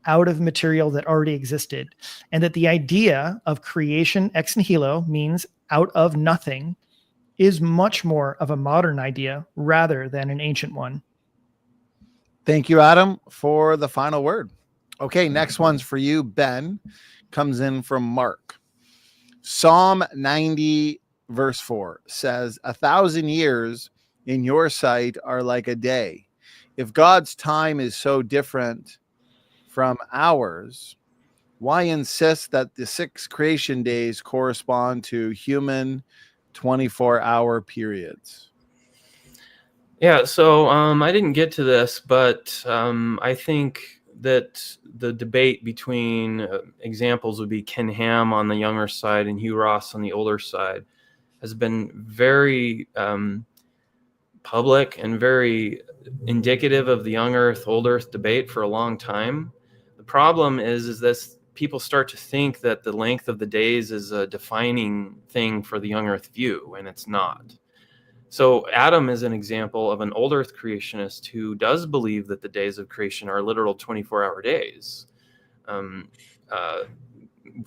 out of material that already existed. And that the idea of creation ex nihilo means out of nothing is much more of a modern idea rather than an ancient one. Thank you, Adam, for the final word. Okay, next one's for you, Ben. Comes in from Mark. Psalm 90, verse 4 says, 1,000 years in your sight are like a day. If God's time is so different from ours, why insist that the 6 creation days correspond to human 24-hour periods? Yeah, so I didn't get to this, but I think that the debate between examples would be Ken Ham on the younger side and Hugh Ross on the older side has been very public and very indicative of the young earth, old earth debate for a long time. The problem is this: people start to think that the length of the days is a defining thing for the young earth view, and it's not. So Adam is an example of an old earth creationist who does believe that the days of creation are literal 24-hour days.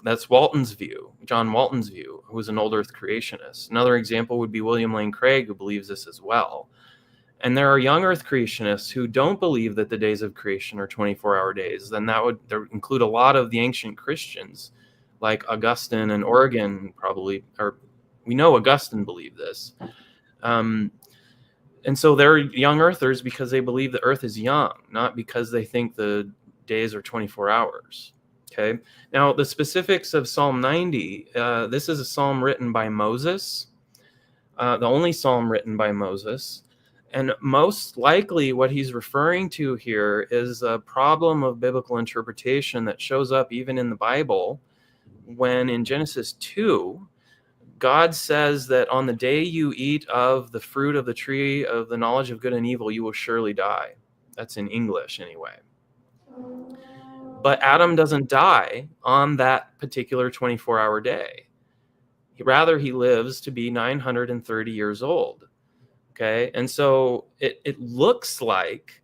That's Walton's view, John Walton's view, who was an old earth creationist. Another example would be William Lane Craig, who believes this as well. And there are young earth creationists who don't believe that the days of creation are 24-hour days. Then that would include a lot of the ancient Christians, like Augustine and Origen probably, or we know Augustine believed this. And so they're young earthers because they believe the earth is young, not because they think the days are 24 hours. Okay. Now, the specifics of Psalm 90, this is a psalm written by Moses, the only psalm written by Moses. And most likely what he's referring to here is a problem of biblical interpretation that shows up even in the Bible, when in Genesis 2, God says that on the day you eat of the fruit of the tree of the knowledge of good and evil, you will surely die. That's in English anyway. But Adam doesn't die on that particular 24-hour day. Rather, he lives to be 930 years old. Okay, and so it looks like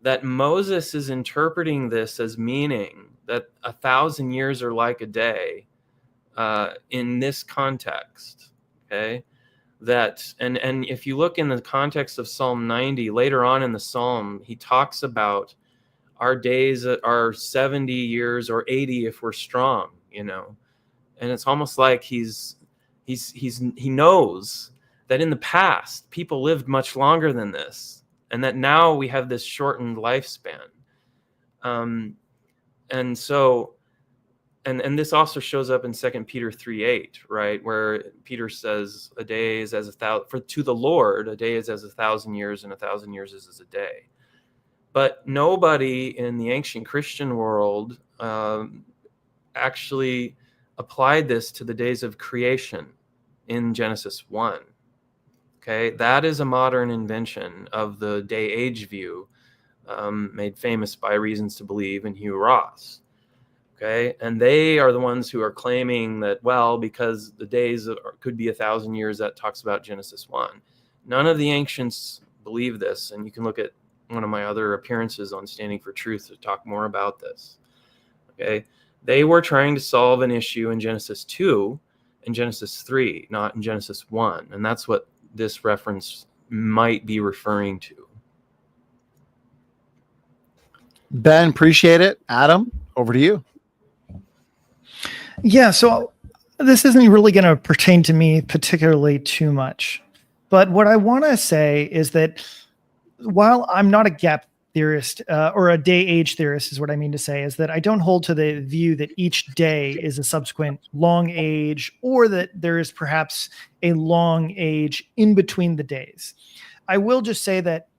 that Moses is interpreting this as meaning that 1,000 years are like a day in this context. Okay, that and if you look in the context of Psalm 90, later on in the Psalm, he talks about our days are 70 years or 80 if we're strong, and it's almost like he knows that in the past people lived much longer than this, and that now we have this shortened lifespan. And so, and this also shows up in 2 Peter 3:8, right, where Peter says, "A day is as 1,000 for to the Lord. A day is as 1,000 years, and 1,000 years is as a day." But nobody in the ancient Christian world actually applied this to the days of creation in Genesis 1. Okay, that is a modern invention of the day age view made famous by Reasons to Believe and Hugh Ross. Okay, and they are the ones who are claiming that, well, because the days could be 1,000 years, that talks about Genesis 1. None of the ancients believe this, and you can look at one of my other appearances on Standing for Truth to talk more about this. Okay, they were trying to solve an issue in Genesis 2 and Genesis 3, not in Genesis 1, and that's what this reference might be referring to. Ben, appreciate it. Adam, over to you. Yeah, so this isn't really going to pertain to me particularly too much. But what I want to say is that while I'm not a gap theorist or a day age theorist is what I mean to say, is that I don't hold to the view that each day is a subsequent long age, or that there is perhaps a long age in between the days. I will just say that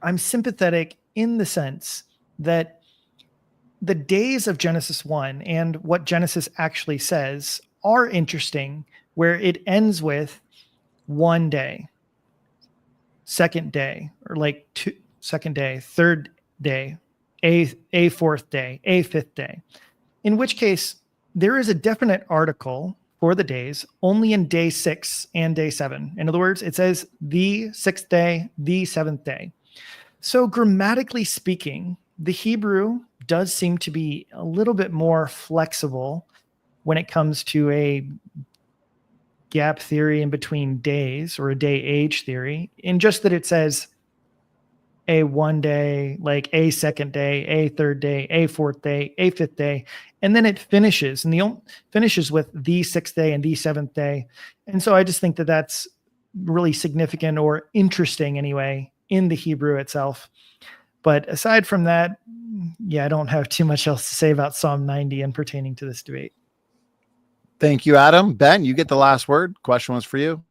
I'm sympathetic in the sense that the days of Genesis 1 and what Genesis actually says are interesting, where it ends with one day, second day, or like second day, third day, a fourth day, a fifth day, in which case there is a definite article for the days only in day 6 and day 7. In other words, it says the 6th day, the 7th day. So grammatically speaking, the Hebrew does seem to be a little bit more flexible when it comes to a gap theory in between days, or a day age theory, in just that it says a one day, like a second day, a third day, a fourth day, a fifth day, and then it finishes, and the finishes with the 6th day and the 7th day. And so I just think that that's really significant, or interesting anyway, in the Hebrew itself. But aside from that, yeah, I don't have too much else to say about Psalm 90 and pertaining to this debate. Thank you, Adam. Ben, you get the last word. Question was for you.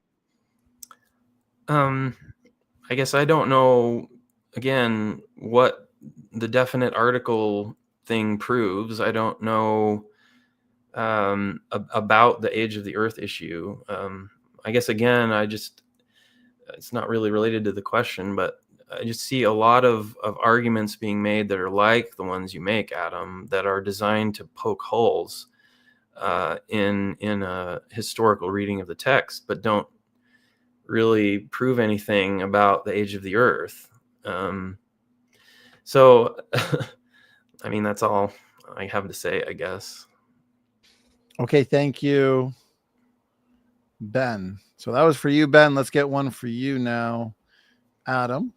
I guess I don't know, again, what the definite article thing proves. I don't know about the age of the earth issue. I guess, again, it's not really related to the question, but I just see a lot of arguments being made that are like the ones you make, Adam, that are designed to poke holes in a historical reading of the text, but don't really prove anything about the age of the earth. So, I mean, that's all I have to say, I guess. Okay, thank you, Ben. So that was for you, Ben. Let's get one for you now, Adam.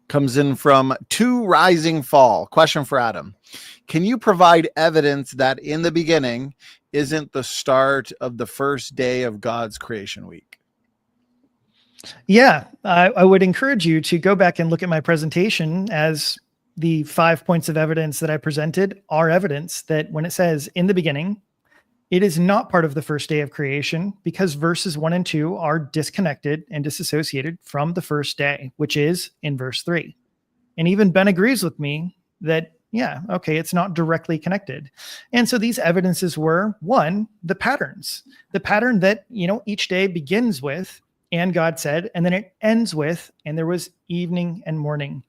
Comes in from Two Rising Fall. Question for Adam. Can you provide evidence that in the beginning isn't the start of the first day of God's creation week? Yeah, I would encourage you to go back and look at my presentation, as the 5 points of evidence that I presented are evidence that when it says in the beginning, it is not part of the first day of creation, because verses 1 and 2 are disconnected and disassociated from the first day, which is in verse 3. And even Ben agrees with me that, yeah, okay, it's not directly connected. And so these evidences were, one, the patterns, the pattern that, each day begins with, and God said, and then it ends with, and there was evening and morning.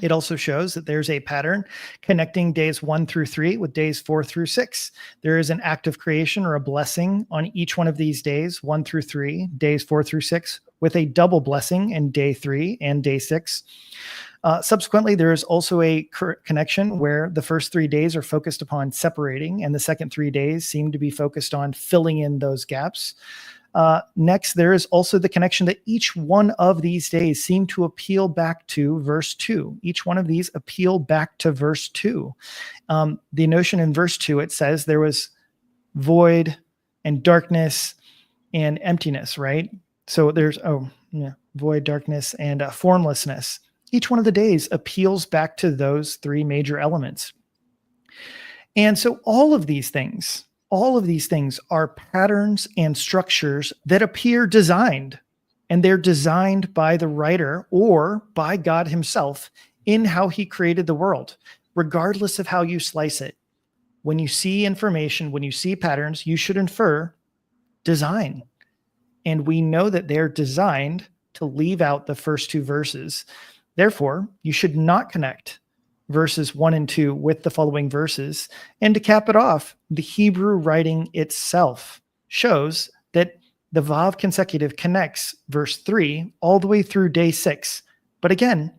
It also shows that there's a pattern connecting days 1 through 3 with days 4 through 6. There is an act of creation or a blessing on each one of these days, 1 through 3, days 4 through 6, with a double blessing in day 3 and day 6. Subsequently, there is also a connection where the first 3 days are focused upon separating, and the second 3 days seem to be focused on filling in those gaps. Next, there is also the connection that each one of these days seem to appeal back to verse 2. Each one of these appeal back to verse 2. The notion in verse 2, it says there was void and darkness and emptiness, right? So there's, void, darkness, and formlessness. Each one of the days appeals back to those 3 major elements. And so all of these things are patterns and structures that appear designed, and they're designed by the writer or by God himself in how he created the world, regardless of how you slice it. When you see information, when you see patterns, you should infer design. And we know that they're designed to leave out the first 2 verses. Therefore, you should not connect verses 1 and 2 with the following verses. And to cap it off, the Hebrew writing itself shows that the Vav consecutive connects verse 3 all the way through day 6. But again,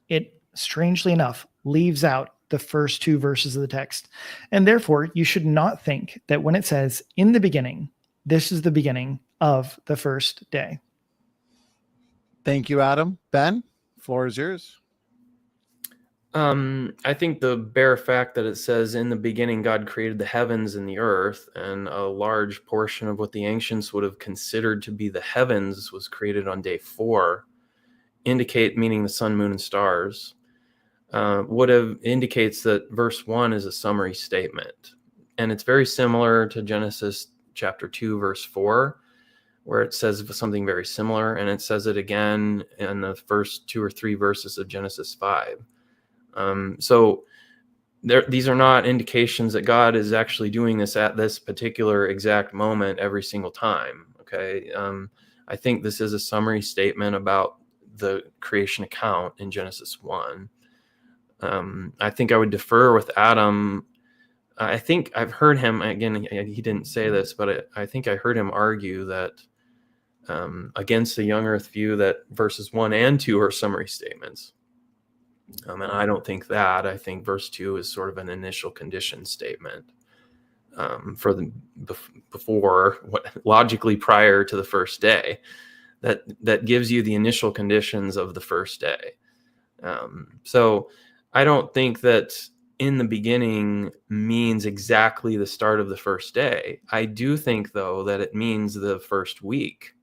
it, strangely enough, leaves out the first 2 verses of the text. And therefore, you should not think that when it says in the beginning, this is the beginning of the first day. Thank you, Adam. Ben, floor is yours. I think the bare fact that it says in the beginning God created the heavens and the earth, and a large portion of what the ancients would have considered to be the heavens was created on day 4, meaning the sun, moon, and stars, indicates that verse 1 is a summary statement. And it's very similar to Genesis chapter 2, verse 4, where it says something very similar, and it says it again in the first 2 or 3 verses of Genesis 5. So these are not indications that God is actually doing this at this particular exact moment every single time. Okay. I think this is a summary statement about the creation account in Genesis 1. I think I would defer with Adam. I think I've heard him, again, he didn't say this, but I think I heard him argue that against the young earth view that verses 1 and 2 are summary statements. And I don't think that. I think verse 2 is sort of an initial condition statement logically prior to the first day, that gives you the initial conditions of the first day. So I don't think that in the beginning means exactly the start of the first day. I do think, though, that it means the first week,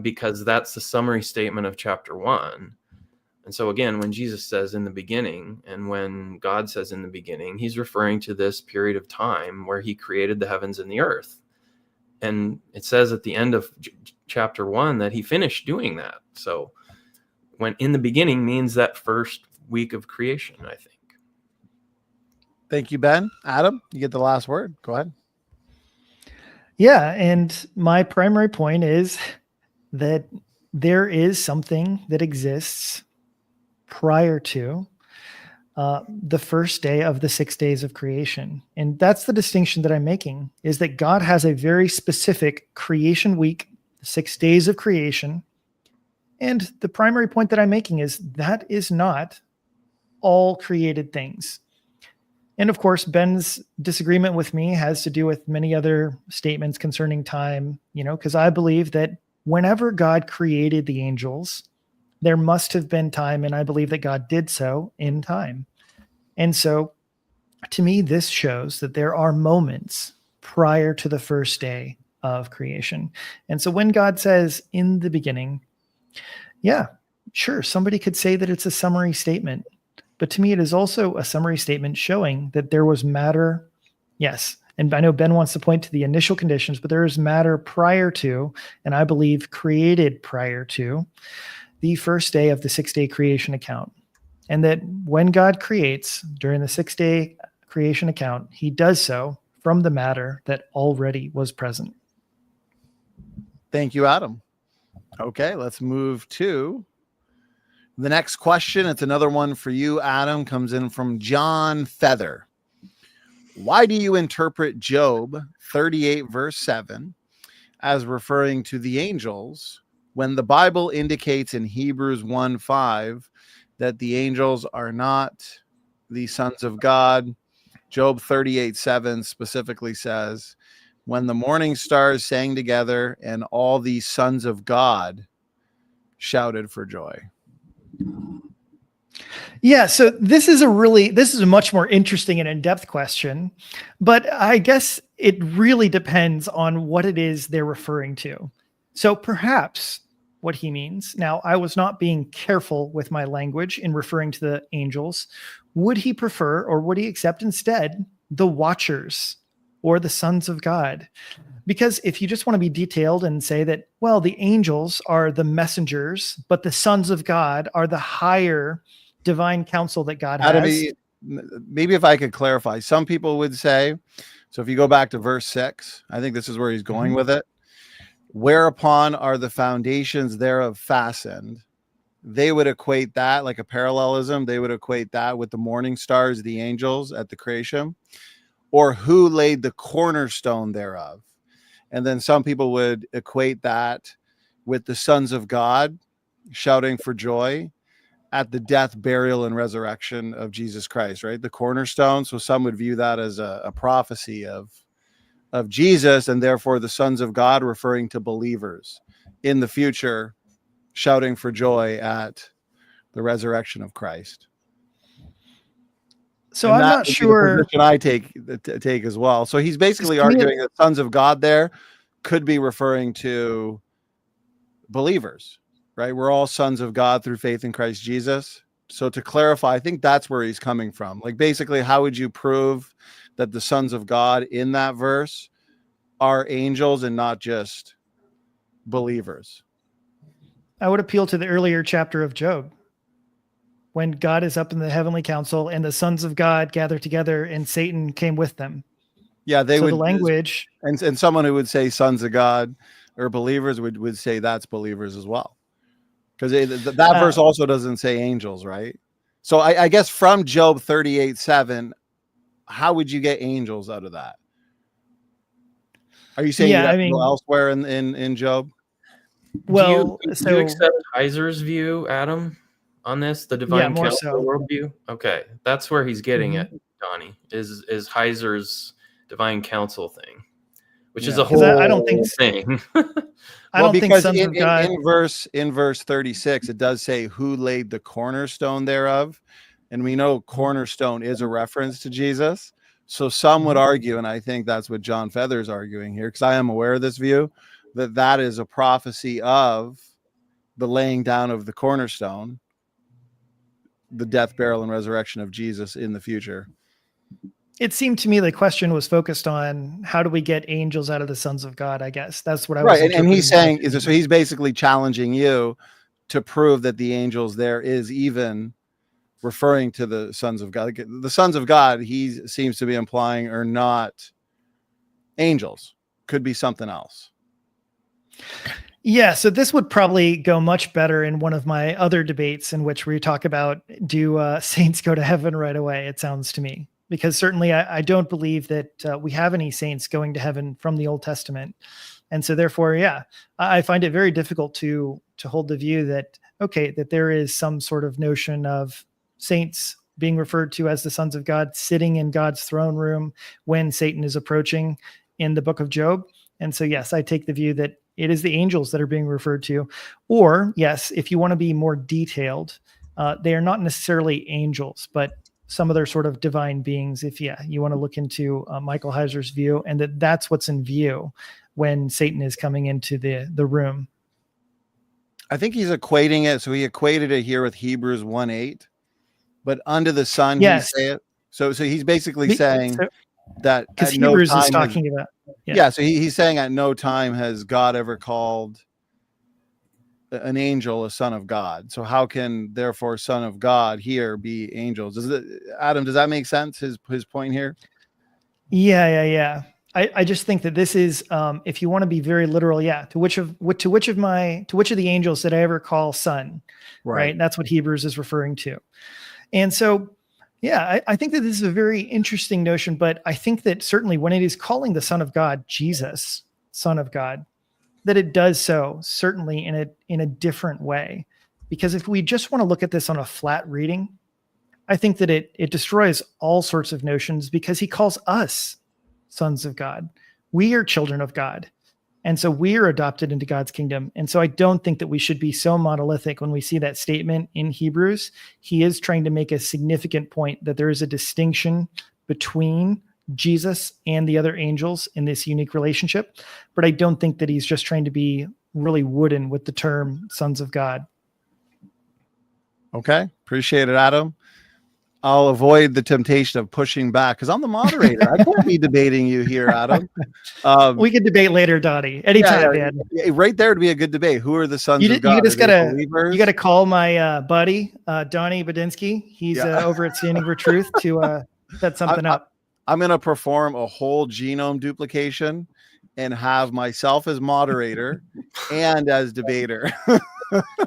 because that's the summary statement of chapter 1. And so again, when Jesus says in the beginning, and when God says in the beginning, he's referring to this period of time where he created the heavens and the earth. And it says at the end of chapter 1 that he finished doing that. So when in the beginning means that first week of creation, I think. Thank you, Ben. Adam, you get the last word. Go ahead. Yeah, and my primary point is that there is something that exists prior to the first day of the 6 days of creation. And that's the distinction that I'm making, is that God has a very specific creation week, 6 days of creation. And the primary point that I'm making is that is not all created things. And of course, Ben's disagreement with me has to do with many other statements concerning time, because I believe that whenever God created the angels, there must have been time, and I believe that God did so in time. And so, to me, this shows that there are moments prior to the first day of creation. And so when God says in the beginning, yeah, sure, somebody could say that it's a summary statement. But to me, it is also a summary statement showing that there was matter. Yes. And I know Ben wants to point to the initial conditions, but there is matter prior to, and I believe created prior to, the first day of the 6 day creation account. And that when God creates during the 6 day creation account, he does so from the matter that already was present. Thank you, Adam. Okay, let's move to the next question. It's another one for you, Adam. Comes in from John Feather. Why do you interpret Job 38 verse 7 as referring to the angels when the Bible indicates in Hebrews 1:5 that the angels are not the sons of God? Job 38:7 specifically says, when the morning stars sang together and all the sons of God shouted for joy. Yeah, so this is a much more interesting and in-depth question, but I guess it really depends on what it is they're referring to. So perhaps what he means, now I was not being careful with my language in referring to the angels. Would he prefer, or would he accept instead, the watchers or the sons of God? Because if you just want to be detailed and say that, well, the angels are the messengers, but the sons of God are the higher divine counsel that God has. Maybe if I could clarify, some people would say, so if you go back to verse 6, I think this is where he's going with it. Whereupon are the foundations thereof fastened, they would equate that, like a parallelism, they would equate that with the morning stars, the angels at the creation, or who laid the cornerstone thereof. And then some people would equate that with the sons of God shouting for joy at the death, burial, and resurrection of Jesus Christ, right? The cornerstone. So some would view that as a prophecy of Jesus, and therefore the sons of God referring to believers in the future shouting for joy at the resurrection of Christ. So And I'm that not would be sure. the position I take as well. So he's basically arguing that sons of God there could be referring to believers, right? We're all sons of God through faith in Christ Jesus. So to clarify, I think that's where he's coming from. Like, basically, how would you prove that the sons of God in that verse are angels and not just believers? I would appeal to the earlier chapter of Job, when God is up in the heavenly council and the sons of God gather together and Satan came with them. Yeah, they so would. The language. And someone who would say sons of God or believers would say that's believers as well. Because that verse also doesn't say angels, right? So I guess from Job 38:7, how would you get angels out of that? Are you saying you have to go elsewhere in Job? Well, do you accept Heiser's view, Adam, on this, the divine council worldview? Okay, that's where he's getting it, Donnie, is Heiser's divine council thing, which is a whole I don't think thing. I don't think sons of God. In verse 36, it does say who laid the cornerstone thereof, and we know cornerstone is a reference to Jesus. So some would argue, and I think that's what John Feather's arguing here, because I am aware of this view, that is a prophecy of the laying down of the cornerstone, the death, burial, and resurrection of Jesus in the future. It seemed to me the question was focused on how do we get angels out of the sons of God, I guess. That's what I was right. And he's saying, so he's basically challenging you to prove that the angels there is even referring to the sons of God. The sons of God, he seems to be implying, are not angels, could be something else. Yeah, so this would probably go much better in one of my other debates in which we talk about, do saints go to heaven right away, it sounds to me. Because certainly I don't believe that we have any saints going to heaven from the Old Testament. And so therefore, yeah, I find it very difficult to hold the view that, okay, that there is some sort of notion of saints being referred to as the sons of God sitting in God's throne room when Satan is approaching in the book of Job. And so, yes, I take the view that it is the angels that are being referred to. Or, yes, if you want to be more detailed, they are not necessarily angels, but some other sort of divine beings. If, you want to look into Michael Heiser's view, and that's what's in view when Satan is coming into the room. I think he's equating it. So he equated it here with Hebrews 1:8, but under the sun, yes. he say it. So he's basically saying that because Hebrews is talking about. Yeah. So he's saying at no time has God ever called an angel a son of God. So how can therefore son of God here be angels? Adam, does that make sense? His point here? Yeah. I just think that this is, if you want to be very literal, to which of the angels did I ever call son? Right. That's what Hebrews is referring to. And so, I think that this is a very interesting notion, but I think that certainly when it is calling the Son of God, Jesus, Son of God, that it does so certainly in a different way. Because if we just want to look at this on a flat reading, I think that it destroys all sorts of notions, because he calls us sons of God. We are children of God. And so we are adopted into God's kingdom. And so I don't think that we should be so monolithic when we see that statement in Hebrews. He is trying to make a significant point that there is a distinction between Jesus and the other angels in this unique relationship. But I don't think that he's just trying to be really wooden with the term sons of God. Okay. Appreciate it, Adam. I'll avoid the temptation of pushing back because I'm the moderator. I can't be debating you here, Adam. We can debate later, Donnie. Anytime, man. Right there would be a good debate. Who are the sons of God? You just gotta call my buddy Donnie Badinsky. He's over at Standing for Truth to set something up. I'm gonna perform a whole genome duplication and have myself as moderator and as debater.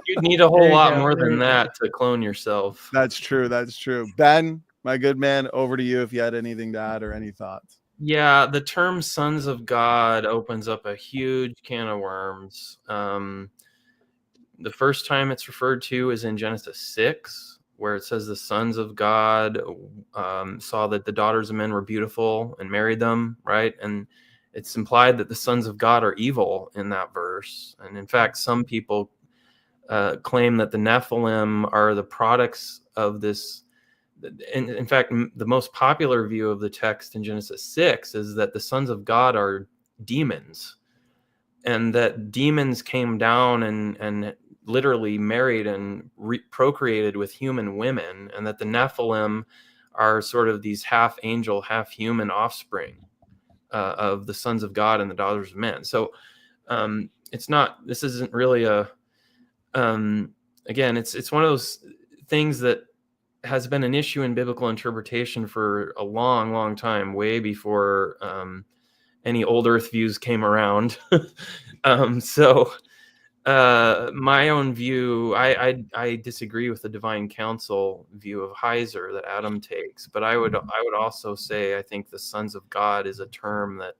You'd need a whole There you lot go, more there than you go. that to clone yourself. That's true. That's true. Ben, my good man, over to you if you had anything to add or any thoughts. Yeah, the term sons of God opens up a huge can of worms. The first time it's referred to is in Genesis 6, where it says the sons of God saw that the daughters of men were beautiful and married them, right? And it's implied that the sons of God are evil in that verse. And in fact, some people claim that the Nephilim are the products of this. In fact, the most popular view of the text in Genesis 6 is that the sons of God are demons, and that demons came down and literally married and procreated with human women, and that the Nephilim are sort of these half angel, half human offspring of the sons of God and the daughters of men. So this isn't really again, it's one of those things that has been an issue in biblical interpretation for a long, long time, way before any old earth views came around. My own view, I disagree with the divine council view of Heiser that Adam takes, but I would also say I think the sons of God is a term that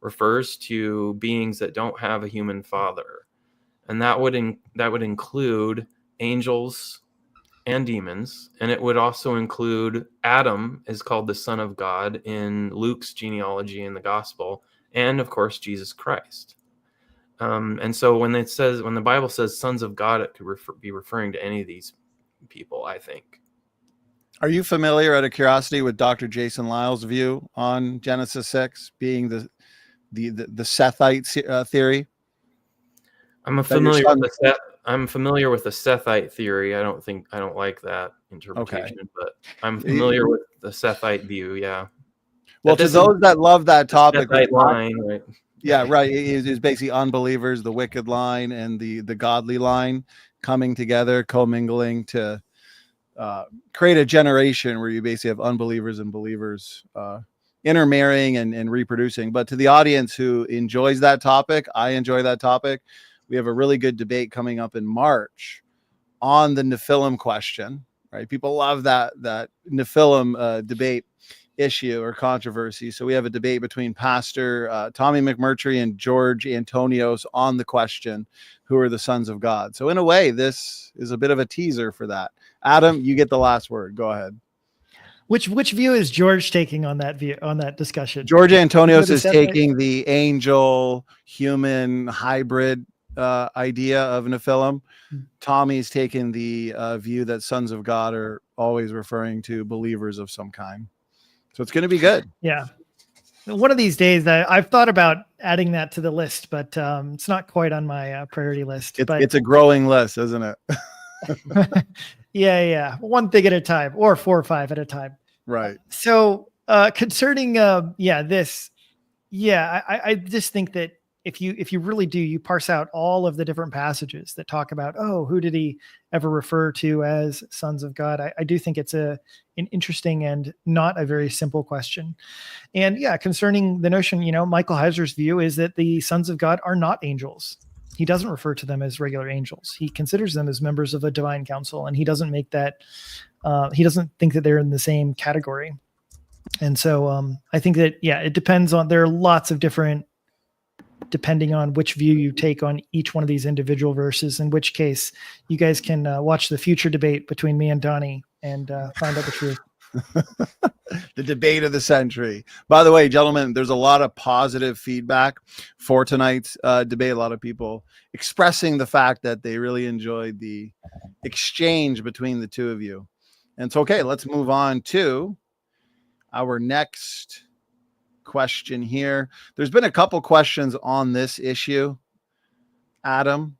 refers to beings that don't have a human father, and that would include angels and demons, and it would also include Adam is called the Son of God in Luke's genealogy in the Gospel, and of course Jesus Christ. And so when the Bible says sons of God, it could be referring to any of these people, I think. Are you familiar, out of curiosity, with Dr. Jason Lyle's view on Genesis 6 being the Sethite theory? I'm familiar with the Sethite theory. I don't like that interpretation, Okay. but I'm familiar with the Sethite view. Yeah. Well, to those that love that topic, Sethite line, right? Yeah, right. It is basically unbelievers, the wicked line, and the godly line coming together, commingling to create a generation where you basically have unbelievers and believers intermarrying and reproducing. But to the audience who enjoys that topic, I enjoy that topic. We have a really good debate coming up in March on the Nephilim question. Right, people love that Nephilim debate issue or controversy. So we have a debate between Pastor Tommy McMurtry and George Antonios on the question, who are the sons of God? So in a way, this is a bit of a teaser for that. Adam, you get the last word. Go ahead. Which view is George taking on that discussion? George Antonios is taking the angel human hybrid idea of Nephilim. Tommy's taking the view that sons of God are always referring to believers of some kind. So it's going to be good. Yeah. One of these days that I've thought about adding that to the list, but it's not quite on my priority list. It's a growing list, isn't it? Yeah. One thing at a time, or 4 or 5 at a time. Right. So concerning, this, I just think that if you really do, you parse out all of the different passages that talk about, who did he ever refer to as sons of God? I do think it's an interesting and not a very simple question. And concerning the notion, Michael Heiser's view is that the sons of God are not angels. He doesn't refer to them as regular angels. He considers them as members of a divine council, and he doesn't make that. He doesn't think that they're in the same category. And so I think that, it depends on, there are lots of different, depending on which view you take on each one of these individual verses, in which case you guys can watch the future debate between me and Donnie and find out the truth. The debate of the century. By the way, gentlemen, there's a lot of positive feedback for tonight's debate. A lot of people expressing the fact that they really enjoyed the exchange between the two of you. And it's okay. Let's move on to our next question here. There's been a couple questions on this issue, Adam,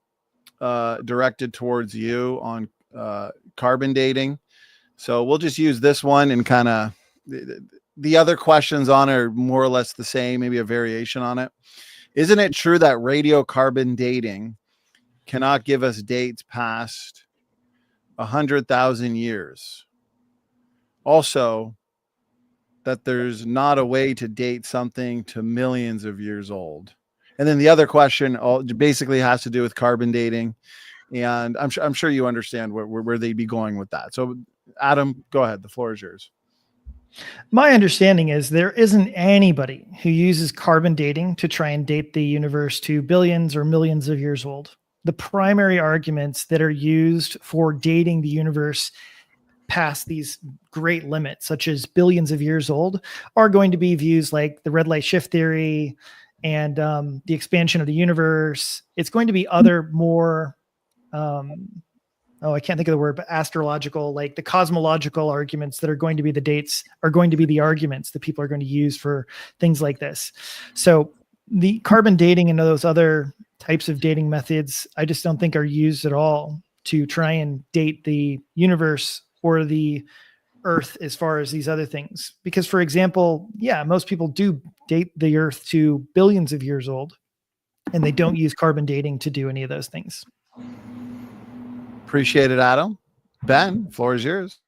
directed towards you on carbon dating. So we'll just use this one, and kind of the other questions on it are more or less the same, maybe a variation on it. Isn't it true that radiocarbon dating cannot give us dates past 100,000 years? Also, that there's not a way to date something to millions of years old. And then the other question basically has to do with carbon dating. And I'm sure you understand where they'd be going with that. So Adam, go ahead. The floor is yours. My understanding is there isn't anybody who uses carbon dating to try and date the universe to billions or millions of years old. The primary arguments that are used for dating the universe past these great limits, such as billions of years old, are going to be views like the red light shift theory and the expansion of the universe. It's going to be other more I can't think of the word, but astrological, like the cosmological arguments that are going to be the dates are going to be the arguments that people are going to use for things like this. So the carbon dating and those other types of dating methods, I just don't think are used at all to try and date the universe or the Earth as far as these other things. Because, for example, most people do date the Earth to billions of years old, and they don't use carbon dating to do any of those things. Appreciate it, Adam. Ben, floor is yours.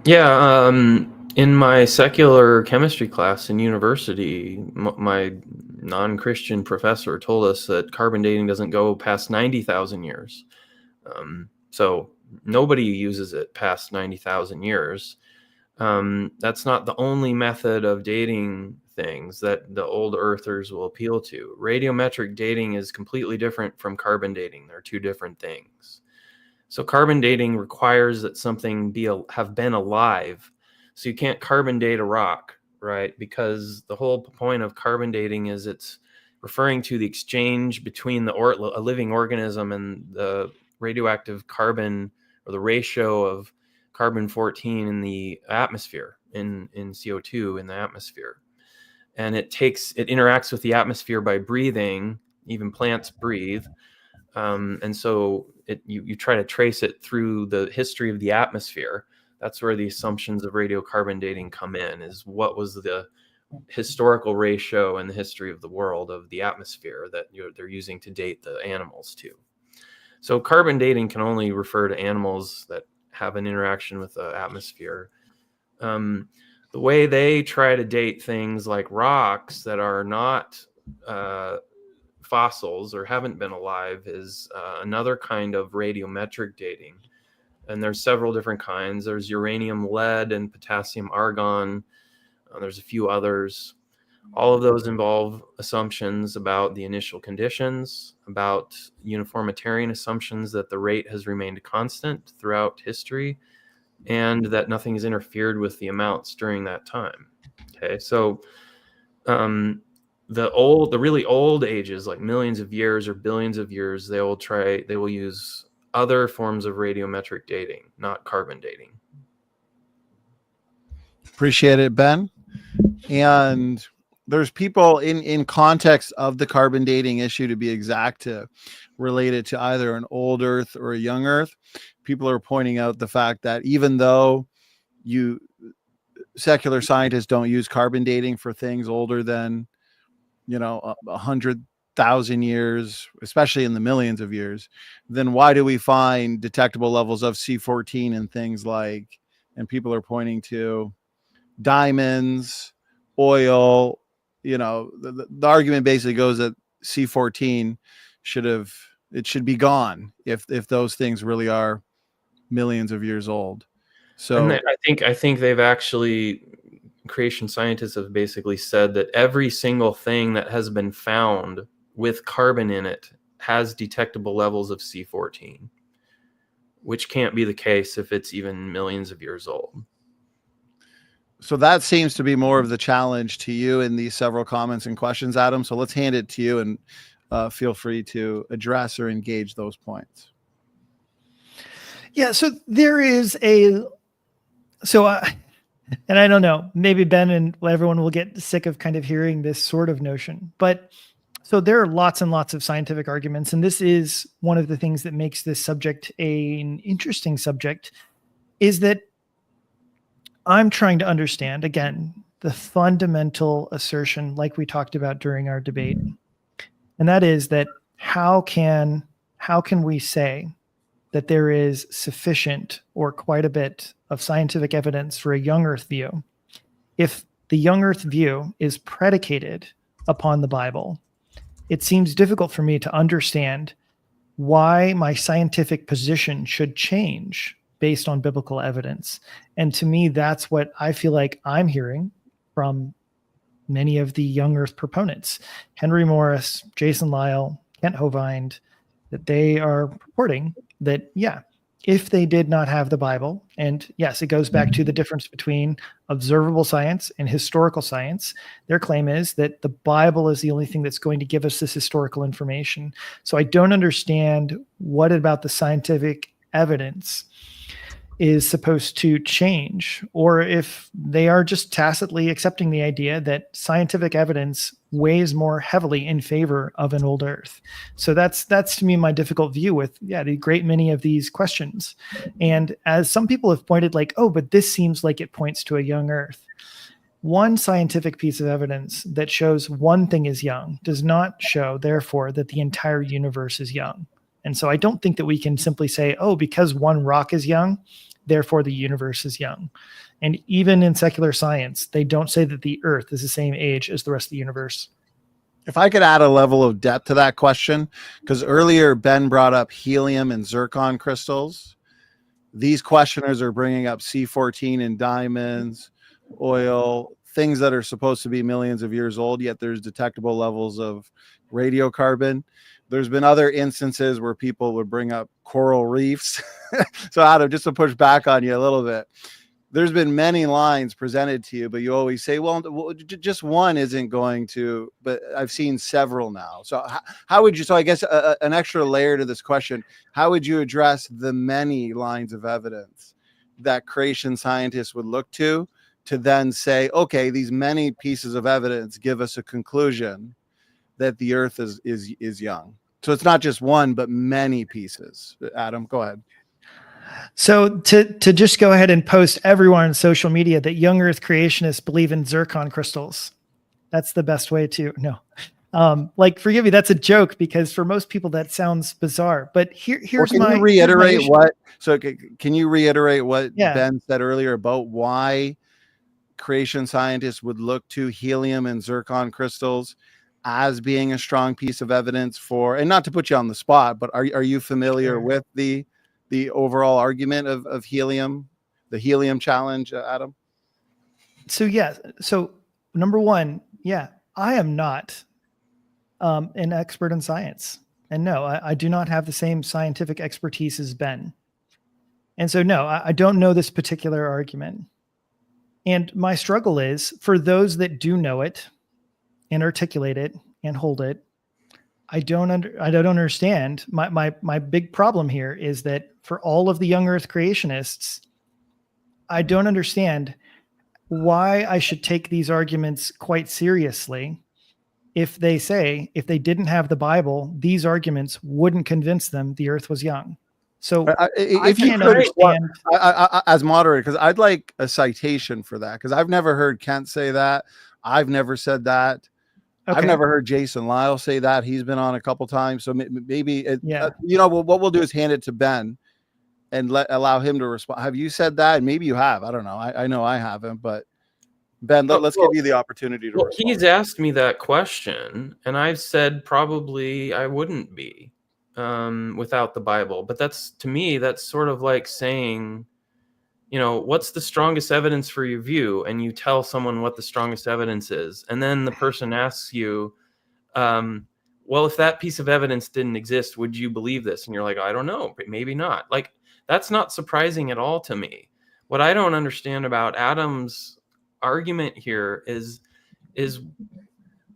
Yeah, in my secular chemistry class in university, my non-Christian professor told us that carbon dating doesn't go past 90,000 years. So nobody uses it past 90,000 years. That's not the only method of dating things that the old earthers will appeal to. Radiometric dating is completely different from carbon dating. They're two different things. So carbon dating requires that something have been alive. So you can't carbon date a rock, right? Because the whole point of carbon dating is it's referring to the exchange between a living organism and the radioactive carbon, or the ratio of carbon-14 in the atmosphere, in CO2 in the atmosphere. And it interacts with the atmosphere by breathing. Even plants breathe. And so you try to trace it through the history of the atmosphere. That's where the assumptions of radiocarbon dating come in, is what was the historical ratio in the history of the world of the atmosphere that they're using to date the animals to. So carbon dating can only refer to animals that have an interaction with the atmosphere. The way they try to date things like rocks that are not fossils or haven't been alive is another kind of radiometric dating. And there's several different kinds. There's uranium, lead, and potassium argon. There's a few others. All of those involve assumptions about the initial conditions, about uniformitarian assumptions that the rate has remained constant throughout history, and that nothing has interfered with the amounts during that time. Okay, so the really old ages, like millions of years or billions of years, they will use other forms of radiometric dating, not carbon dating. Appreciate it, Ben. And there's people in context of the carbon dating issue, to be exact, to relate it to either an old Earth or a young Earth. People are pointing out the fact that even though secular scientists don't use carbon dating for things older than 100,000 years, especially in the millions of years, then why do we find detectable levels of C14 and things like, and people are pointing to diamonds, oil, the argument basically goes that C14 should be gone if those things really are millions of years old. So and I think they've actually, creation scientists have basically said that every single thing that has been found with carbon in it has detectable levels of C14, which can't be the case if it's even millions of years old. So that seems to be more of the challenge to you in these several comments and questions, Adam. So let's hand it to you, and feel free to address or engage those points. Yeah, so there is and I don't know, maybe Ben and everyone will get sick of kind of hearing this sort of notion, but so there are lots and lots of scientific arguments, and this is one of the things that makes this subject an interesting subject, is that I'm trying to understand, again, the fundamental assertion, like we talked about during our debate, and that is that how can we say that there is sufficient or quite a bit of scientific evidence for a young Earth view if the young Earth view is predicated upon the Bible? It seems difficult for me to understand why my scientific position should change based on biblical evidence. And to me, that's what I feel like I'm hearing from many of the young earth proponents, Henry Morris, Jason Lyle, Kent Hovind, that they are purporting that, yeah, if they did not have the Bible, and yes, it goes back to the difference between observable science and historical science. Their claim is that the Bible is the only thing that's going to give us this historical information. So I don't understand what about the scientific evidence is supposed to change, or if they are just tacitly accepting the idea that scientific evidence weighs more heavily in favor of an old earth. So that's to me my difficult view with the great many of these questions. And as some people have pointed, like, oh, but this seems like it points to a young earth. One scientific piece of evidence that shows one thing is young does not show, therefore, that the entire universe is young. And so I don't think that we can simply say, oh, because one rock is young, therefore the universe is young. And even in secular science, they don't say that the earth is the same age as the rest of the universe. If I could add a level of depth to that question, because earlier Ben brought up helium and zircon crystals. These questioners are bringing up C14 in diamonds, oil, things that are supposed to be millions of years old, yet there's detectable levels of radiocarbon. There's been other instances where people would bring up coral reefs. So Adam, just to push back on you a little bit, there's been many lines presented to you, but you always say, well, just one isn't going to, but I've seen several now. So how would you, so I guess an extra layer to this question, how would you address the many lines of evidence that creation scientists would look to then say, okay, these many pieces of evidence give us a conclusion that the earth is young? So it's not just one, but many pieces. Adam, go ahead. So to just go ahead and post everyone on social media that young earth creationists believe in zircon crystals. That's the best way to, no. Like, forgive me, that's a joke, because for most people that sounds bizarre. But here's can my you reiterate here's my what? So can you reiterate what Yeah. Ben said earlier about why creation scientists would look to helium and zircon crystals as being a strong piece of evidence for? And not to put you on the spot, but are you familiar with the overall argument of helium, the helium challenge, Adam? So yeah. So number one, yeah, I am not an expert in science. And no, I do not have the same scientific expertise as Ben. And so, no, I don't know this particular argument. And my struggle is for those that do know it and articulate it and hold it, I don't understand. My big problem here is that for all of the young earth creationists, I don't understand why I should take these arguments quite seriously. If they say, if they didn't have the Bible, these arguments wouldn't convince them the earth was young. So if you can't could, understand. as moderator, because I'd like a citation for that, because I've never heard Kent say that. I've never said that. Okay. I've never heard Jason Lyle say that. He's been on a couple times. So maybe, what we'll do is hand it to Ben and allow him to respond. Have you said that? And maybe you have. I don't know. I know I haven't, but Ben, let's give you the opportunity to respond. He's asked me that question, and I've said probably I wouldn't be without the Bible. But to me, that's sort of like saying, what's the strongest evidence for your view? And you tell someone what the strongest evidence is. And then the person asks you, well, if that piece of evidence didn't exist, would you believe this? And you're like, I don't know, but maybe not. Like, that's not surprising at all to me. What I don't understand about Adam's argument here is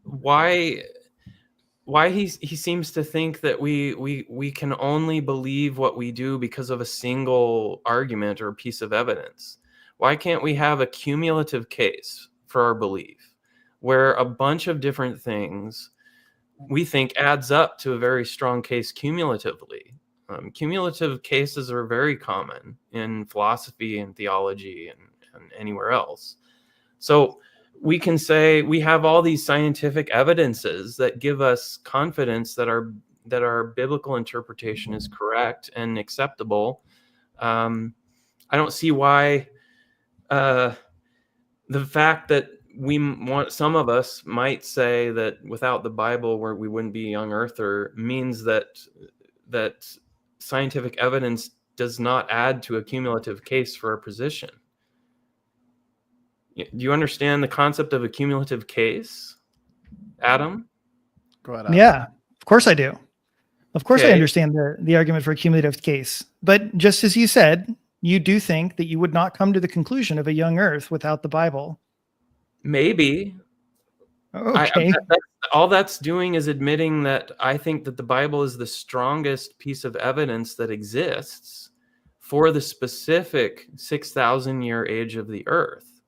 why he seems to think that we can only believe what we do because of a single argument or piece of evidence. Why can't we have a cumulative case for our belief where a bunch of different things we think adds up to a very strong case cumulatively? Cumulative cases are very common in philosophy and theology and anywhere else. So we can say we have all these scientific evidences that give us confidence that our biblical interpretation is correct and acceptable. I don't see why the fact that some of us might say that without the Bible we wouldn't be a young earther means that that scientific evidence does not add to a cumulative case for a position. Do you understand the concept of a cumulative case, Adam? Go ahead. Adam. Yeah, of course I do. Of course I Okay. understand the argument for a cumulative case. But just as you said, you do think that you would not come to the conclusion of a young Earth without the Bible. Maybe. Okay. All that's doing is admitting that I think that the Bible is the strongest piece of evidence that exists for the specific 6,000 year age of the Earth.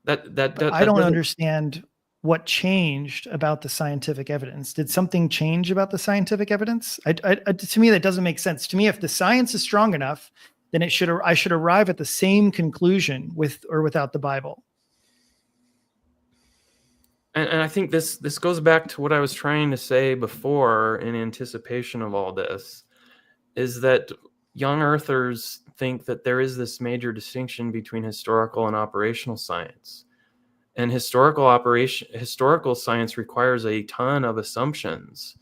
I don't understand what changed about the scientific evidence. Did something change about the scientific evidence? To me, that doesn't make sense. To me, if the science is strong enough, then I should arrive at the same conclusion with or without the Bible. And I think this goes back to what I was trying to say before in anticipation of all this, is that young earthers think that there is this major distinction between historical and operational science. And historical science requires a ton of assumptions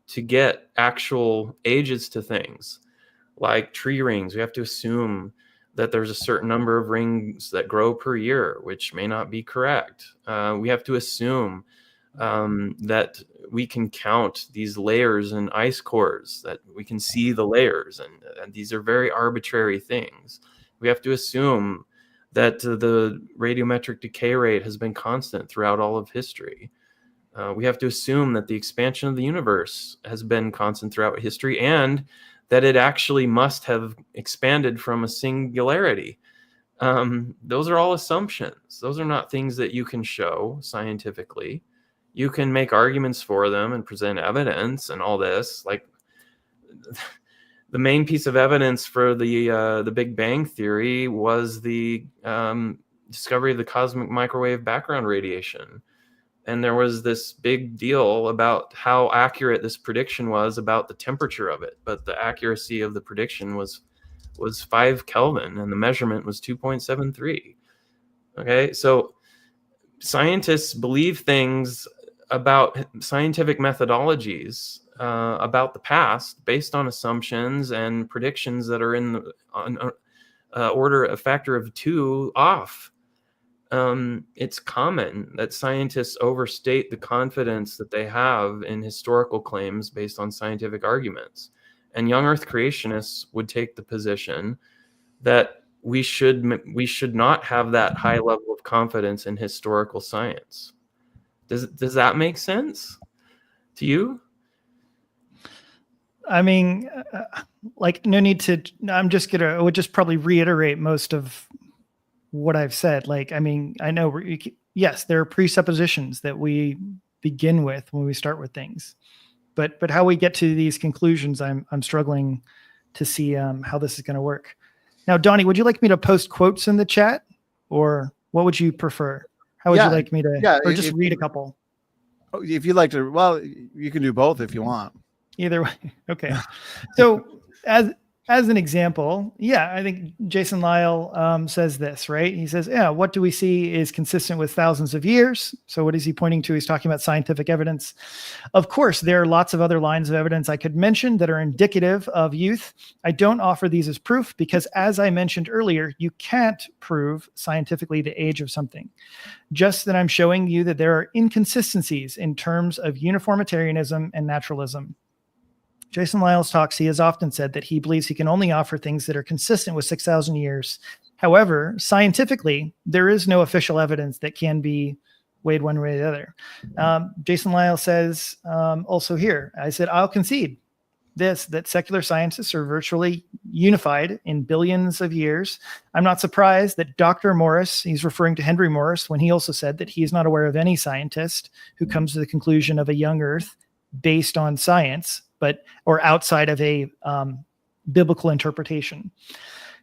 to get actual ages to things, like tree rings. We have to assume that there's a certain number of rings that grow per year, which may not be correct. We have to assume that we can count these layers in ice cores, that we can see the layers, and these are very arbitrary things. We have to assume that the radiometric decay rate has been constant throughout all of history. We have to assume that the expansion of the universe has been constant throughout history, and that it actually must have expanded from a singularity. Those are all assumptions. Those are not things that you can show scientifically. You can make arguments for them and present evidence and all this. Like the main piece of evidence for the Big Bang Theory was the discovery of the cosmic microwave background radiation. And there was this big deal about how accurate this prediction was about the temperature of it. But the accuracy of the prediction was 5 Kelvin, and the measurement was 2.73. Okay, so scientists believe things about scientific methodologies about the past based on assumptions and predictions that are in a factor of 2 off. It's common that scientists overstate the confidence that they have in historical claims based on scientific arguments. And young Earth creationists would take the position that we should not have that high level of confidence in historical science. Does that make sense to you? I mean, like, no need to. I would just probably reiterate most of what I've said. Like, I mean, I know, yes, there are presuppositions that we begin with when we start with things, but how we get to these conclusions, I'm struggling to see how this is going to work. Now, Donnie, would you like me to post quotes in the chat, or what would you prefer? How would you like me to, or just read a couple? If you'd like to, well, you can do both if you want. Either way. Okay. So as an example, I think Jason Lyle says this, right? He says, what do we see is consistent with thousands of years. So what is he pointing to? He's talking about scientific evidence. Of course, there are lots of other lines of evidence I could mention that are indicative of youth. I don't offer these as proof because, as I mentioned earlier, you can't prove scientifically the age of something. Just that I'm showing you that there are inconsistencies in terms of uniformitarianism and naturalism. Jason Lyle's talks, he has often said that he believes he can only offer things that are consistent with 6,000 years. However, scientifically, there is no official evidence that can be weighed one way or the other. Jason Lyle says also here, I said, I'll concede that secular scientists are virtually unified in billions of years. I'm not surprised that Dr. Morris, he's referring to Henry Morris, when he also said that he is not aware of any scientist who comes to the conclusion of a young Earth based on science, or outside of a biblical interpretation.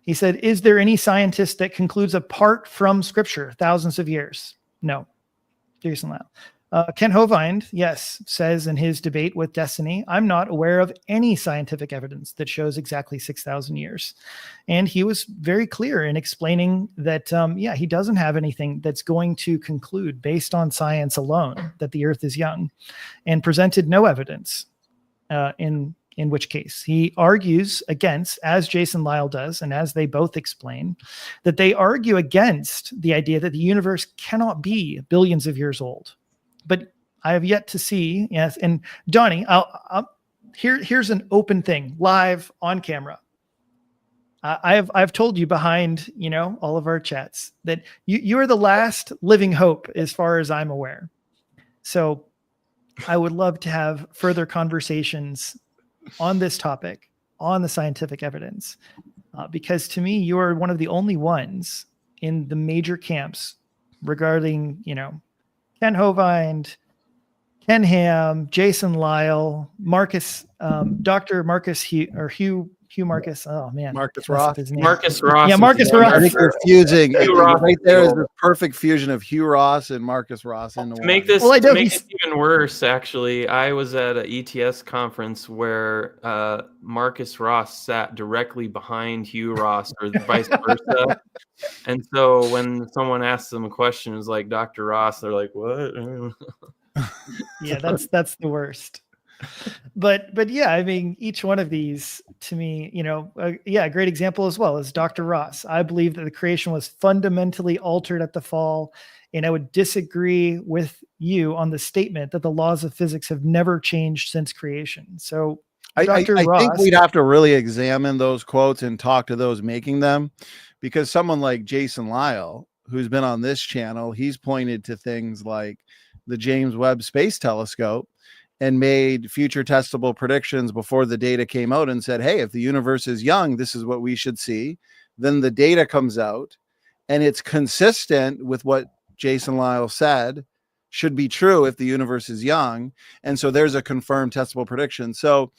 He said, is there any scientist that concludes apart from scripture thousands of years? No. Jason Lyle. Ken Hovind, yes, says in his debate with Destiny, I'm not aware of any scientific evidence that shows exactly 6,000 years. And he was very clear in explaining that, he doesn't have anything that's going to conclude based on science alone that the Earth is young, and presented no evidence in in which case he argues against, as Jason Lisle does, and as they both explain, that they argue against the idea that the universe cannot be billions of years old. But I have yet to see, yes, and Donnie, here's an open thing, live on camera. I've told you behind, all of our chats that you are the last living hope as far as I'm aware. So I would love to have further conversations on this topic, on the scientific evidence, because to me, you are one of the only ones in the major camps regarding, Ken Hovind, Ken Ham, Jason Lisle, Marcus, Dr. Marcus Hugh Marcus. Oh man, Marcus messed up Ross. his name. Marcus Ross. Yeah, Marcus was Ross. I think you're fusing. Hugh Ross Right is there is the the perfect fusion of Hugh Ross and Marcus Ross into To one. make this Well, I know to make he's- it even worse, actually, I was at an ETS conference where Marcus Ross sat directly behind Hugh Ross, or vice versa. And so when someone asks them a question, it's like Dr. Ross, they're like, "What?" Yeah, that's the worst. But yeah, I mean, each one of these to me, a great example as well is Dr. Ross. I believe that the creation was fundamentally altered at the fall, and I would disagree with you on the statement that the laws of physics have never changed since creation. So Dr. I Ross, think we'd have to really examine those quotes and talk to those making them, because someone like Jason Lisle, who's been on this channel, he's pointed to things like the James Webb Space Telescope and made future testable predictions before the data came out and said, hey, if the universe is young, this is what we should see. Then the data comes out and it's consistent with what Jason Lisle said should be true if the universe is young. And so there's a confirmed testable prediction. So,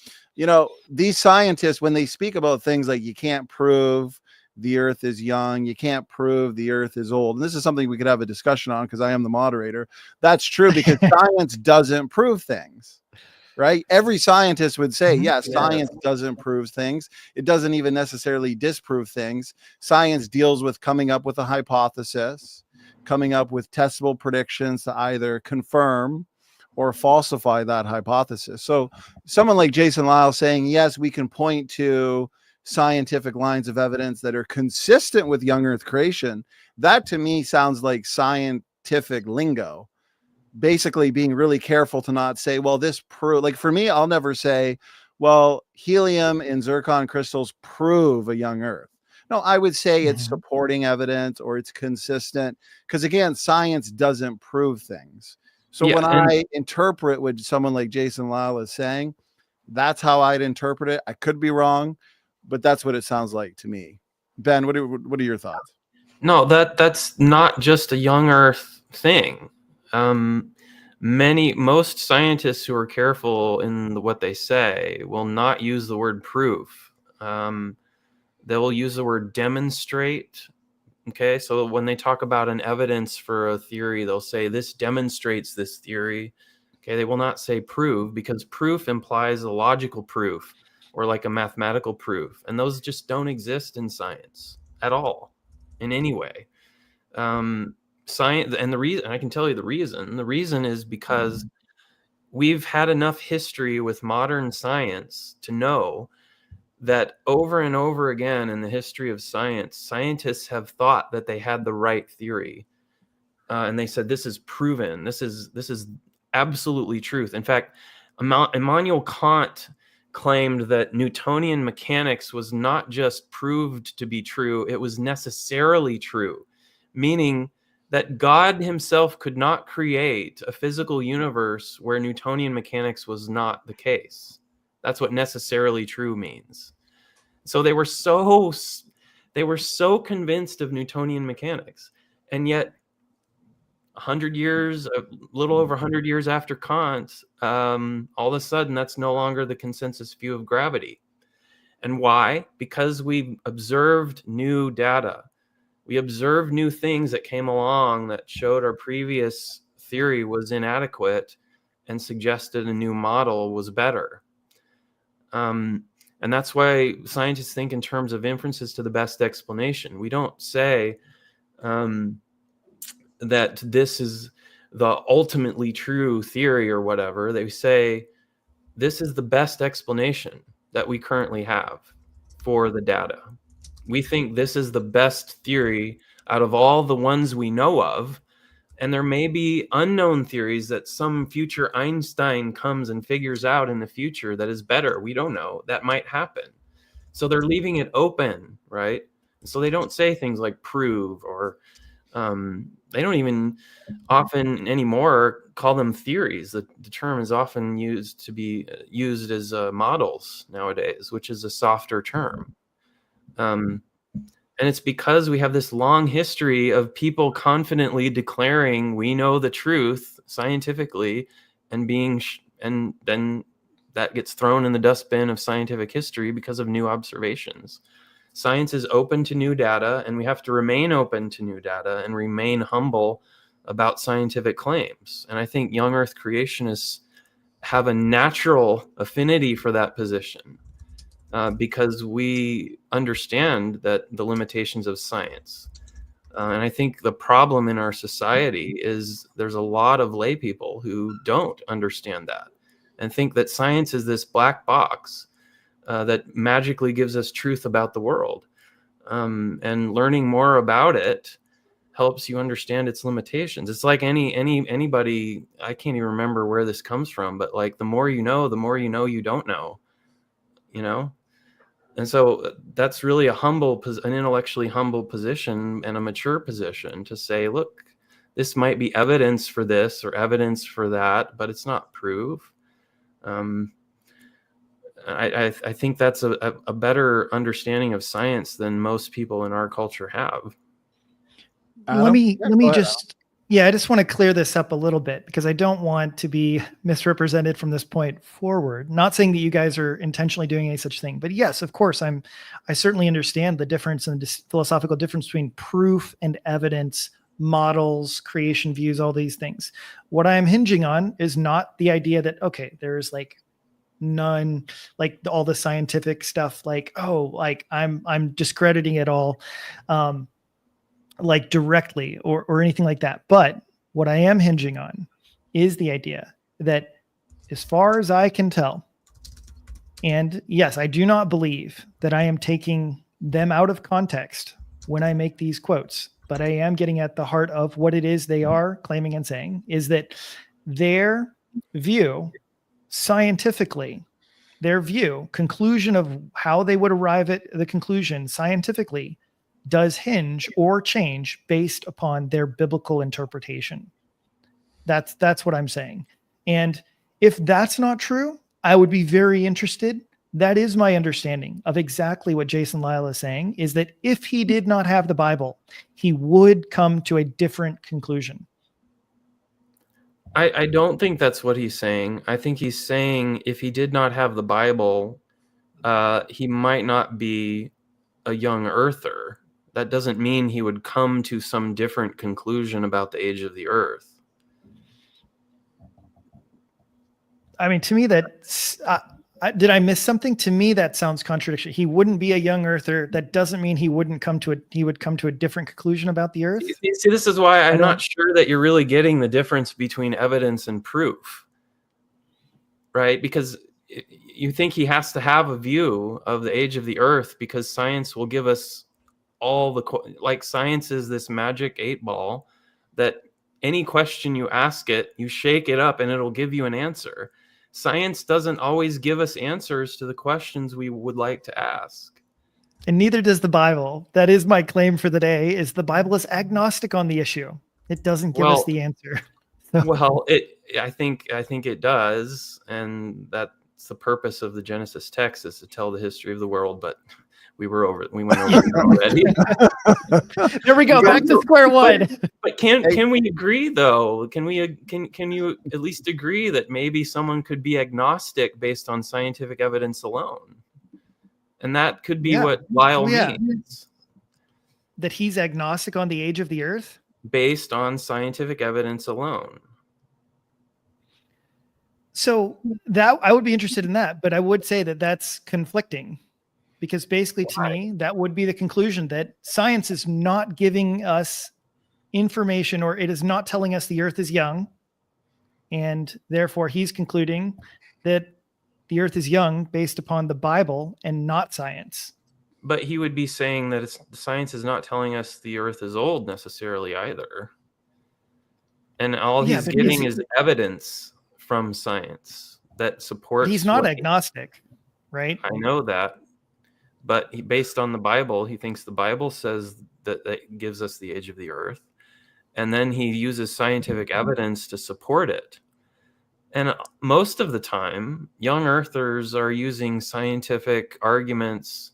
these scientists, when they speak about things like you can't prove the earth is young, you can't prove the earth is old. And this is something we could have a discussion on because I am the moderator. That's true because science doesn't prove things, right? Every scientist would say, yes, science doesn't prove things. It doesn't even necessarily disprove things. Science deals with coming up with a hypothesis, coming up with testable predictions to either confirm or falsify that hypothesis. So someone like Jason Lisle saying, yes, we can point to scientific lines of evidence that are consistent with young earth creation, that to me sounds like scientific lingo, basically being really careful to not say, well, this like for me, I'll never say, well, helium and zircon crystals prove a young earth. No, I would say it's supporting evidence or it's consistent, because again, science doesn't prove things. So when I interpret what someone like Jason Lisle is saying, that's how I'd interpret it. I could be wrong, but that's what it sounds like to me. Ben, what are your thoughts? No, that's not just a young Earth thing. Most scientists who are careful in what they say will not use the word proof. They will use the word demonstrate. Okay, so when they talk about an evidence for a theory, they'll say this demonstrates this theory. Okay, they will not say prove, because proof implies a logical proof or like a mathematical proof, and those just don't exist in science at all in any way. Science, and the reason, I can tell you the reason is because we've had enough history with modern science to know that over and over again in the history of science, scientists have thought that they had the right theory, and they said, this is proven, this is absolutely truth. In fact, Immanuel Kant claimed that Newtonian mechanics was not just proved to be true, it was necessarily true, meaning that God himself could not create a physical universe where Newtonian mechanics was not the case. That's what necessarily true means. So they were so convinced of Newtonian mechanics, and yet 100 years, a little over 100 years after Kant, all of a sudden that's no longer the consensus view of gravity. And why? Because we observed new data. We observed new things that came along that showed our previous theory was inadequate and suggested a new model was better. And that's why scientists think in terms of inferences to the best explanation. We don't say that this is the ultimately true theory or whatever. They say this is the best explanation that we currently have for the data. We think this is the best theory out of all the ones we know of. And there may be unknown theories that some future Einstein comes and figures out in the future that is better. We don't know. That might happen. So they're leaving it open, right? So they don't say things like prove, or they don't even often anymore call them theories. The term is often used to be used as models nowadays, which is a softer term. And it's because we have this long history of people confidently declaring we know the truth scientifically, and and then that gets thrown in the dustbin of scientific history because of new observations. Science is open to new data, and we have to remain open to new data and remain humble about scientific claims. And I think young Earth creationists have a natural affinity for that position. Because we understand that the limitations of science. And I think the problem in our society is there's a lot of lay people who don't understand that and think that science is this black box that magically gives us truth about the world. And learning more about it helps you understand its limitations. It's like anybody, I can't even remember where this comes from, but like the more you know you don't know, you know? And so that's really an intellectually humble position and a mature position to say, look, this might be evidence for this or evidence for that, but it's not proof. I think that's a better understanding of science than most people in our culture have. Let me just, I just want to clear this up a little bit because I don't want to be misrepresented from this point forward. Not saying that you guys are intentionally doing any such thing, but yes, of course, I certainly understand the difference and the philosophical difference between proof and evidence, models, creation views, all these things. What I'm hinging on is not the idea that, okay, there's like none, like all the scientific stuff, like, oh, like I'm discrediting it all. Like directly or anything like that. But what I am hinging on is the idea that as far as I can tell, and yes, I do not believe that I am taking them out of context when I make these quotes, but I am getting at the heart of what it is they are claiming and saying is that their view scientifically, their view, conclusion of how they would arrive at the conclusion scientifically does hinge or change based upon their biblical interpretation. That's what I'm saying. And if that's not true, I would be very interested. That is my understanding of exactly what Jason Lyle is saying, is that if he did not have the Bible, he would come to a different conclusion. I don't think that's what he's saying. I think he's saying if he did not have the Bible, he might not be a young earther. That doesn't mean he would come to some different conclusion about the age of the earth. I mean, to me, that's did I miss something? To me, that sounds contradiction. He wouldn't be a young earther. That doesn't mean he would come to a different conclusion about the earth. You see, this is why I'm not sure that you're really getting the difference between evidence and proof, right? Because you think he has to have a view of the age of the earth because science will give us all the, like science is this magic 8-ball that any question you ask it, you shake it up and it'll give you an answer. Science doesn't always give us answers to the questions we would like to ask. And neither does the Bible. That is my claim for the day, is the Bible is agnostic on the issue. It doesn't give us the answer. Well, I think it does. And that's the purpose of the Genesis text, is to tell the history of the world. But we went over it already. There we go. Back to square one. But can we agree though? Can you at least agree that maybe someone could be agnostic based on scientific evidence alone? And that could be what Lyle means. That he's agnostic on the age of the earth? Based on scientific evidence alone. So that I would be interested in that, but I would say that that's conflicting. Because basically, to me, that would be the conclusion that science is not giving us information, or it is not telling us the earth is young. And therefore, he's concluding that the earth is young based upon the Bible and not science. But he would be saying that science is not telling us the earth is old necessarily either. And all he's giving is evidence from science that supports. He's not agnostic, right? I know that. But based on the Bible, he thinks the Bible says that gives us the age of the earth. And then he uses scientific evidence to support it. And most of the time, young earthers are using scientific arguments.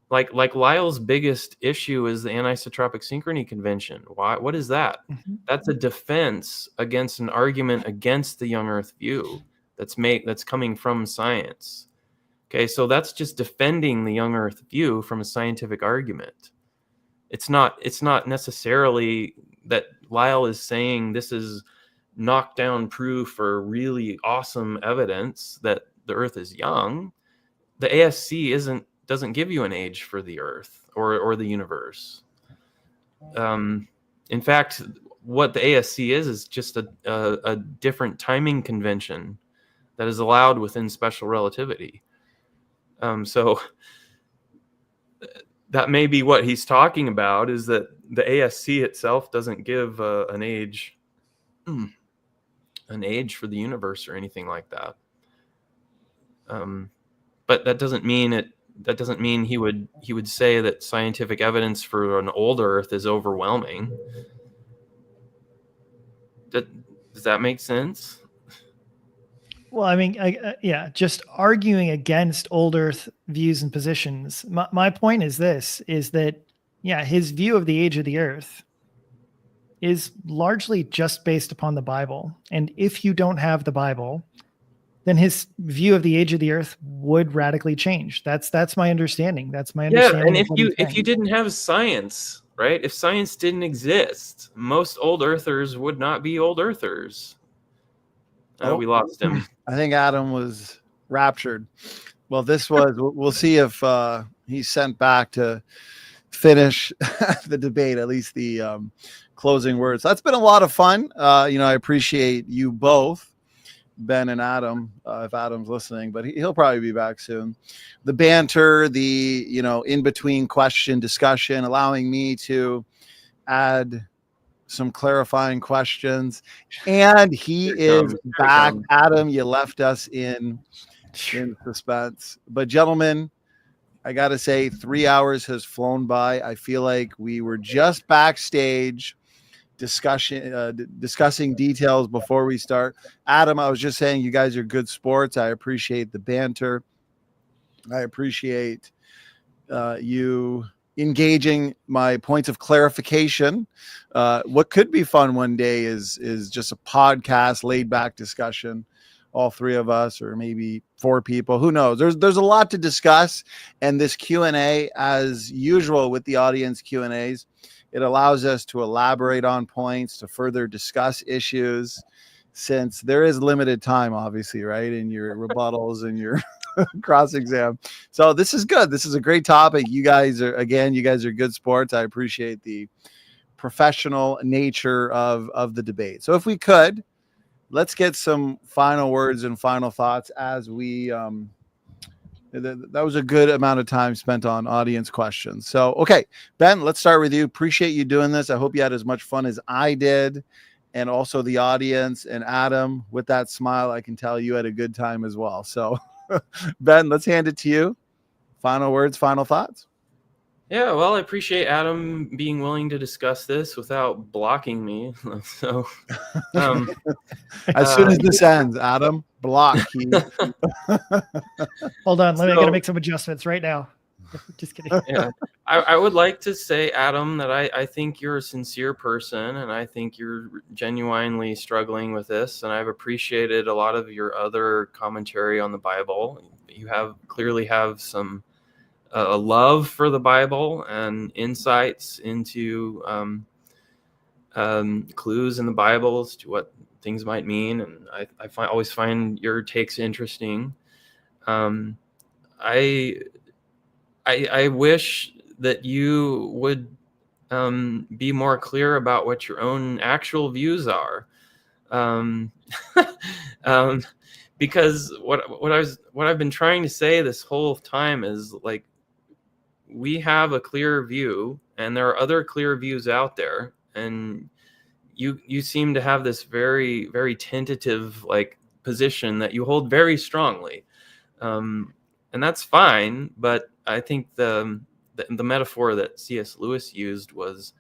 Like Lyell's biggest issue is the anisotropic synchrony convention. Why? What is that? Mm-hmm. That's a defense against an argument against the young earth view that's coming from science. Okay, so that's just defending the young earth view from a scientific argument. It's not necessarily that Lyell is saying this is knockdown proof or really awesome evidence that the earth is young. The ASC doesn't give you an age for the earth or the universe. In fact, what the ASC is just a different timing convention that is allowed within special relativity. So that may be what he's talking about, is that the ASC itself doesn't give an age for the universe or anything like that. But that doesn't mean he would say that scientific evidence for an old Earth is overwhelming. Does that make sense? Well, I mean, just arguing against old Earth views and positions. My point is that his view of the age of the Earth is largely just based upon the Bible. And if you don't have the Bible, then his view of the age of the Earth would radically change. That's my understanding. That's my understanding. Yeah, and if you didn't have science, right? If science didn't exist, most old Earthers would not be old Earthers. We lost him. I think Adam was raptured. Well, we'll see if he's sent back to finish the debate, at least the closing words. That's been a lot of fun. I appreciate you both, Ben and Adam, if Adam's listening, but he'll probably be back soon. The banter, the in-between question discussion, allowing me to add some clarifying questions, and he is back. Adam, you left us in suspense, but gentlemen, I gotta say 3 hours has flown by. I feel like we were just backstage discussing details before we start. Adam, I was just saying you guys are good sports. I appreciate the banter. I appreciate you engaging my points of clarification. What could be fun one day is just a podcast, laid back discussion, all three of us, or maybe 4 people. Who knows? There's a lot to discuss, and this Q&A, as usual with the audience Q&As, it allows us to elaborate on points, to further discuss issues, since there is limited time, obviously, right, in your rebuttals and your cross exam. So this is good. This is a great topic. You guys are good sports. I appreciate the professional nature of the debate. So if we could, let's get some final words and final thoughts as we that was a good amount of time spent on audience questions. So, okay, Ben, let's start with you. Appreciate you doing this. I hope you had as much fun as I did, and also the audience. And Adam, with that smile, I can tell you had a good time as well. So Ben, let's hand it to you. Final words, final thoughts. Yeah, well, I appreciate Adam being willing to discuss this without blocking me. So, as soon as this ends, Adam, block. Hold on, I gotta make some adjustments right now. Just kidding. Yeah, I would like to say, Adam, that I think you're a sincere person, and I think you're genuinely struggling with this, and I've appreciated a lot of your other commentary on the Bible. You clearly have some a love for the Bible and insights into clues in the Bible as to what things might mean, and I always find your takes interesting. I wish that you would be more clear about what your own actual views are, because what I've been trying to say this whole time is, like, we have a clear view, and there are other clear views out there, and you seem to have this very, very tentative, like, position that you hold very strongly, and that's fine. But I think the metaphor that C.S. Lewis used was,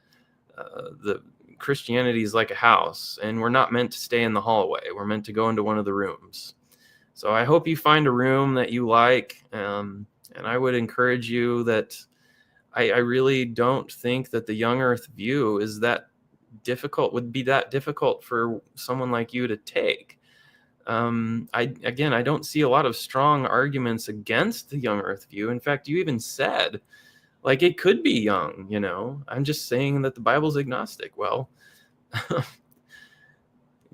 the Christianity is like a house, and we're not meant to stay in the hallway. We're meant to go into one of the rooms. So I hope you find a room that you like, and I would encourage you that I really don't think that the young earth view is that difficult, would be that difficult for someone like you to take. I don't see a lot of strong arguments against the young earth view. In fact, you even said, like, it could be young, I'm just saying that the Bible's agnostic. Well,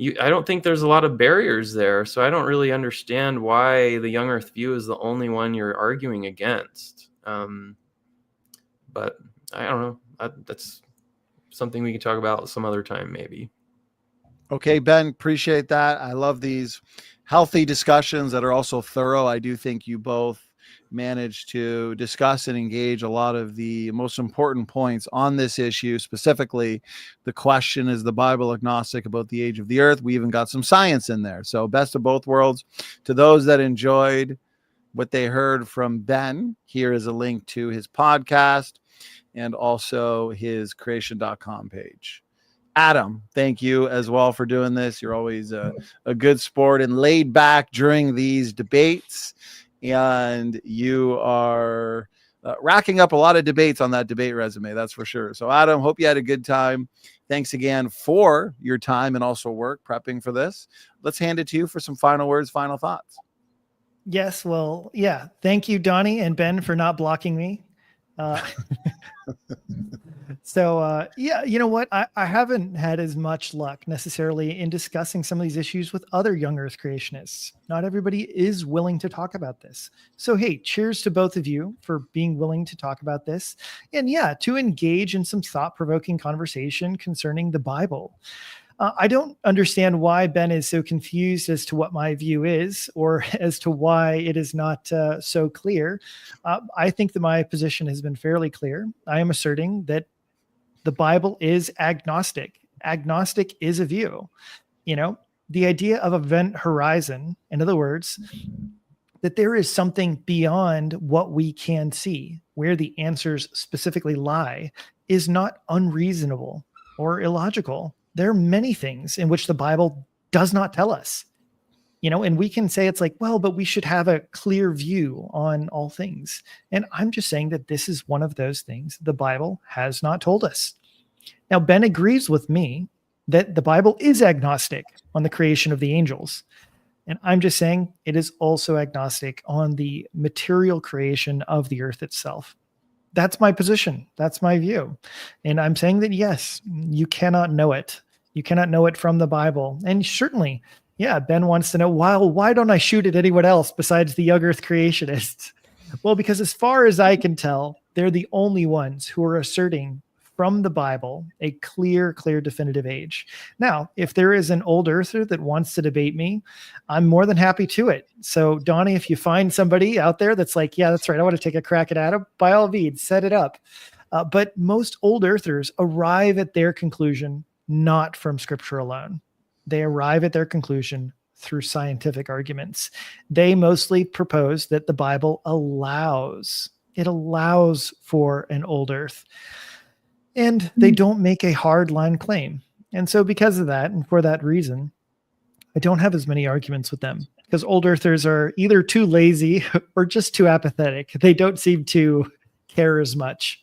I don't think there's a lot of barriers there, so I don't really understand why the young earth view is the only one you're arguing against. But I don't know. That's something we can talk about some other time, maybe. Okay, Ben, appreciate that. I love these healthy discussions that are also thorough. I do think you both managed to discuss and engage a lot of the most important points on this issue. Specifically, the question, is the Bible agnostic about the age of the earth? We even got some science in there. So best of both worlds. To those that enjoyed what they heard from Ben, here is a link to his podcast and also his creation.com page. Adam, thank you as well for doing this. You're always a good sport and laid back during these debates. And you are racking up a lot of debates on that debate resume, that's for sure. So, Adam, hope you had a good time. Thanks again for your time and also work prepping for this. Let's hand it to you for some final words, final thoughts. Yes. Well, yeah. Thank you, Donnie and Ben, for not blocking me. So, yeah, you know what? I haven't had as much luck necessarily in discussing some of these issues with other young earth creationists. Not everybody is willing to talk about this. So, hey, cheers to both of you for being willing to talk about this. And yeah, to engage in some thought-provoking conversation concerning the Bible. I don't understand why Ben is so confused as to what my view is, or as to why it is not so clear. I think that my position has been fairly clear. I am asserting that the Bible is agnostic. Agnostic is a view. The idea of event horizon, in other words, that there is something beyond what we can see, where the answers specifically lie, is not unreasonable or illogical. There are many things in which the Bible does not tell us, and we can say it's like, well, but we should have a clear view on all things. And I'm just saying that this is one of those things the Bible has not told us. Now, Ben agrees with me that the Bible is agnostic on the creation of the angels. And I'm just saying it is also agnostic on the material creation of the earth itself. That's my position. That's my view. And I'm saying that, yes, you cannot know it. You cannot know it from the Bible. And certainly, yeah, Ben wants to know, why don't I shoot at anyone else besides the young earth creationists? Well, because as far as I can tell, they're the only ones who are asserting from the Bible a clear, definitive age. Now, if there is an old earther that wants to debate me, I'm more than happy to it. So, Donnie, if you find somebody out there that's like, yeah, that's right, I want to take a crack at Adam, by all means, set it up. But most old earthers arrive at their conclusion not from scripture alone. They arrive at their conclusion through scientific arguments. They mostly propose that the Bible allows for an old earth. And they don't make a hard line claim. And so because of that, and for that reason, I don't have as many arguments with them, because old earthers are either too lazy or just too apathetic. They don't seem to care as much.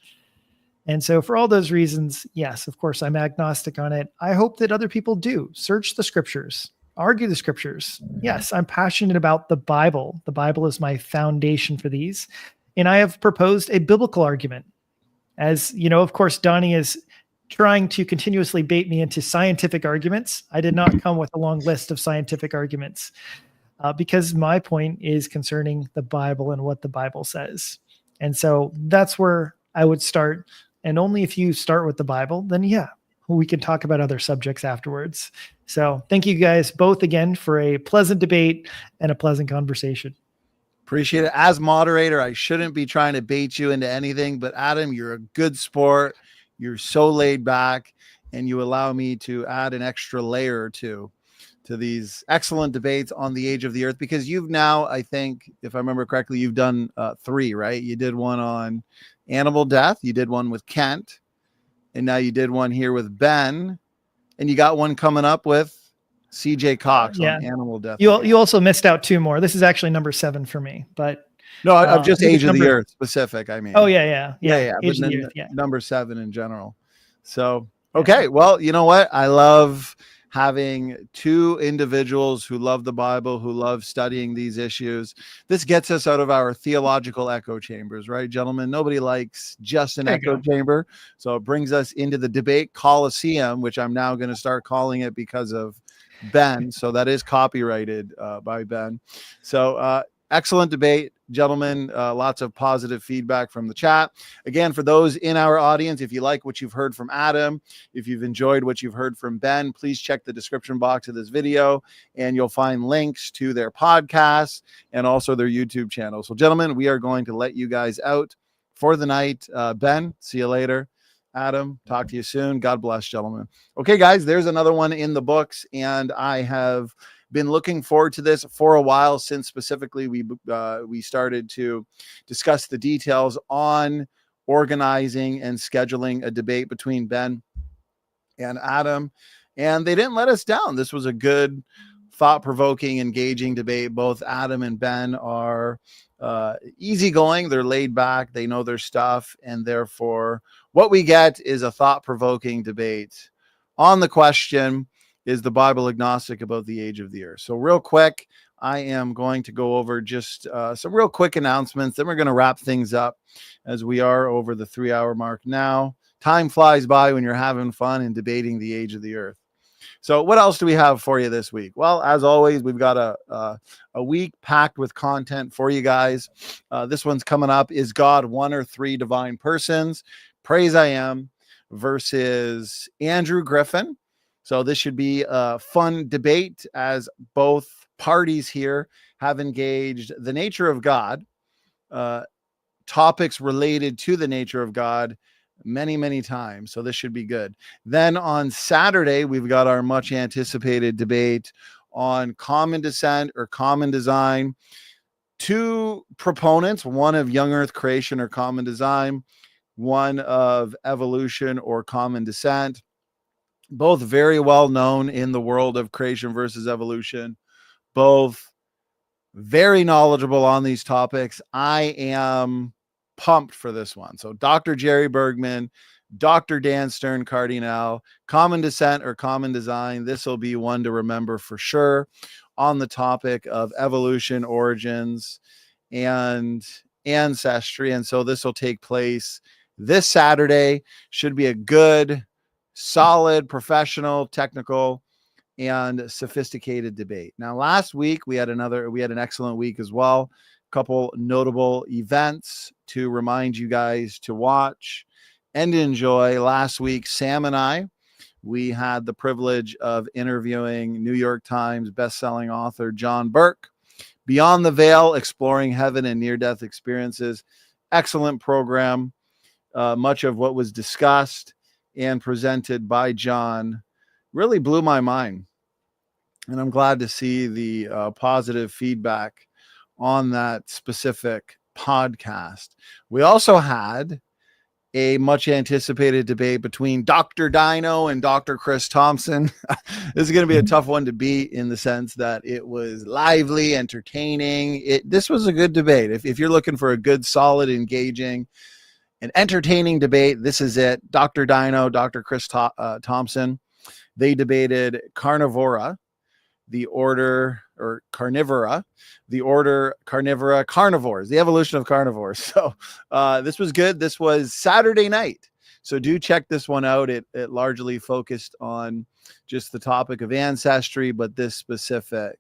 And so for all those reasons, yes, of course, I'm agnostic on it. I hope that other people do search the scriptures, argue the scriptures. Yes, I'm passionate about the Bible. The Bible is my foundation for these. And I have proposed a biblical argument. As you know, of course, Donnie is trying to continuously bait me into scientific arguments. I did not come with a long list of scientific arguments because my point is concerning the Bible and what the Bible says. And so that's where I would start. And only if you start with the Bible, then yeah, we can talk about other subjects afterwards. So thank you guys both again for a pleasant debate and a pleasant conversation. Appreciate it. As moderator, I shouldn't be trying to bait you into anything, but Adam, you're a good sport. You're so laid back, and you allow me to add an extra layer or two to these excellent debates on the age of the earth, because you've now, I think, if I remember correctly, you've done 3, right? You did one on animal death. You did one with Kent, and now you did one here with Ben, and you got one coming up with CJ Cox on animal death. You also missed out 2 more. This is actually number 7 for me, but no, I'm just age of the earth specific. I mean, yeah. But then number 7 in general. So, okay. Well, you know what? I love having 2 individuals who love the Bible, who love studying these issues. This gets us out of our theological echo chambers, right, gentlemen? Nobody likes just an echo chamber. So it brings us into the debate coliseum, which I'm now going to start calling it because of Ben. So that is copyrighted by Ben. So excellent debate, gentlemen. Lots of positive feedback from the chat. Again, for those in our audience, if you like what you've heard from Adam, if you've enjoyed what you've heard from Ben, please check the description box of this video, and you'll find links to their podcasts and also their YouTube channel. So, gentlemen, we are going to let you guys out for the night. Ben, see you later. Adam, talk to you soon. God bless, gentlemen. Okay, guys, there's another one in the books, and I have been looking forward to this for a while, since specifically we started to discuss the details on organizing and scheduling a debate between Ben and Adam, and they didn't let us down. This was a good, thought-provoking, engaging debate. Both Adam and Ben are easygoing. They're laid back. They know their stuff, and therefore what we get is a thought-provoking debate on the question, is the Bible agnostic about the age of the earth? So real quick, I am going to go over just some real quick announcements. Then we're going to wrap things up, as we are over the 3-hour mark now. Time flies by when you're having fun and debating the age of the earth. So what else do we have for you this week? Well, as always, we've got a week packed with content for you guys. This one's coming up. Is God one or three divine persons? Praise I Am versus Andrew Griffin. So this should be a fun debate, as both parties here have engaged the nature of God, topics related to the nature of God many, many times. So this should be good. Then on Saturday, we've got our much anticipated debate on common descent or common design. 2 proponents, one of young earth creation or common design, one of evolution or common descent. Both very well known in the world of creation versus evolution, both very knowledgeable on these topics. I am pumped for this one. So Dr. Jerry Bergman, Dr. Dan Stern Cardinal, common descent or common design. This will be one to remember for sure on the topic of evolution, origins, and ancestry. And so this will take place this Saturday. Should be a good, solid, professional, technical, and sophisticated debate. Now, last week we had an excellent week as well. A couple notable events to remind you guys to watch and enjoy. Last week, Sam and I, we had the privilege of interviewing New York Times bestselling author John Burke. Beyond the Veil, Exploring Heaven and Near-Death Experiences. Excellent program. Much of what was discussed and presented by John really blew my mind. And I'm glad to see the positive feedback on that specific podcast. We also had a much anticipated debate between Dr. Dino and Dr. Chris Thompson. This is going to be a tough one to beat, in the sense that it was lively, entertaining. This was a good debate. If you're looking for a good, solid, engaging, and entertaining debate, this is it. Dr. Dino, Dr. Chris Thompson, they debated Carnivora, the order, or Carnivora, the order Carnivora, carnivores, the evolution of carnivores. So this was good. This was Saturday night. So do check this one out. It largely focused on just the topic of ancestry, but this specific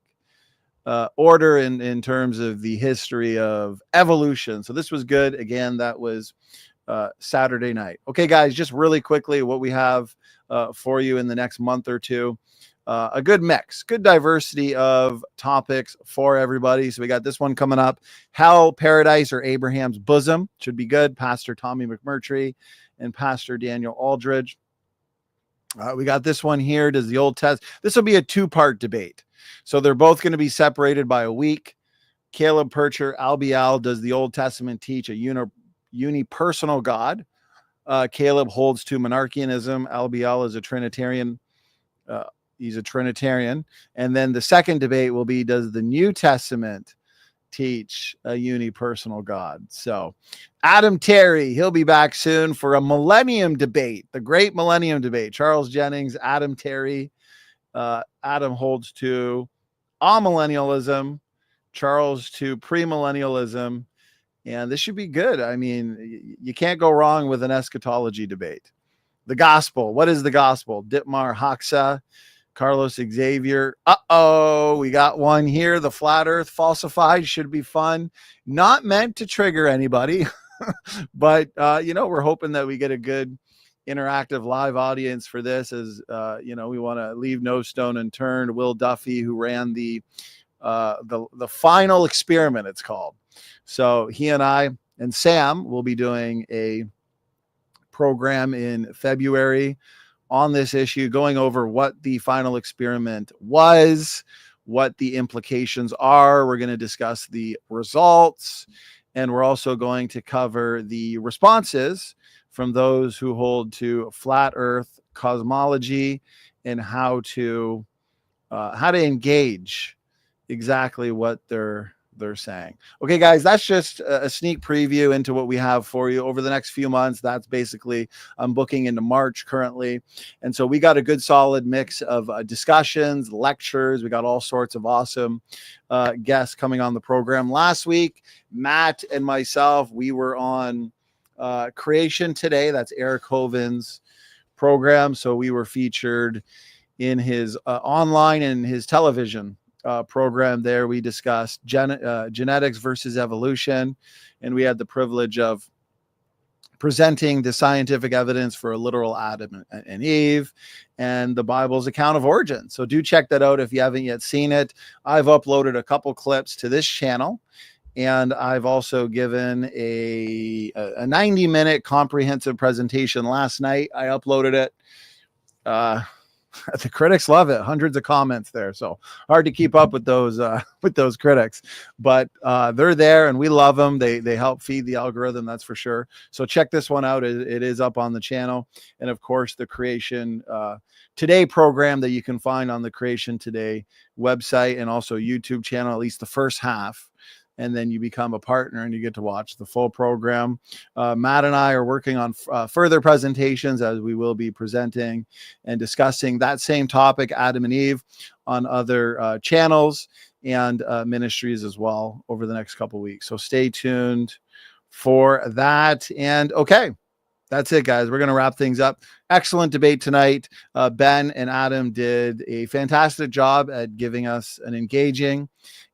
order in terms of the history of evolution. So this was good. Again, that was Saturday night. Okay, guys, just really quickly, what we have for you in the next month or two. A good mix, good diversity of topics for everybody. So we got this one coming up, Hell, Paradise, or Abraham's Bosom. Should be good. Pastor Tommy McMurtry and Pastor Daniel Aldridge. We got this one here. Does the Old Testament, this will be a two-part debate. So they're both going to be separated by a week. Caleb Percher, Albial, does the Old Testament teach a unipersonal God? Caleb holds to monarchianism. Albial is a Trinitarian. He's a Trinitarian. And then the second debate will be, does the New Testament teach a unipersonal God? So Adam Terry, he'll be back soon for a millennium debate, the great millennium debate. Charles Jennings, Adam Terry. Adam holds to amillennialism, Charles to premillennialism. And this should be good. I mean, you can't go wrong with an eschatology debate. The gospel. What is the gospel? Dietmar Hoxha, Carlos Xavier. We got one here. The flat earth falsified should be fun. Not meant to trigger anybody, but, we're hoping that we get a good interactive live audience for this, as, we want to leave no stone unturned. Will Duffy, who ran the final experiment, it's called. So he and I and Sam will be doing a program in February on this issue, going over what the final experiment was, what the implications are. We're going to discuss the results, and we're also going to cover the responses from those who hold to flat earth cosmology and how to engage exactly what they're saying. Okay, guys, that's just a sneak preview into what we have for you over the next few months. That's basically, I'm booking into March currently. And so we got a good solid mix of discussions, lectures. We got all sorts of awesome guests coming on the program. Last week, Matt and myself, we were on Creation Today. That's Eric Hoven's program. So we were featured in his online and his television program there. We discussed genetics versus evolution, and we had the privilege of presenting the scientific evidence for a literal Adam and Eve and the Bible's account of origin. So do check that out if you haven't yet seen it. I've uploaded a couple clips to this channel, and I've also given a 90-minute comprehensive presentation last night. I uploaded it. The critics love it. Hundreds of comments there. So hard to keep up with those critics, but they're there and we love them. They help feed the algorithm. That's for sure. So check this one out. It is up on the channel. And of course, the Creation Today program that you can find on the Creation Today website and also YouTube channel, at least the first half. And then you become a partner and you get to watch the full program. Matt and I are working on further presentations, as we will be presenting and discussing that same topic, Adam and Eve, on other channels and ministries as well over the next couple of weeks. So stay tuned for that. And okay, that's it, guys. We're going to wrap things up. Excellent debate tonight. Ben and Adam did a fantastic job at giving us an engaging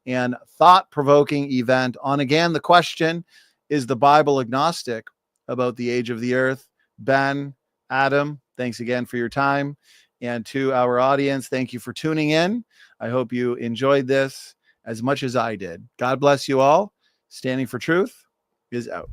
and thought-provoking event on, again, the question, is the Bible agnostic about the age of the earth? Ben, Adam, thanks again for your time. And to our audience, thank you for tuning in. I hope you enjoyed this as much as I did. God bless you all. Standing for Truth is out.